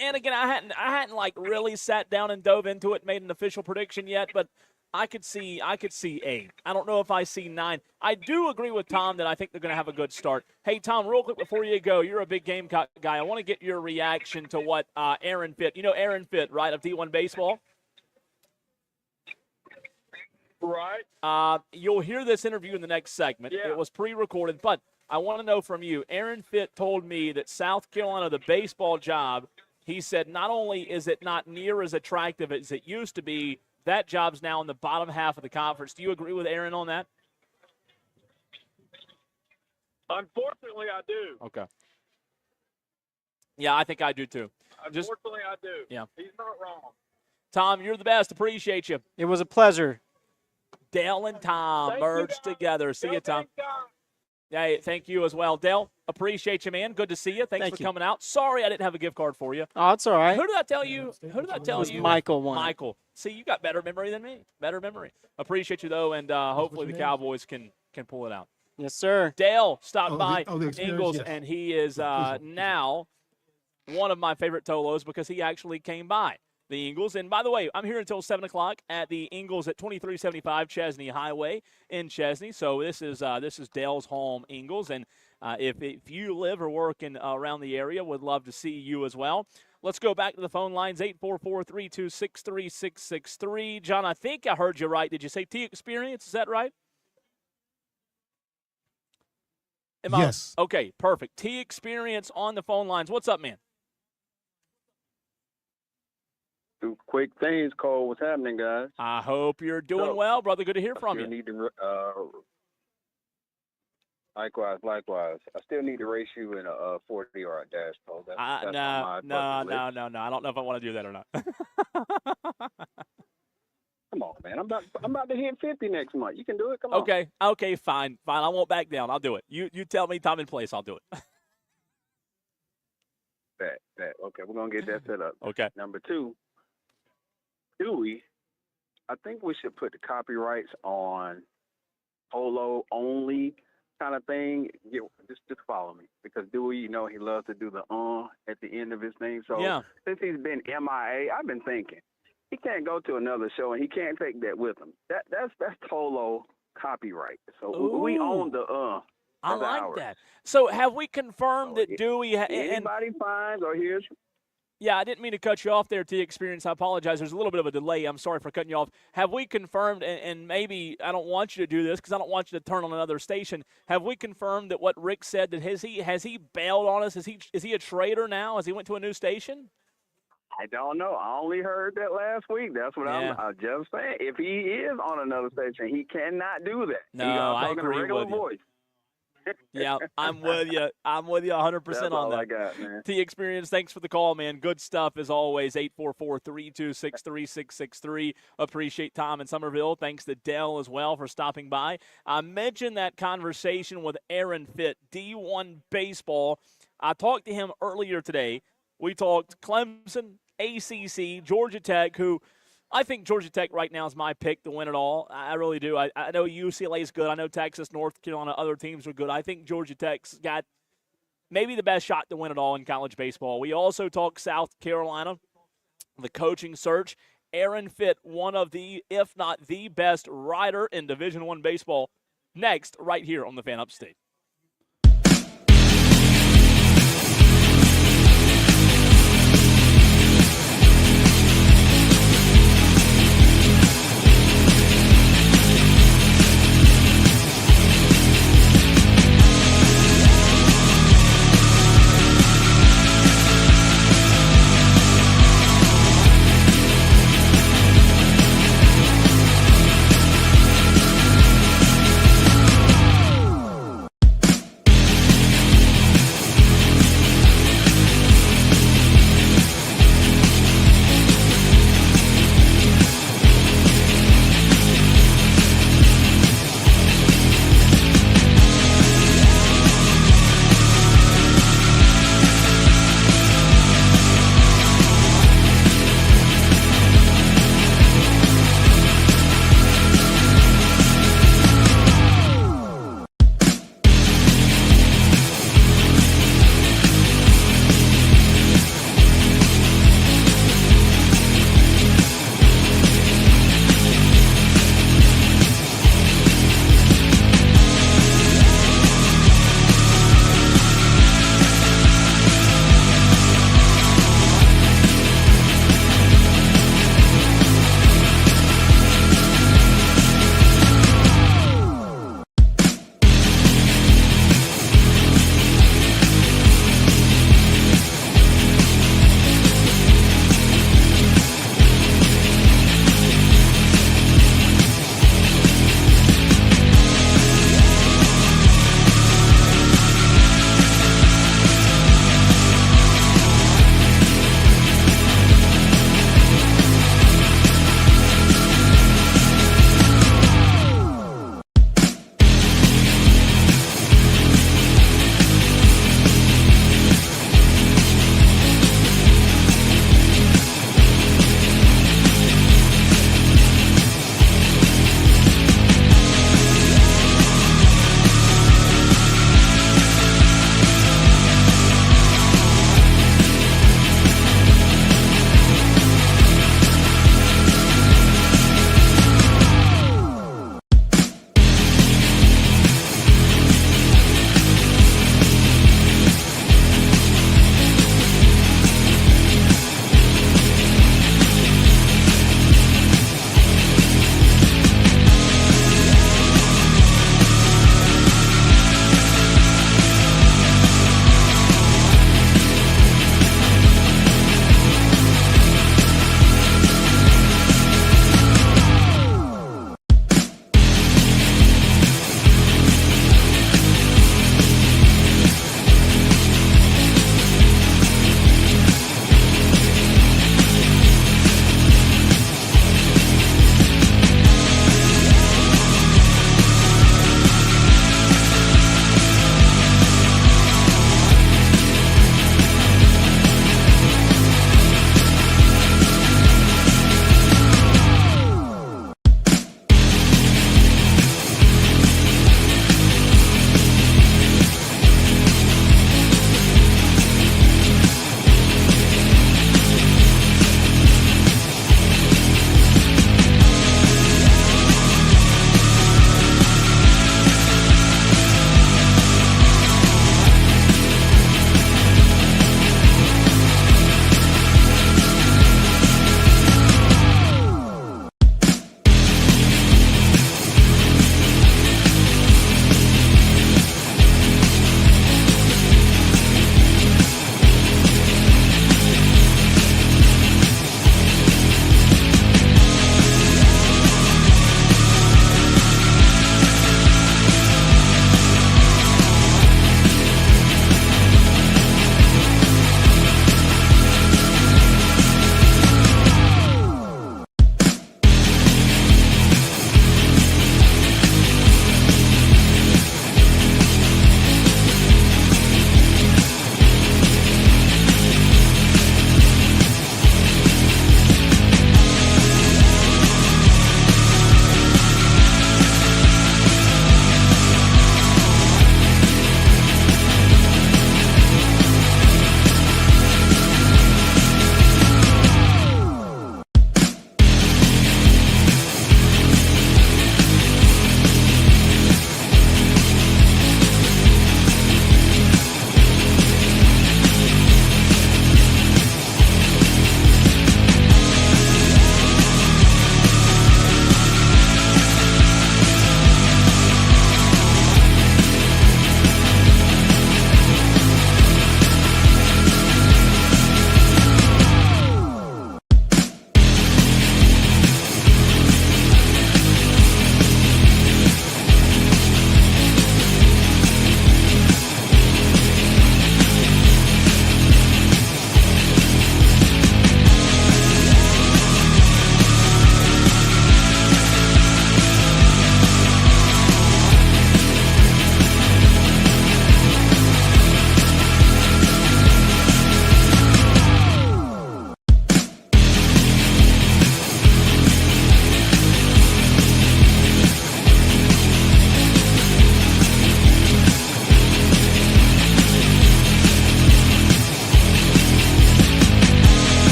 And again, I hadn't like really sat down and dove into it, made an official prediction yet, but I could see 8. I don't know if I see 9. I do agree with Tom that I think they're going to have a good start. Hey, Tom, real quick before you go, you're a big Gamecock guy. I want to get your reaction to what Aaron Fitt, you know Aaron Fitt, right, of D1 Baseball? Right. You'll hear this interview in the next segment. Yeah. It was pre-recorded, but I want to know from you. Aaron Fitt told me that South Carolina, the baseball job, he said not only is it not near as attractive as it used to be, that job's now in the bottom half of the conference. Do you agree with Aaron on that? Unfortunately, I do. Okay. Yeah, I think I do too. Unfortunately, I do. Yeah. He's not wrong. Tom, you're the best. Appreciate you. It was a pleasure. Dale and Tom merged together. See you, Tom. Hey, thank you as well. Dale, appreciate you, man. Good to see you. Thanks for coming out. Sorry I didn't have a gift card for you. Oh, it's all right. Who did I tell you? It was Michael won. Michael. See, you got better memory than me. Better memory. Appreciate you, though, and hopefully the Cowboys can pull it out. Yes, sir. Dale stopped by the Ingles, yes. and he is now one of my favorite Tolos because he actually came by the Ingles. And by the way, I'm here until 7 o'clock at the Ingles at 2375 Chesney Highway in Chesney. So this is Dale's home, Ingles. And if you live or work in around the area, would love to see you as well. Let's go back to the phone lines, 844-326-3663. John, I think I heard you right. Did you say T-Experience? Is that right? Yes. Okay, perfect. T-Experience on the phone lines. What's up, man? Two quick things, Cole. What's happening, guys? I hope you're doing well, brother. Good to hear from you. Need to, likewise. I still need to race you in a 40-yard dash, Cole. That's No. I don't know if I want to do that or not. Come on, man. I'm about to hit 50 next month. You can do it. Come on. Okay, fine. I won't back down. I'll do it. You tell me time and place. I'll do it. Bet. Okay, we're gonna get that set up. Okay. Number 2, Dewey. I think we should put the copyrights on polo only kind of thing. Just follow me, because Dewey, you know, he loves to do the at the end of his name. So since he's been MIA, I've been thinking he can't go to another show and he can't take that with him. That's polo copyright. So we own the I like that. So have we confirmed that Dewey anybody finds or hears? Yeah, I didn't mean to cut you off there, T-Experience. I apologize. There's a little bit of a delay. I'm sorry for cutting you off. Have we confirmed, and maybe I don't want you to do this because I don't want you to turn on another station. Have we confirmed that what Rick said, that has he bailed on us? Is he a traitor now? Has he went to a new station? I don't know. I only heard that last week. That's what I'm just saying. If he is on another station, he cannot do that. No, I agree with you. Voice. Yeah, I'm with you. I'm with you 100% That's on all that. I got, man. T-Experience, thanks for the call, man. Good stuff as always. 844-326-3663. Appreciate Tom in Somerville. Thanks to Dell as well for stopping by. I mentioned that conversation with Aaron Fitt, D1 Baseball. I talked to him earlier today. We talked Clemson, ACC, Georgia Tech, who I think Georgia Tech right now is my pick to win it all. I really do. I know UCLA is good. I know Texas, North Carolina, other teams are good. I think Georgia Tech's got maybe the best shot to win it all in college baseball. We also talk South Carolina, the coaching search. Aaron Fitt, one of the, if not the best writer in Division I baseball, next right here on the Fan Upstate.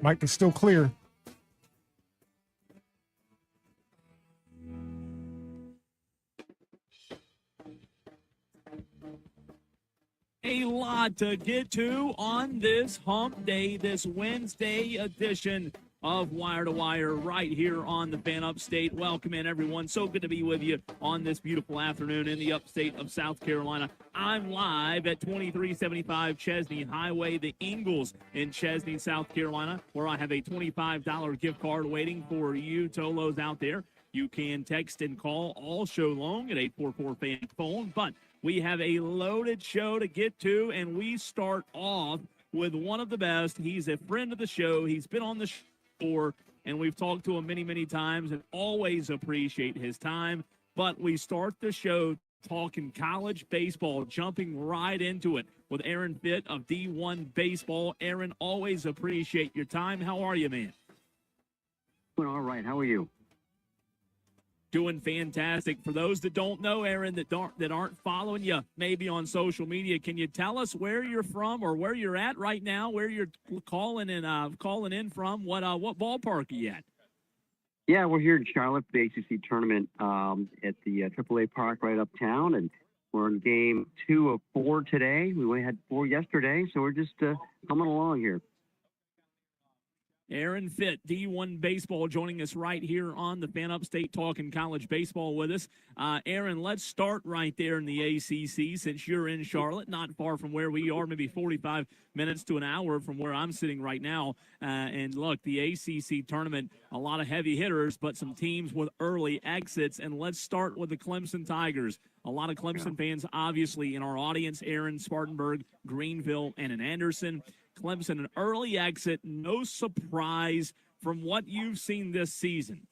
Mic is still clear. A lot to get to on this hump day, this Wednesday edition of Wire to Wire right here on the Fan Upstate. Welcome in, everyone. So good to be with you on this beautiful afternoon in the upstate of South Carolina. I'm live at 2375 Chesney Highway, the Ingalls in Chesney, South Carolina, where I have a $25 gift card waiting for you Tolos out there. You can text and call all show long at 844-FAN-PHONE, but we have a loaded show to get to, and we start off with one of the best. He's a friend of the show. He's been on the show before, and we've talked to him many, many times and always appreciate his time. But we start the show talking college baseball, jumping right into it with Aaron Fitt of D1 Baseball. Aaron, always appreciate your time. How are you, man? Doing all right. How are you? Doing fantastic. For those that don't know, Aaron, that aren't following you maybe on social media, can you tell us where you're from or where you're at right now, where you're calling in from? What ballpark are you at? Yeah, we're here in Charlotte, the ACC tournament at the AAA Park right uptown, and we're in game 2 of 4 today. We had 4 yesterday, so we're just coming along here. Aaron Fitt, D1 Baseball, joining us right here on the Fan Upstate, talking college baseball with us. Aaron, let's start right there in the ACC, since you're in Charlotte, not far from where we are, maybe 45 minutes to an hour from where I'm sitting right now. And look, the ACC tournament, a lot of heavy hitters, but some teams with early exits. And let's start with the Clemson Tigers. A lot of Clemson fans, obviously, in our audience, Aaron, Spartanburg, Greenville, and in Anderson. Clemson, an early exit, no surprise from what you've seen this season.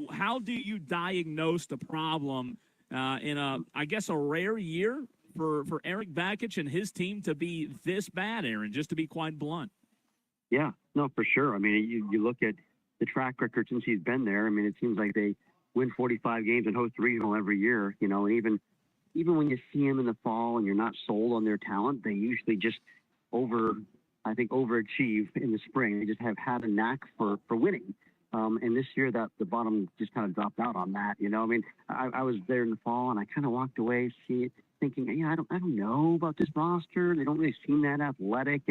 How do you diagnose the problem in I guess, a rare year for Eric Bakich and his team to be this bad, Aaron, just to be quite blunt? Yeah, no, for sure. I mean, you look at the track record since he's been there. I mean, it seems like they win 45 games and host regional every year, and even when you see them in the fall and you're not sold on their talent, they usually just overachieve in the spring. They just have had a knack for winning. And this year that the bottom just kind of dropped out on that. I mean, I was there in the fall and I kind of walked away thinking, I don't know about this roster. They don't really seem that athletic,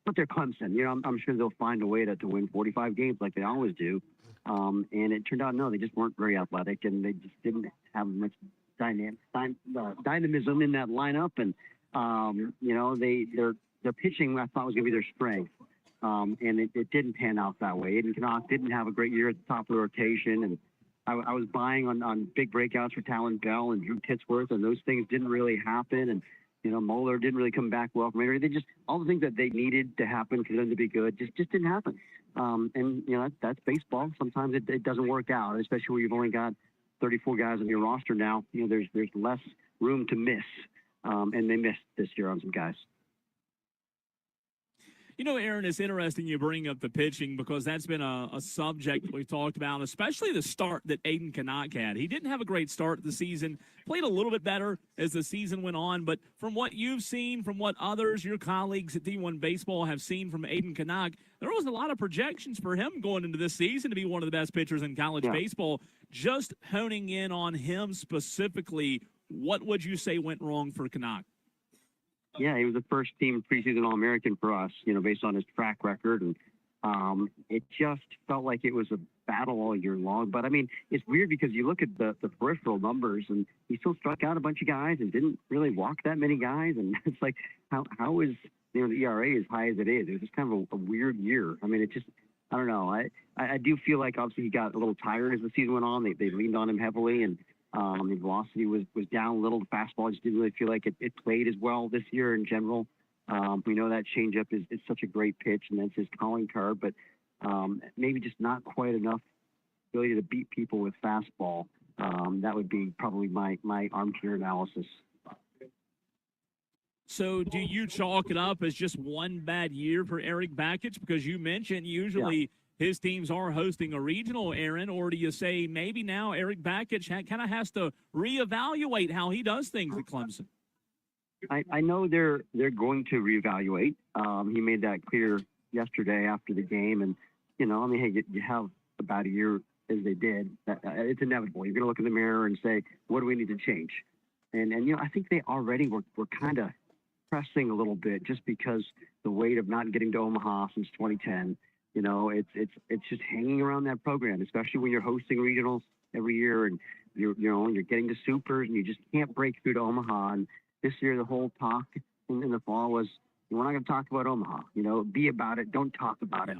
but they're Clemson. I'm sure they'll find a way to win 45 games like they always do. And it turned out, no, they just weren't very athletic, and they just didn't have much dynamism in that lineup. And, their pitching, I thought, was going to be their strength. And it didn't pan out that way. Aiden Knox didn't have a great year at the top of the rotation. And I was buying on big breakouts for Talon Bell and Drew Titsworth, and those things didn't really happen. And, Moeller didn't really come back well from injury. They just, all the things that they needed to happen for them to be good just didn't happen. That's baseball. Sometimes it doesn't work out, especially when you've only got 34 guys on your roster now. There's less room to miss. And they missed this year on some guys. Aaron, it's interesting you bring up the pitching, because that's been a subject we've talked about, especially the start that Aiden Canuck had. He didn't have a great start to the season, played a little bit better as the season went on, but from what you've seen, from what others, your colleagues at D1 Baseball have seen from Aiden Canuck, there was a lot of projections for him going into this season to be one of the best pitchers in college baseball. Just honing in on him specifically, what would you say went wrong for Canuck? Yeah, he was the first team preseason All-American for us, based on his track record. And it just felt like it was a battle all year long. But, I mean, it's weird because you look at the peripheral numbers, and he still struck out a bunch of guys and didn't really walk that many guys. And it's like, how is, the ERA as high as it is? It was just kind of a weird year. I mean, I don't know. I do feel like, obviously, he got a little tired as the season went on. They leaned on him heavily, and the velocity was down a little. The fastball just didn't really feel like it played as well this year in general. We know that changeup is such a great pitch, and that's his calling card, but maybe just not quite enough ability to beat people with fastball. That would be probably my armchair analysis. So do you chalk it up as just one bad year for Eric Bakich? Because you mentioned usually his teams are hosting a regional, Aaron, or do you say maybe now Eric Bakich kind of has to reevaluate how he does things at Clemson? I know they're going to reevaluate. He made that clear yesterday after the game, and I mean, hey, you have about a year as they did. It's inevitable. You're going to look in the mirror and say, what do we need to change? And I think they already were kind of pressing a little bit just because the weight of not getting to Omaha since 2010. It's just hanging around that program, especially when you're hosting regionals every year and you're getting to supers and you just can't break through to Omaha. And this year, the whole talk in the fall was, we're not going to talk about Omaha. Be about it, don't talk about it.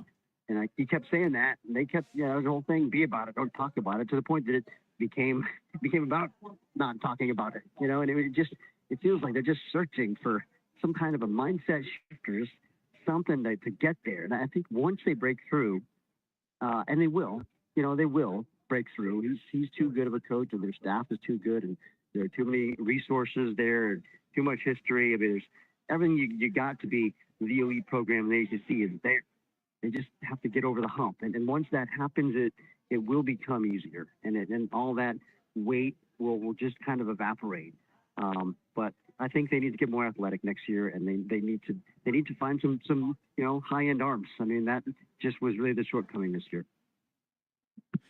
And he kept saying that, and they kept, the whole thing, be about it, don't talk about it, to the point that it became about not talking about it. And it feels like they're just searching for some kind of a mindset shifters, something to get there. And I think once they break through, and they will break through. He's too good of a coach, and their staff is too good, and there are too many resources there, and too much history. I mean, there's everything you got to be the elite program in the ACC is there. They just have to get over the hump, and once that happens, it will become easier, and all that weight will just kind of evaporate. But I think they need to get more athletic next year, and they need to find some high end arms. I mean, that just was really the shortcoming this year.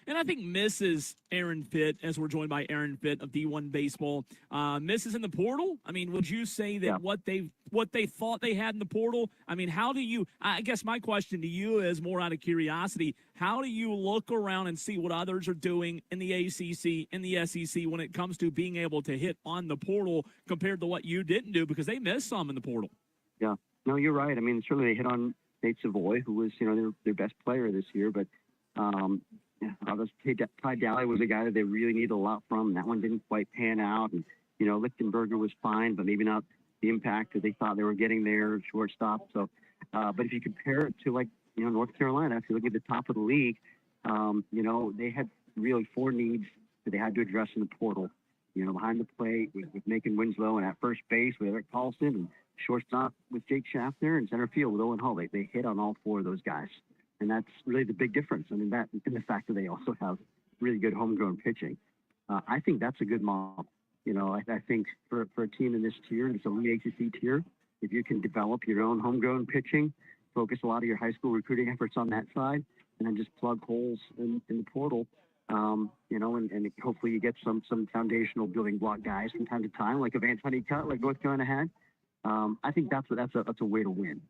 And I think Mrs. Aaron Fitt, as we're joined by Aaron Fitt of D1 Baseball, Mrs. in the portal. I mean, would you say that what they thought they had in the portal? I mean, how do you? I guess my question to you is more out of curiosity. How do you look around and see what others are doing in the ACC, in the SEC, when it comes to being able to hit on the portal compared to what you didn't do, because they missed some in the portal? Yeah, no, you're right. I mean, certainly they hit on Nate Savoy, who was their best player this year, but. Ty Daly was a guy that they really need a lot from. That one didn't quite pan out. And, Lichtenberger was fine, but maybe not the impact that they thought they were getting there, shortstop. So, but if you compare it to North Carolina, if you look at the top of the league, they had really 4 needs that they had to address in the portal. Behind the plate with Macon Winslow, and at first base with Eric Paulson, and shortstop with Jake Schaffner, and center field with Owen Hall. They hit on all 4 of those guys. And that's really the big difference. I mean, that and the fact that they also have really good homegrown pitching. I think that's a good model. I think for a team in this tier, it's a elite ACC tier, if you can develop your own homegrown pitching, focus a lot of your high school recruiting efforts on that side, and then just plug holes in the portal, and hopefully you get some foundational building block guys from time to time, like a Vance Honeycutt, like North Carolina had. I think that's a way to win.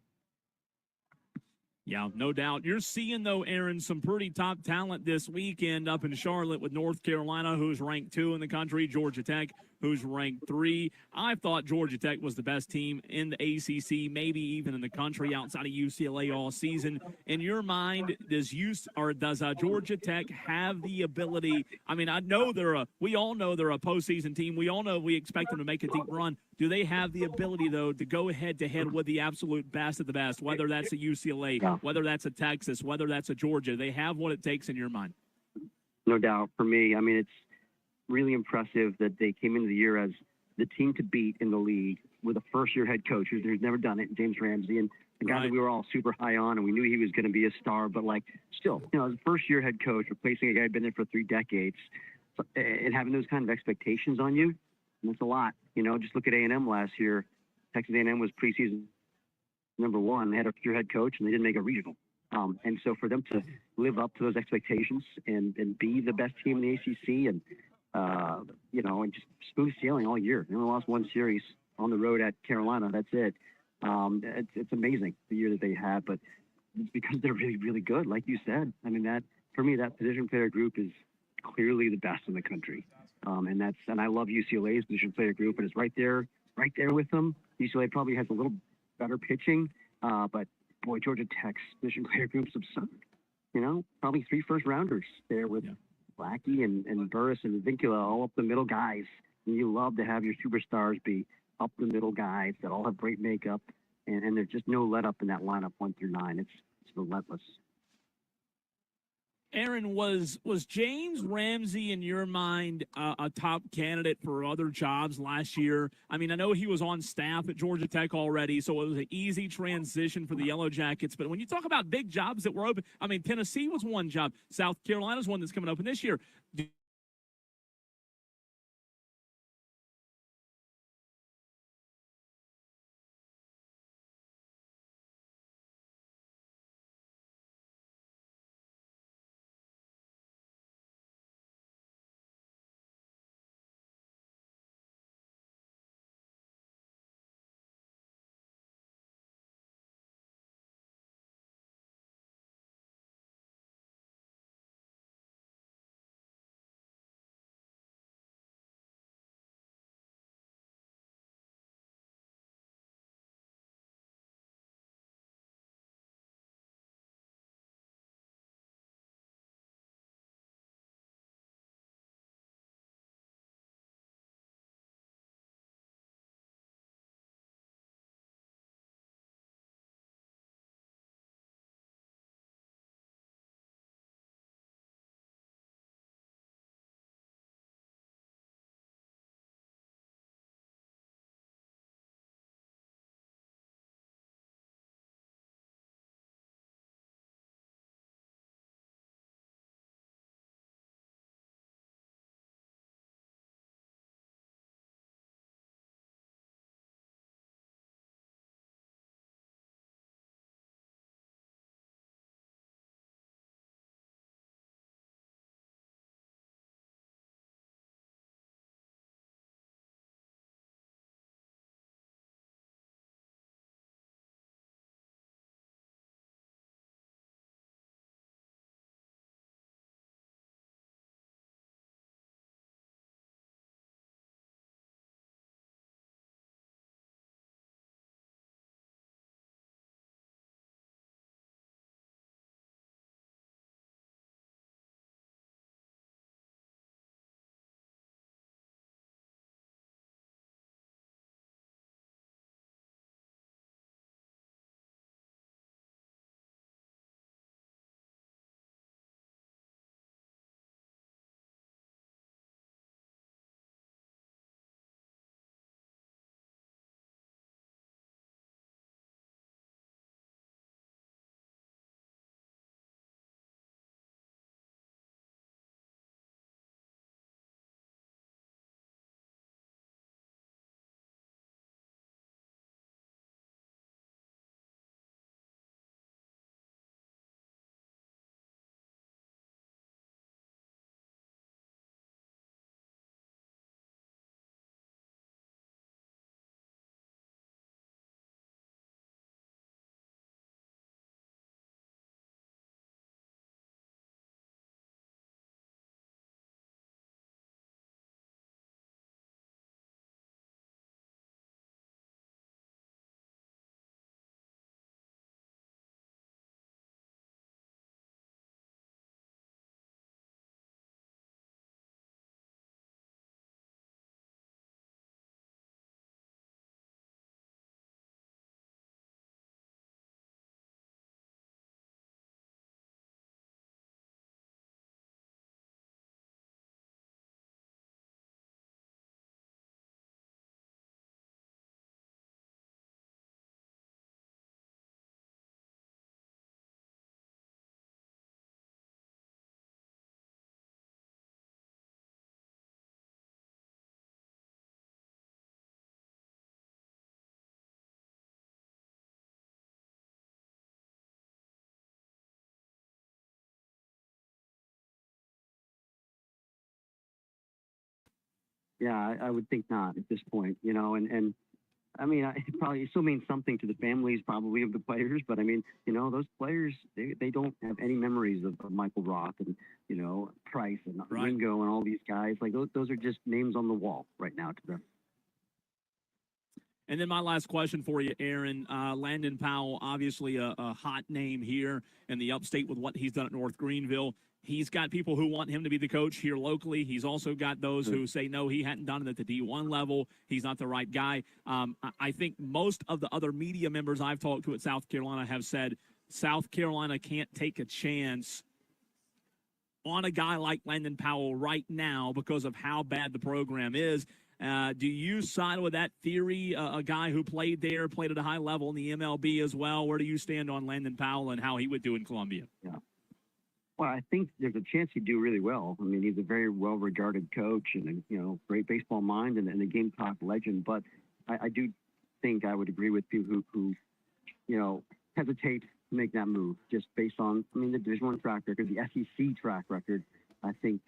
Yeah, no doubt. You're seeing, though, Aaron, some pretty top talent this weekend up in Charlotte with North Carolina, who's ranked 2 in the country, Georgia Tech, who's ranked 3. I thought Georgia Tech was the best team in the ACC, maybe even in the country outside of UCLA all season. In your mind, does Georgia Tech have the ability? I mean, we all know they're a postseason team. We all know we expect them to make a deep run. Do they have the ability, though, to go head-to-head with the absolute best of the best, whether that's a UCLA, whether that's a Texas, whether that's a Georgia? They have what it takes in your mind. No doubt. For me, I mean, it's really impressive that they came into the year as the team to beat in the league with a first-year head coach who's never done it, James Ramsey, and a guy that we were all super high on, and we knew he was going to be a star, but still, as a first-year head coach, replacing a guy who'd been there for 3 decades, and having those kind of expectations on you, that's a lot. Just look at A&M last year. Texas A&M was preseason number 1. They had a first-year head coach, and they didn't make a regional. And so for them to live up to those expectations and be the best team in the ACC and just smooth sailing all year. They only lost 1 series on the road at Carolina. That's it. It's amazing the year that they had, but it's because they're really, really good. Like you said, I mean, for me, that position player group is clearly the best in the country. And I love UCLA's position player group, and it's right there with them. UCLA probably has a little better pitching, but boy, Georgia Tech's position player group's absurd. Probably 3 first-rounders there with Blackie and Burris and Vincula, all up the middle guys. And you love to have your superstars be up the middle guys that all have great makeup, and there's just no let up in that lineup 1 through 9. It's relentless. Aaron, was James Ramsey, in your mind, a top candidate for other jobs last year? I mean, I know he was on staff at Georgia Tech already, so it was an easy transition for the Yellow Jackets. But when you talk about big jobs that were open, I mean, Tennessee was one job. South Carolina's one that's coming open this year. Yeah, I would think not at this point, and I mean, it still means something to the families probably of the players, but I mean, those players, they don't have any memories of Michael Roth and, Price and Ringo and all these guys. Like those are just names on the wall right now to them. And then my last question for you, Aaron. Landon Powell, obviously a hot name here in the upstate with what he's done at North Greenville. He's got people who want him to be the coach here locally. He's also got those who say, no, he hadn't done it at the D1 level. He's not the right guy. I think most of the other media members I've talked to at South Carolina have said South Carolina can't take a chance on a guy like Landon Powell right now because of how bad the program is. Do you side with that theory? A guy who played there, played at a high level in the MLB as well. Where do you stand on Landon Powell and how he would do in Columbia? Yeah. Well, I think there's a chance he'd do really well. I mean, he's a very well-regarded coach and great baseball mind and a Gamecock legend. But I do think I would agree with people who hesitate to make that move just based on, the Division I track record, the SEC track record. I think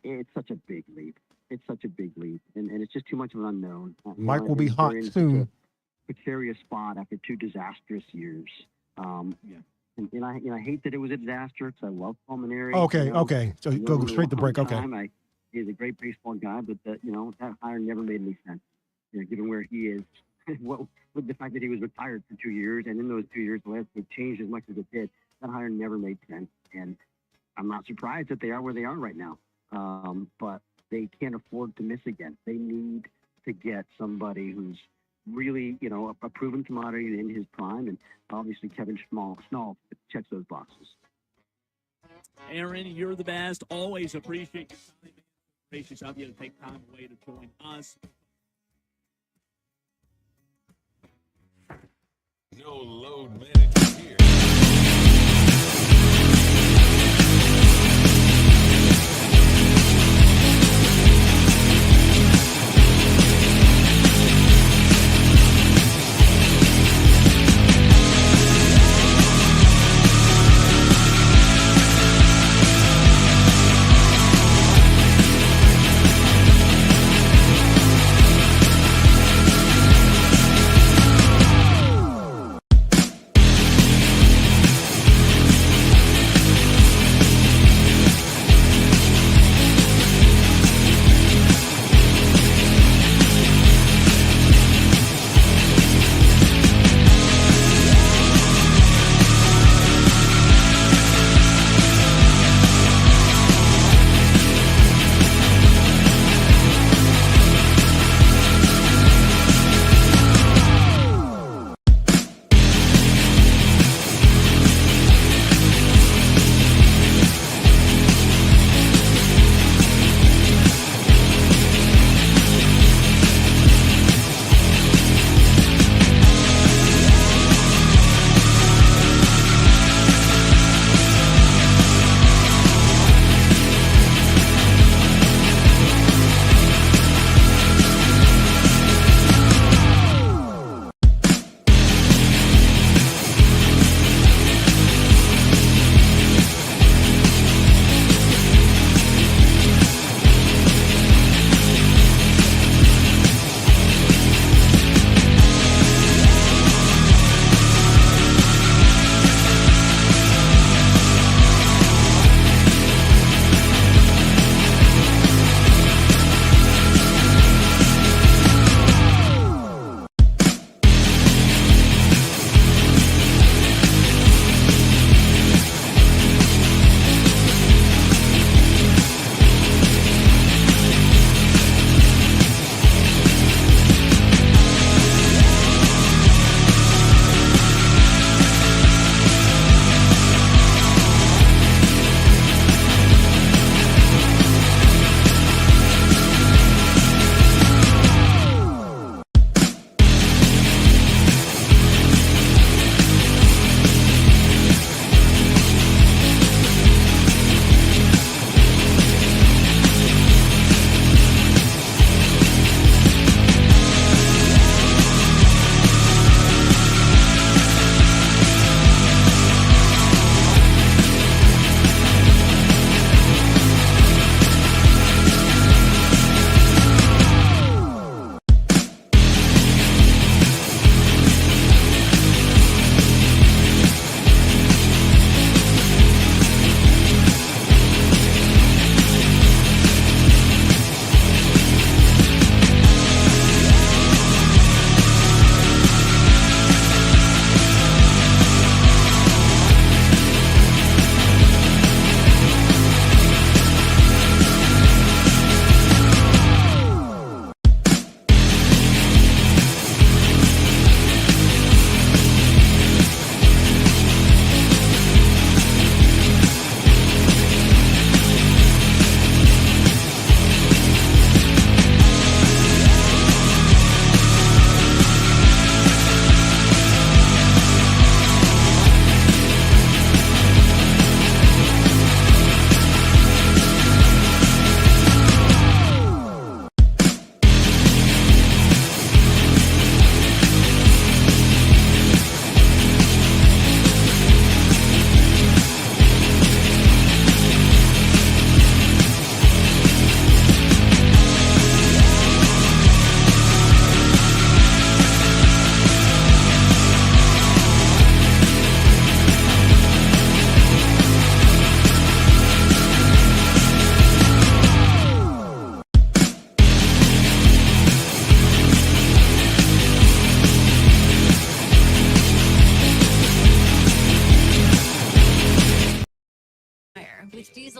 it's such a big leap. It's such a big leap, and it's just too much of an unknown. Mike will be hot soon. Precarious spot after 2 disastrous years. And I hate that it was a disaster because I love Palmineri. Okay. So go straight to break. Okay. He's a great baseball guy, but that hire never made any sense. Given where he is, with the fact that he was retired for 2 years, and in those 2 years, the landscape changed as much as it did. That hire never made sense, and I'm not surprised that they are where they are right now. But they can't afford to miss again. They need to get somebody who's really, a proven commodity in his prime, and obviously Kevin Schnall checks those boxes. Aaron, you're the best. Always appreciate your time. Gracious of you to take time away to join us. No load management here.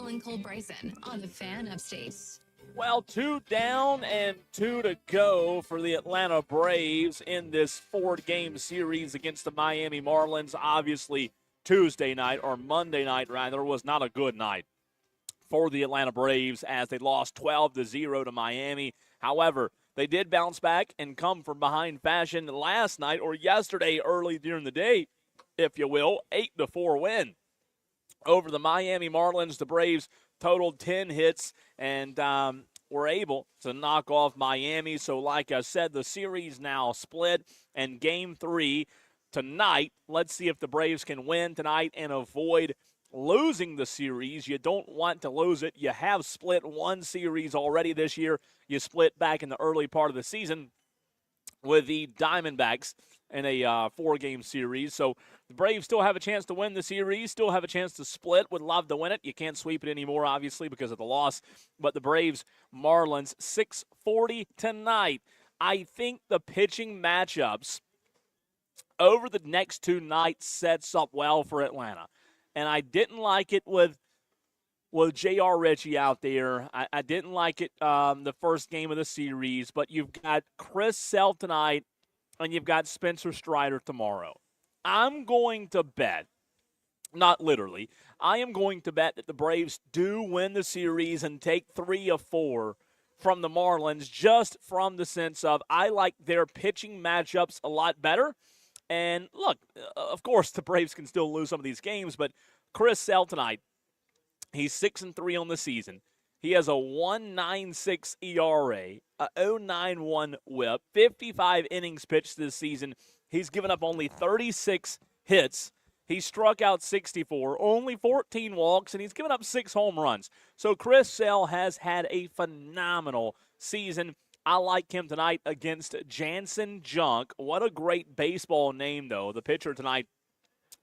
Diesel and Cole Bryson on the Fan Upstate. Well, 2 down and 2 to go for the Atlanta Braves in this 4-game series against the Miami Marlins. Obviously, Tuesday night, or Monday night rather, was not a good night for the Atlanta Braves as they lost 12-0 to Miami. However, they did bounce back and come from behind fashion last night, or yesterday early during the day, if you will, 8-4 win over the Miami Marlins. The Braves totaled 10 hits and were able to knock off Miami. So like I said, the series now split, and Game 3 tonight, let's see if the Braves can win tonight and avoid losing the series. You don't want to lose it. You have split one series already this year. You split back in the early part of the season with the Diamondbacks in a 4-game series. So the Braves still have a chance to win the series, still have a chance to split. Would love to win it. You can't sweep it anymore, obviously, because of the loss. But the Braves, Marlins, 6:40 tonight. I think the pitching matchups over the next 2 nights sets up well for Atlanta. And I didn't like it with J.R. Ritchie out there. I didn't like it the first game of the series. But you've got Chris Sale tonight, and you've got Spencer Strider tomorrow. I'm going to bet, not literally, I am going to bet that the Braves do win the series and take 3 of 4 from the Marlins, just from the sense of I like their pitching matchups a lot better. And look, of course, the Braves can still lose some of these games, but Chris Sale tonight, he's 6-3 on the season. He has a 1.96 ERA, a 0.91 WHIP, 55 innings pitched this season. He's given up only 36 hits. He struck out 64, only 14 walks, and he's given up 6 home runs. So Chris Sale has had a phenomenal season. I like him tonight against Jansen Junk. What a great baseball name, though, the pitcher tonight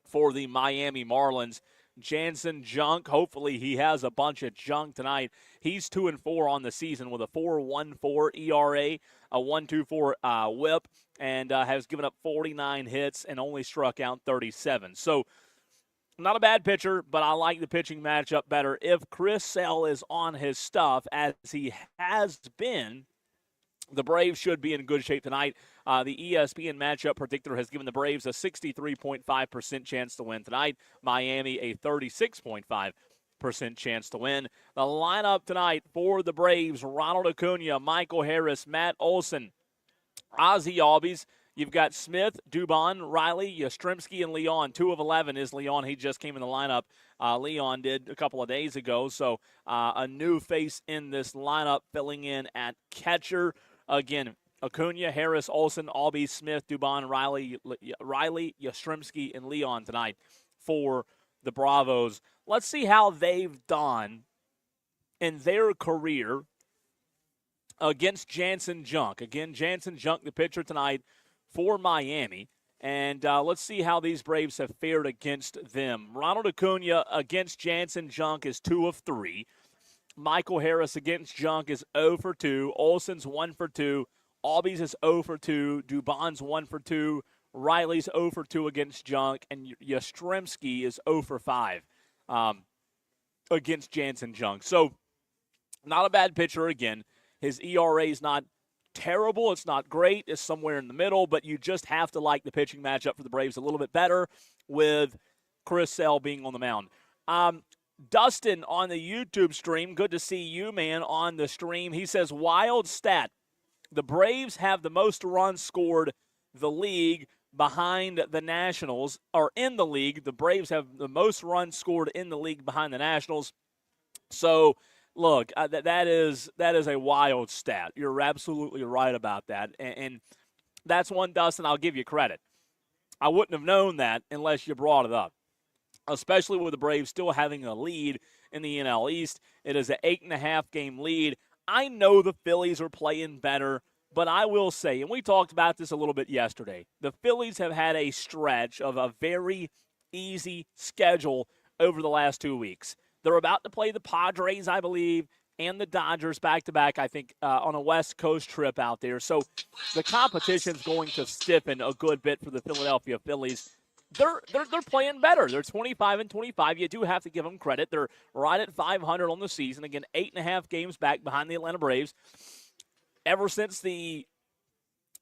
for the Miami Marlins. Jansen Junk, hopefully he has a bunch of junk tonight. He's 2-4 on the season with a 4.14 ERA, a 1.24 WHIP, and has given up 49 hits and only struck out 37. So not a bad pitcher, but I like the pitching matchup better. If Chris Sale is on his stuff, as he has been, the Braves should be in good shape tonight. The ESPN matchup predictor has given the Braves a 63.5% chance to win tonight. Miami a 36.5% chance to win. The lineup tonight for the Braves: Ronald Acuna, Michael Harris, Matt Olson, Ozzie Albies. You've got Smith, Dubon, Riley, Yastrzemski, and Leon. 2 of 11 is Leon. He just came in the lineup. Leon did a couple of days ago. So a new face in this lineup filling in at catcher. Again, Acuna, Harris, Olson, Albies, Smith, Dubon, Riley, Yastrzemski, and Leon tonight for the Bravos. Let's see how they've done in their career against Jansen Junk. Again, Jansen Junk, the pitcher tonight for Miami. And let's see how these Braves have fared against them. Ronald Acuna against Jansen Junk is 2 of 3. Michael Harris against Junk is 0 for 2. Olson's 1 for 2. Albies is 0 for 2. Dubon's 1 for 2. Riley's 0 for 2 against Junk. And Yastrzemski is 0 for 5 against Jansen Junk. So not a bad pitcher again. His ERA is not terrible. It's not great. It's somewhere in the middle. But you just have to like the pitching matchup for the Braves a little bit better with Chris Sale being on the mound. Dustin on the YouTube stream, good to see you, man, on the stream. He says, wild stat. The Braves have the most runs scored the league behind the Nationals, or in the league. The Braves have the most runs scored in the league behind the Nationals. So, look, that is a wild stat. You're absolutely right about that. And that's one, Dustin, I'll give you credit. I wouldn't have known that unless you brought it up, especially with the Braves still having a lead in the NL East. It is an 8.5-game lead. I know the Phillies are playing better, but I will say, and we talked about this a little bit yesterday, the Phillies have had a stretch of a very easy schedule over the last 2 weeks. They're about to play the Padres, I believe, and the Dodgers back-to-back, I think, on a West Coast trip out there. So the competition's going to stiffen a good bit for the Philadelphia Phillies. they're playing better. They're 25-25. You do have to give them credit. They're right at 500 on the season. Again, 8.5 games back behind the Atlanta Braves. Ever since the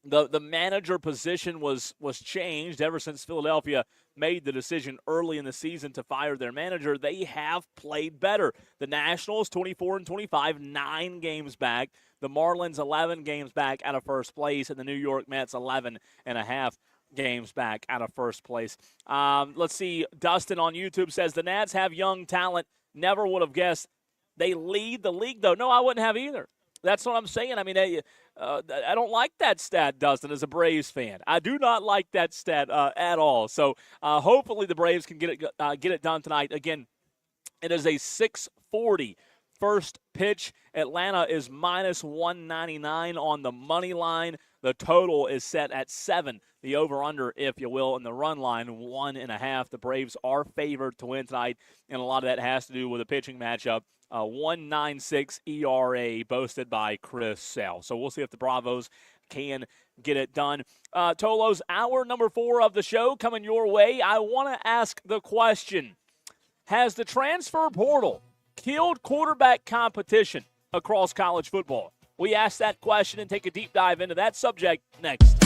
manager position was changed, ever since Philadelphia made the decision early in the season to fire their manager, they have played better. The Nationals 24-25, 9 games back. The Marlins 11 games back out of first place, and the New York Mets 11.5 games back out of first place. Let's see. Dustin on YouTube says the Nats have young talent. Never would have guessed they lead the league, though. No, I wouldn't have either. That's what I'm saying. I mean, I don't like that stat, Dustin, as a Braves fan. I do not like that stat at all. So hopefully the Braves can get it done tonight. Again, it is a 6:40 first pitch. Atlanta is minus 199 on the money line. The total is set at 7. The over-under, if you will, and the run line, 1.5. The Braves are favored to win tonight, and a lot of that has to do with a pitching matchup. 1.96 ERA boasted by Chris Sale. So we'll see if the Bravos can get it done. Tolos, hour number 4 of the show coming your way. I want to ask the question, has the transfer portal killed quarterback competition across college football? We ask that question and take a deep dive into that subject next.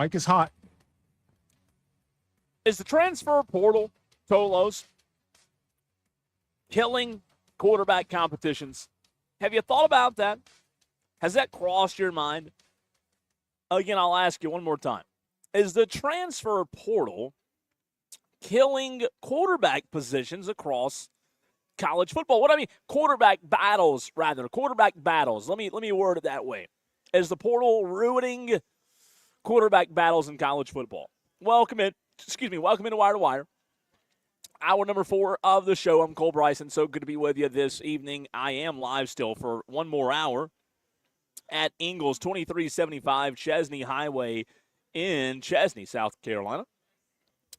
Mike is hot. Is the transfer portal, Tolos, killing quarterback competitions? Have you thought about that? Has that crossed your mind? Again, I'll ask you one more time. Is the transfer portal killing quarterback positions across college football? What I mean, quarterback battles, rather. Quarterback battles. Let me word it that way. Is the portal ruining quarterback battles in college football? Welcome into Wire to Wire. Hour number 4 of the show. I'm Cole Bryson. So good to be with you this evening. I am live still for one more hour at Ingalls 2375 Chesney Highway in Chesney, South Carolina.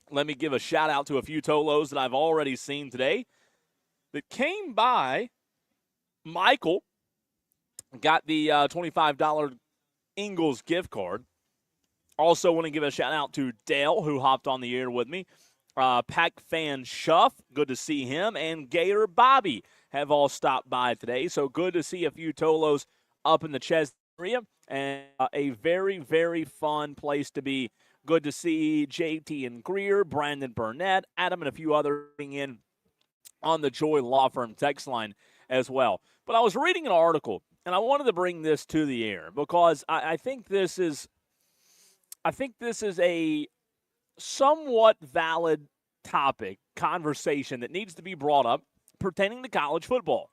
Let me give a shout out to a few Tolos that I've already seen today that came by. Michael got the $25 Ingalls gift card. Also want to give a shout out to Dale, who hopped on the air with me. Pack Fan Shuff, good to see him, and Gator Bobby have all stopped by today. So good to see a few Tolos up in the Chesney area, and a very, very fun place to be. Good to see JT and Greer, Brandon Burnett, Adam, and a few others in on the Joy Law Firm text line as well. But I was reading an article, and I wanted to bring this to the air because I think this is a somewhat valid topic, conversation that needs to be brought up pertaining to college football.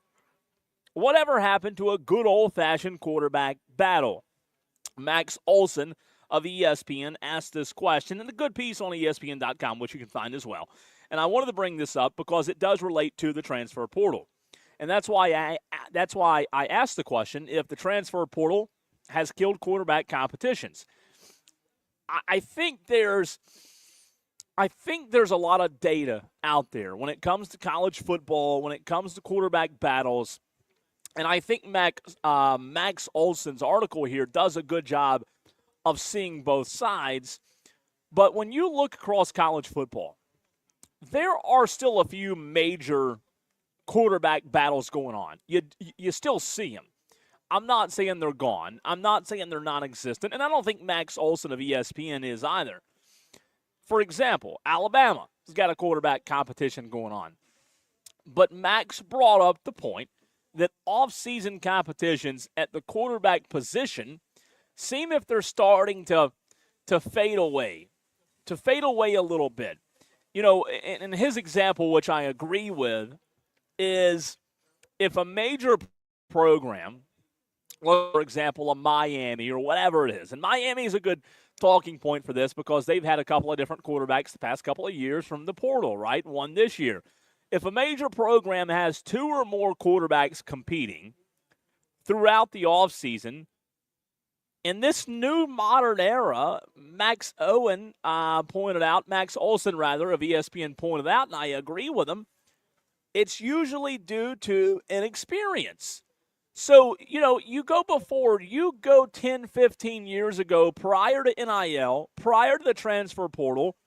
Whatever happened to a good old-fashioned quarterback battle? Max Olson of ESPN asked this question in a good piece on ESPN.com, which you can find as well. And I wanted to bring this up because it does relate to the transfer portal. And that's why I asked the question if the transfer portal has killed quarterback competitions. I think there's a lot of data out there when it comes to college football, when it comes to quarterback battles. And I think Max Olson's article here does a good job of seeing both sides. But when you look across college football, there are still a few major quarterback battles going on. You still see them. I'm not saying they're gone. I'm not saying they're non-existent. And I don't think Max Olson of ESPN is either. For example, Alabama has got a quarterback competition going on. But Max brought up the point that off-season competitions at the quarterback position seem if they're starting to fade away a little bit. You know, and his example, which I agree with, is if a major program, for example, a Miami or whatever it is, and Miami is a good talking point for this because they've had a couple of different quarterbacks the past couple of years from the portal, right? One this year. If a major program has 2 or more quarterbacks competing throughout the offseason, in this new modern era, Max Olson of ESPN pointed out, and I agree with him, it's usually due to inexperience. So, you go 10, 15 years ago, prior to NIL, prior to the transfer portal,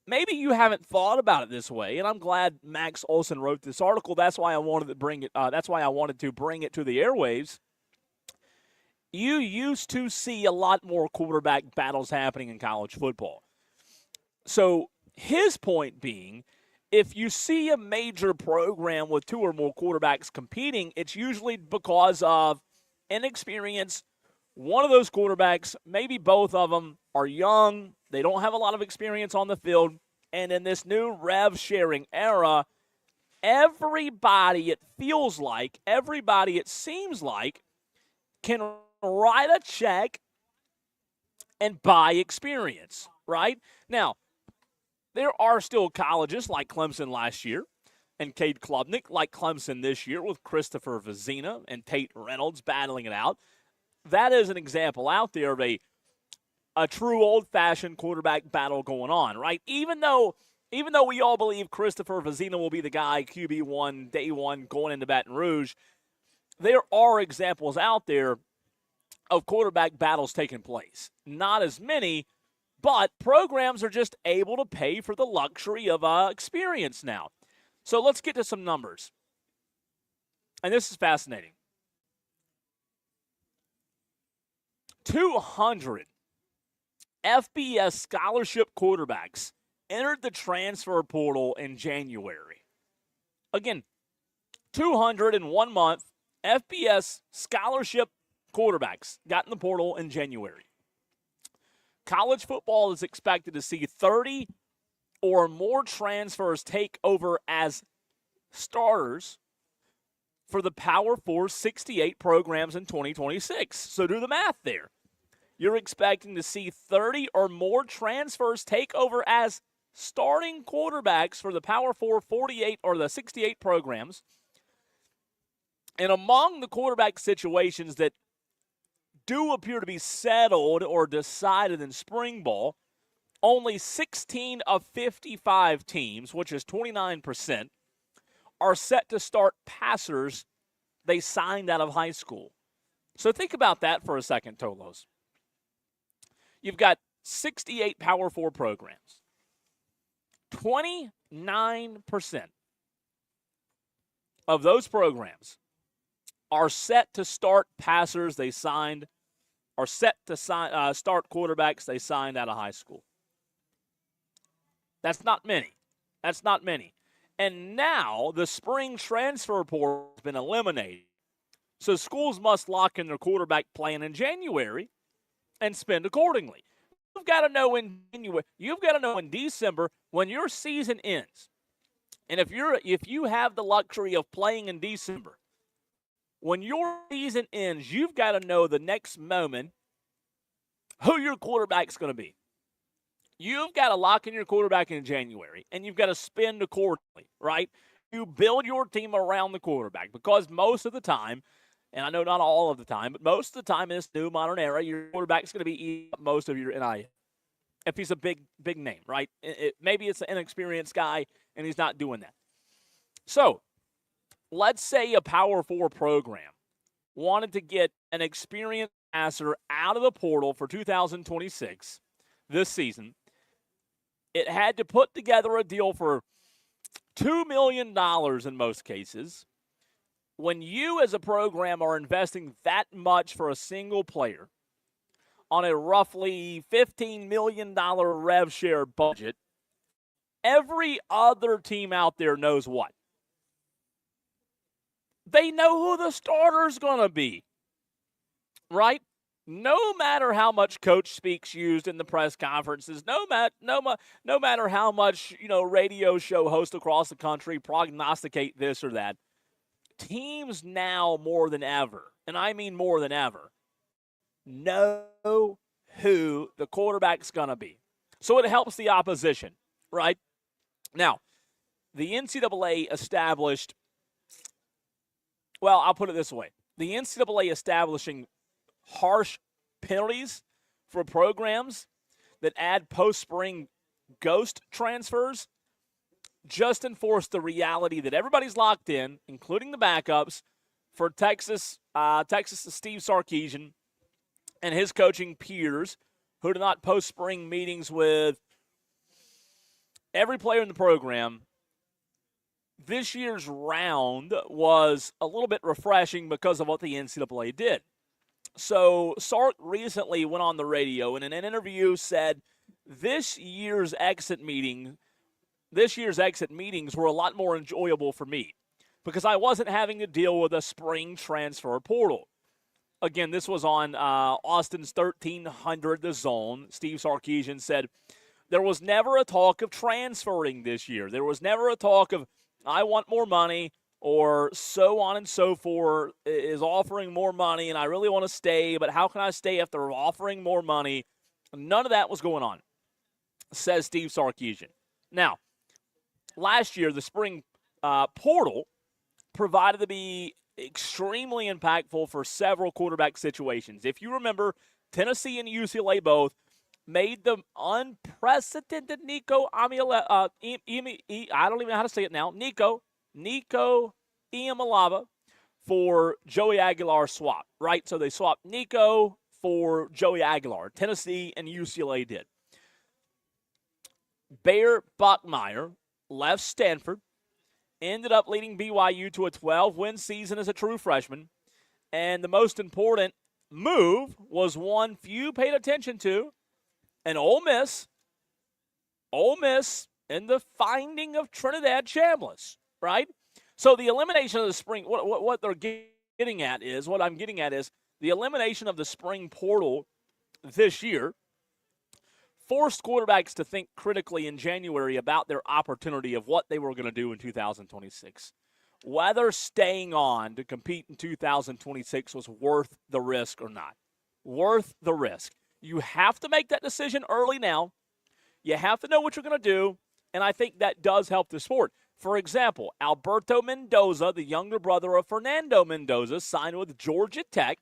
maybe you haven't thought about it this way, and I'm glad Max Olson wrote this article. That's why I wanted to bring it. That's why I wanted to bring it to the airwaves. You used to see a lot more quarterback battles happening in college football. So his point being, if you see a major program with 2 or more quarterbacks competing, it's usually because of inexperience. One of those quarterbacks, maybe both of them, are young. They don't have a lot of experience on the field. And in this new rev-sharing era, everybody, it seems like, can write a check and buy experience, right? Now, there are still colleges like Clemson last year and Cade Klubnik, like Clemson this year with Christopher Vizina and Tate Reynolds battling it out. That is an example out there of a true old-fashioned quarterback battle going on, right? Even though we all believe Christopher Vizina will be the guy, QB1, day one, going into Baton Rouge, there are examples out there of quarterback battles taking place. Not as many, but programs are just able to pay for the luxury of experience now. So let's get to some numbers. And this is fascinating. 200 FBS scholarship quarterbacks entered the transfer portal in January. Again, 200 in 1 month, FBS scholarship quarterbacks got in the portal in January. College football is expected to see 30 or more transfers take over as starters for the Power 4 68 programs in 2026. So do the math there. You're expecting to see 30 or more transfers take over as starting quarterbacks for the Power 4 48 or the 68 programs. And among the quarterback situations that do appear to be settled or decided in spring ball, only 16 of 55 teams, which is 29%, are set to start passers they signed out of high school. So think about that for a second, Tolos. You've got 68 Power 4 programs. 29% of those programs are set to start passers they signed, are set to start quarterbacks they signed out of high school. That's not many. That's not many. And now the spring transfer portal has been eliminated. So schools must lock in their quarterback plan in January and spend accordingly. You've got to know in January, you've got to know in December when your season ends. And if you have the luxury of playing in December, when your season ends, you've got to know the next moment who your quarterback's going to be. You've got to lock in your quarterback in January, and you've got to spend accordingly, right? You build your team around the quarterback because most of the time, and I know not all of the time, but most of the time in this new modern era, your quarterback's going to be eating up most of your NIL. If he's a big name, right? Maybe it's an inexperienced guy, and he's not doing that. So let's say a Power 4 program wanted to get an experienced passer out of the portal for 2026 this season. It had to put together a deal for $2 million in most cases. When you as a program are investing that much for a single player on a roughly $15 million rev share budget, every other team out there knows what? They know who the starter's going to be, right? No matter how much coach speaks used in the press conferences, no matter how much radio show hosts across the country prognosticate this or that, teams now more than ever, and I mean more than ever, know who the quarterback's going to be. So it helps the opposition, right? Now, the NCAA established, well, I'll put it this way. The NCAA establishing harsh penalties for programs that add post-spring ghost transfers just enforced the reality that everybody's locked in, including the backups, for Texas' Steve Sarkisian and his coaching peers who did not post-spring meetings with every player in the program. This year's round was a little bit refreshing because of what the NCAA did. So Sark recently went on the radio and in an interview said this year's exit meetings were a lot more enjoyable for me because I wasn't having to deal with a spring transfer portal. Again, this was on Austin's 1300 The Zone. Steve Sarkisian said, there was never a talk of transferring this year. There was never a talk of, I want more money, or so on and so forth, is offering more money, and I really want to stay, but how can I stay if they're offering more money? None of that was going on, says Steve Sarkisian. Now, last year, the spring portal provided to be extremely impactful for several quarterback situations. If you remember, Tennessee and UCLA both made the unprecedented Nico Iamaleava, I don't even know how to say it now, Nico Iamaleava for Joey Aguilar swap, right? So they swapped Nico for Joey Aguilar. Tennessee and UCLA did. Bear Bachmeier left Stanford, ended up leading BYU to a 12-win season as a true freshman, and the most important move was one few paid attention to, And Ole Miss and the finding of Trinidad Chambliss, right? So the elimination of the spring, what they're getting at is, what I'm getting at is the elimination of the spring portal this year forced quarterbacks to think critically in January about their opportunity of what they were going to do in 2026. Whether staying on to compete in 2026 was worth the risk or not. Worth the risk. You have to make that decision early now. You have to know what you're going to do, and I think that does help the sport. For example, Alberto Mendoza, the younger brother of Fernando Mendoza, signed with Georgia Tech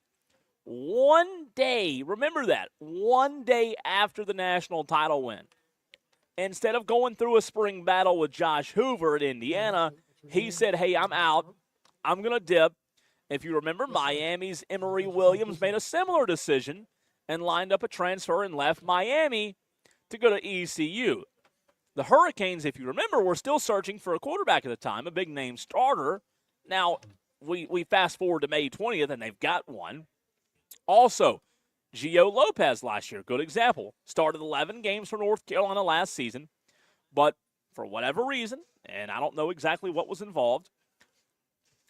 one day, remember that, one day after the national title win. Instead of going through a spring battle with Josh Hoover at Indiana, he said, hey, I'm out. I'm going to dip. If you remember, Miami's Emory Williams made a similar decision and lined up a transfer and left Miami to go to ECU. The Hurricanes, if you remember, were still searching for a quarterback at the time, a big-name starter. Now, we fast forward to May 20th, and they've got one. Also, Gio Lopez last year, good example. Started 11 games for North Carolina last season, but for whatever reason, and I don't know exactly what was involved,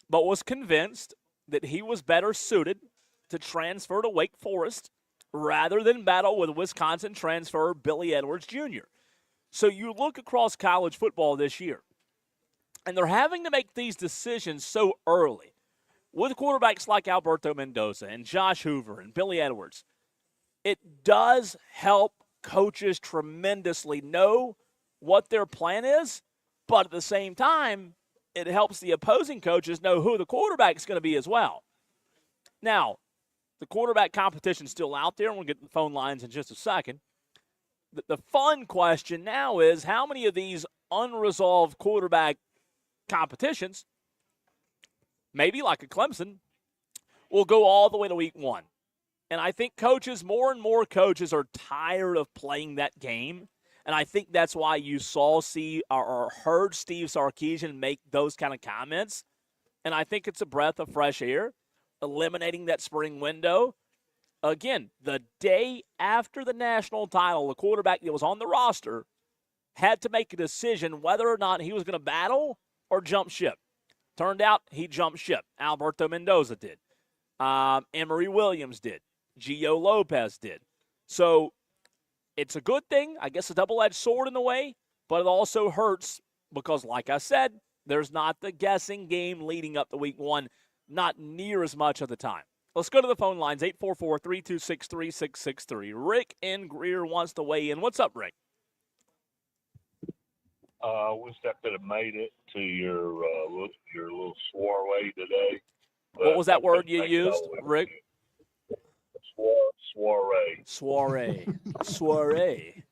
but was convinced that he was better suited to transfer to Wake Forest rather than battle with Wisconsin transfer Billy Edwards Jr. So you look across college football this year, and they're having to make these decisions so early. With quarterbacks like Alberto Mendoza and Josh Hoover and Billy Edwards, it does help coaches tremendously know what their plan is, but at the same time, it helps the opposing coaches know who the quarterback is going to be as well. Now, the quarterback competition is still out there, and we'll get to the phone lines in just a second. The fun question now is how many of these unresolved quarterback competitions, maybe like a Clemson, will go all the way to week one. And I think coaches, more and more coaches are tired of playing that game. And I think that's why you heard Steve Sarkisian make those kind of comments. And I think it's a breath of fresh air, eliminating that spring window. Again, the day after the national title, the quarterback that was on the roster had to make a decision whether or not he was going to battle or jump ship. Turned out he jumped ship. Alberto Mendoza did. Emory Williams did. Gio Lopez did. So it's a good thing. I guess a double-edged sword in a way, but it also hurts because, like I said, there's not the guessing game leading up to week one, not near as much of the time. Let's go to the phone lines, 844-326-3663. Rick in Greer wants to weigh in. What's up, Rick? I wish I could have made it to your little soiree today. What was that word you used, Rick? Soiree. Soiree. Soiree.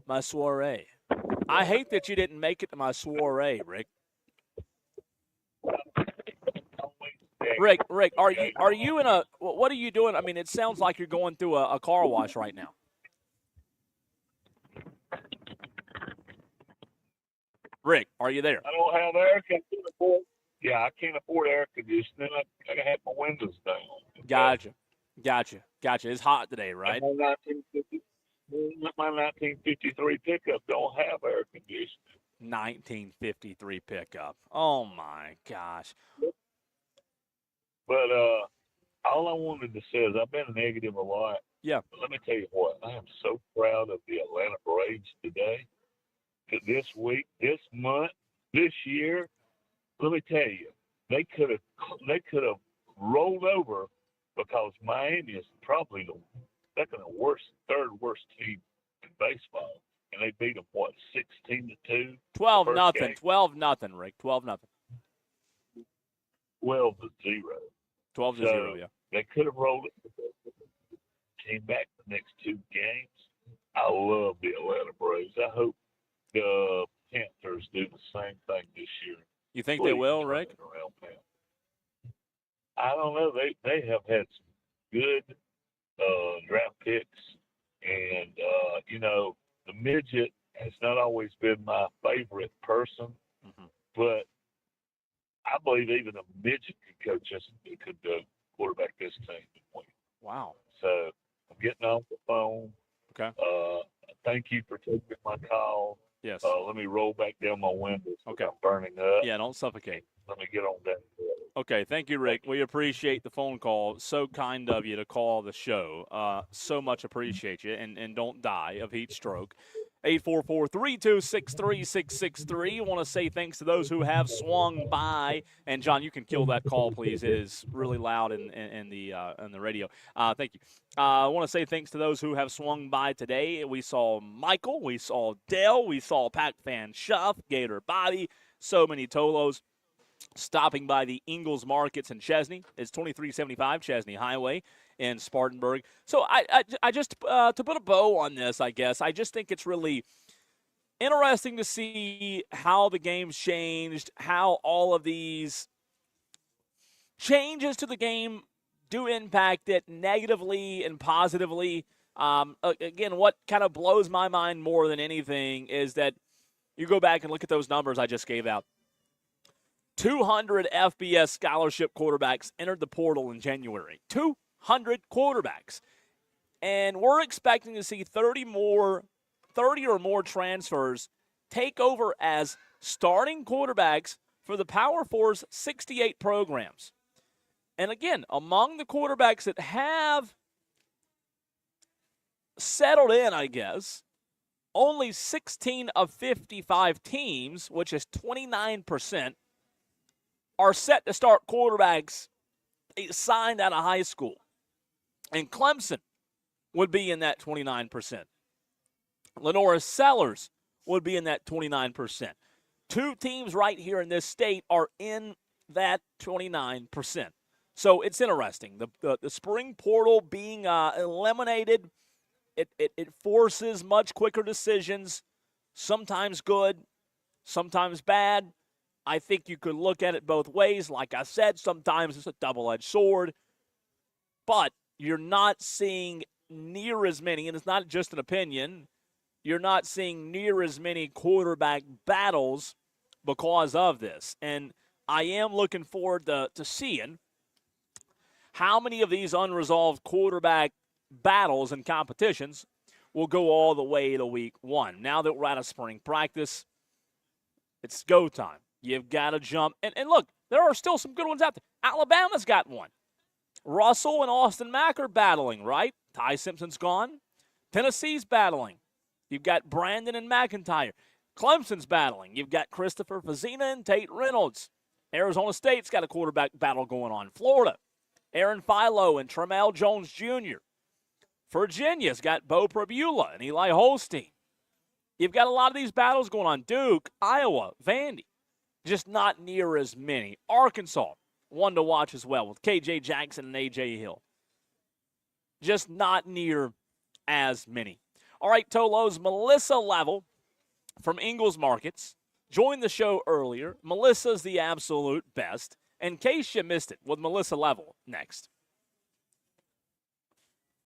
My soiree. I hate that you didn't make it to my soiree, Rick. Rick, are you in a, what are you doing? I mean, it sounds like you're going through a car wash right now. Rick, are you there? I don't have air conditioning. Yeah, I can't afford air conditioning. I have my windows down. Gotcha. It's hot today, right? My 1953 pickup don't have air conditioning. 1953 pickup. Oh, my gosh. But all I wanted to say is I've been negative a lot. Yeah. But let me tell you what. I am so proud of the Atlanta Braves today. This week, this month, this year, let me tell you, they could have rolled over because Miami is probably the third worst team in baseball, and they beat them 16-2. 12-0. 12-0, Rick. 12-0. 12-0. 12-0. Yeah. They could have rolled it. Came back the next two games. I love the Atlanta Braves. I hope the Panthers do the same thing this year. You think they will, Rick? I don't know. They have had some good draft picks, and the midget has not always been my favorite person, but I believe even a midget could quarterback this team. Wow. So I'm getting off the phone. Okay. Thank you for taking my call. Yes. Let me roll back down my windows. Okay. I'm burning up. Yeah, don't suffocate. Let me get on down. Okay, thank you, Rick. We appreciate the phone call. So kind of you to call the show. So much appreciate you, and don't die of heat stroke. 844-326-3663. I want to say thanks to those who have swung by. And, John, you can kill that call, please. It is really loud in the radio. Thank you. I want to say thanks to those who have swung by today. We saw Michael. We saw Dale. We saw Pac Fan Shuff, Gator Bobby, so many Tolos. Stopping by the Ingalls Markets in Chesney. It's 2375 Chesney Highway in Spartanburg. So I just, to put a bow on this, I guess, I just think it's really interesting to see how the game's changed, how all of these changes to the game do impact it negatively and positively. Again, what kind of blows my mind more than anything is that you go back and look at those numbers I just gave out. 200 FBS scholarship quarterbacks entered the portal in January. 200 quarterbacks. And we're expecting to see 30 or more transfers take over as starting quarterbacks for the Power Four's 68 programs. And again, among the quarterbacks that have settled in, I guess, only 16 of 55 teams, which is 29%, are set to start quarterbacks signed out of high school. And Clemson would be in that 29%. Lenora Sellers would be in that 29%. Two teams right here in this state are in that 29%. So it's interesting. The spring portal being eliminated, it forces much quicker decisions, sometimes good, sometimes bad. I think you could look at it both ways. Like I said, sometimes it's a double-edged sword. But you're not seeing near as many, and it's not just an opinion, you're not seeing near as many quarterback battles because of this. And I am looking forward to seeing how many of these unresolved quarterback battles and competitions will go all the way to week one. Now that we're out of spring practice, it's go time. You've got to jump. And look, there are still some good ones out there. Alabama's got one. Russell and Austin Mack are battling, right? Ty Simpson's gone. Tennessee's battling. You've got Brandon and McIntyre. Clemson's battling. You've got Christopher Fazina and Tate Reynolds. Arizona State's got a quarterback battle going on. Florida, Aaron Philo and Tremel Jones Jr. Virginia's got Bo Prabula and Eli Holstein. You've got a lot of these battles going on. Duke, Iowa, Vandy. Just not near as many. Arkansas, one to watch as well with KJ Jackson and A.J. Hill. Just not near as many. All right, Tolos, Melissa Level from Ingalls Markets joined the show earlier. Melissa's the absolute best. In case you missed it, with Melissa Level next.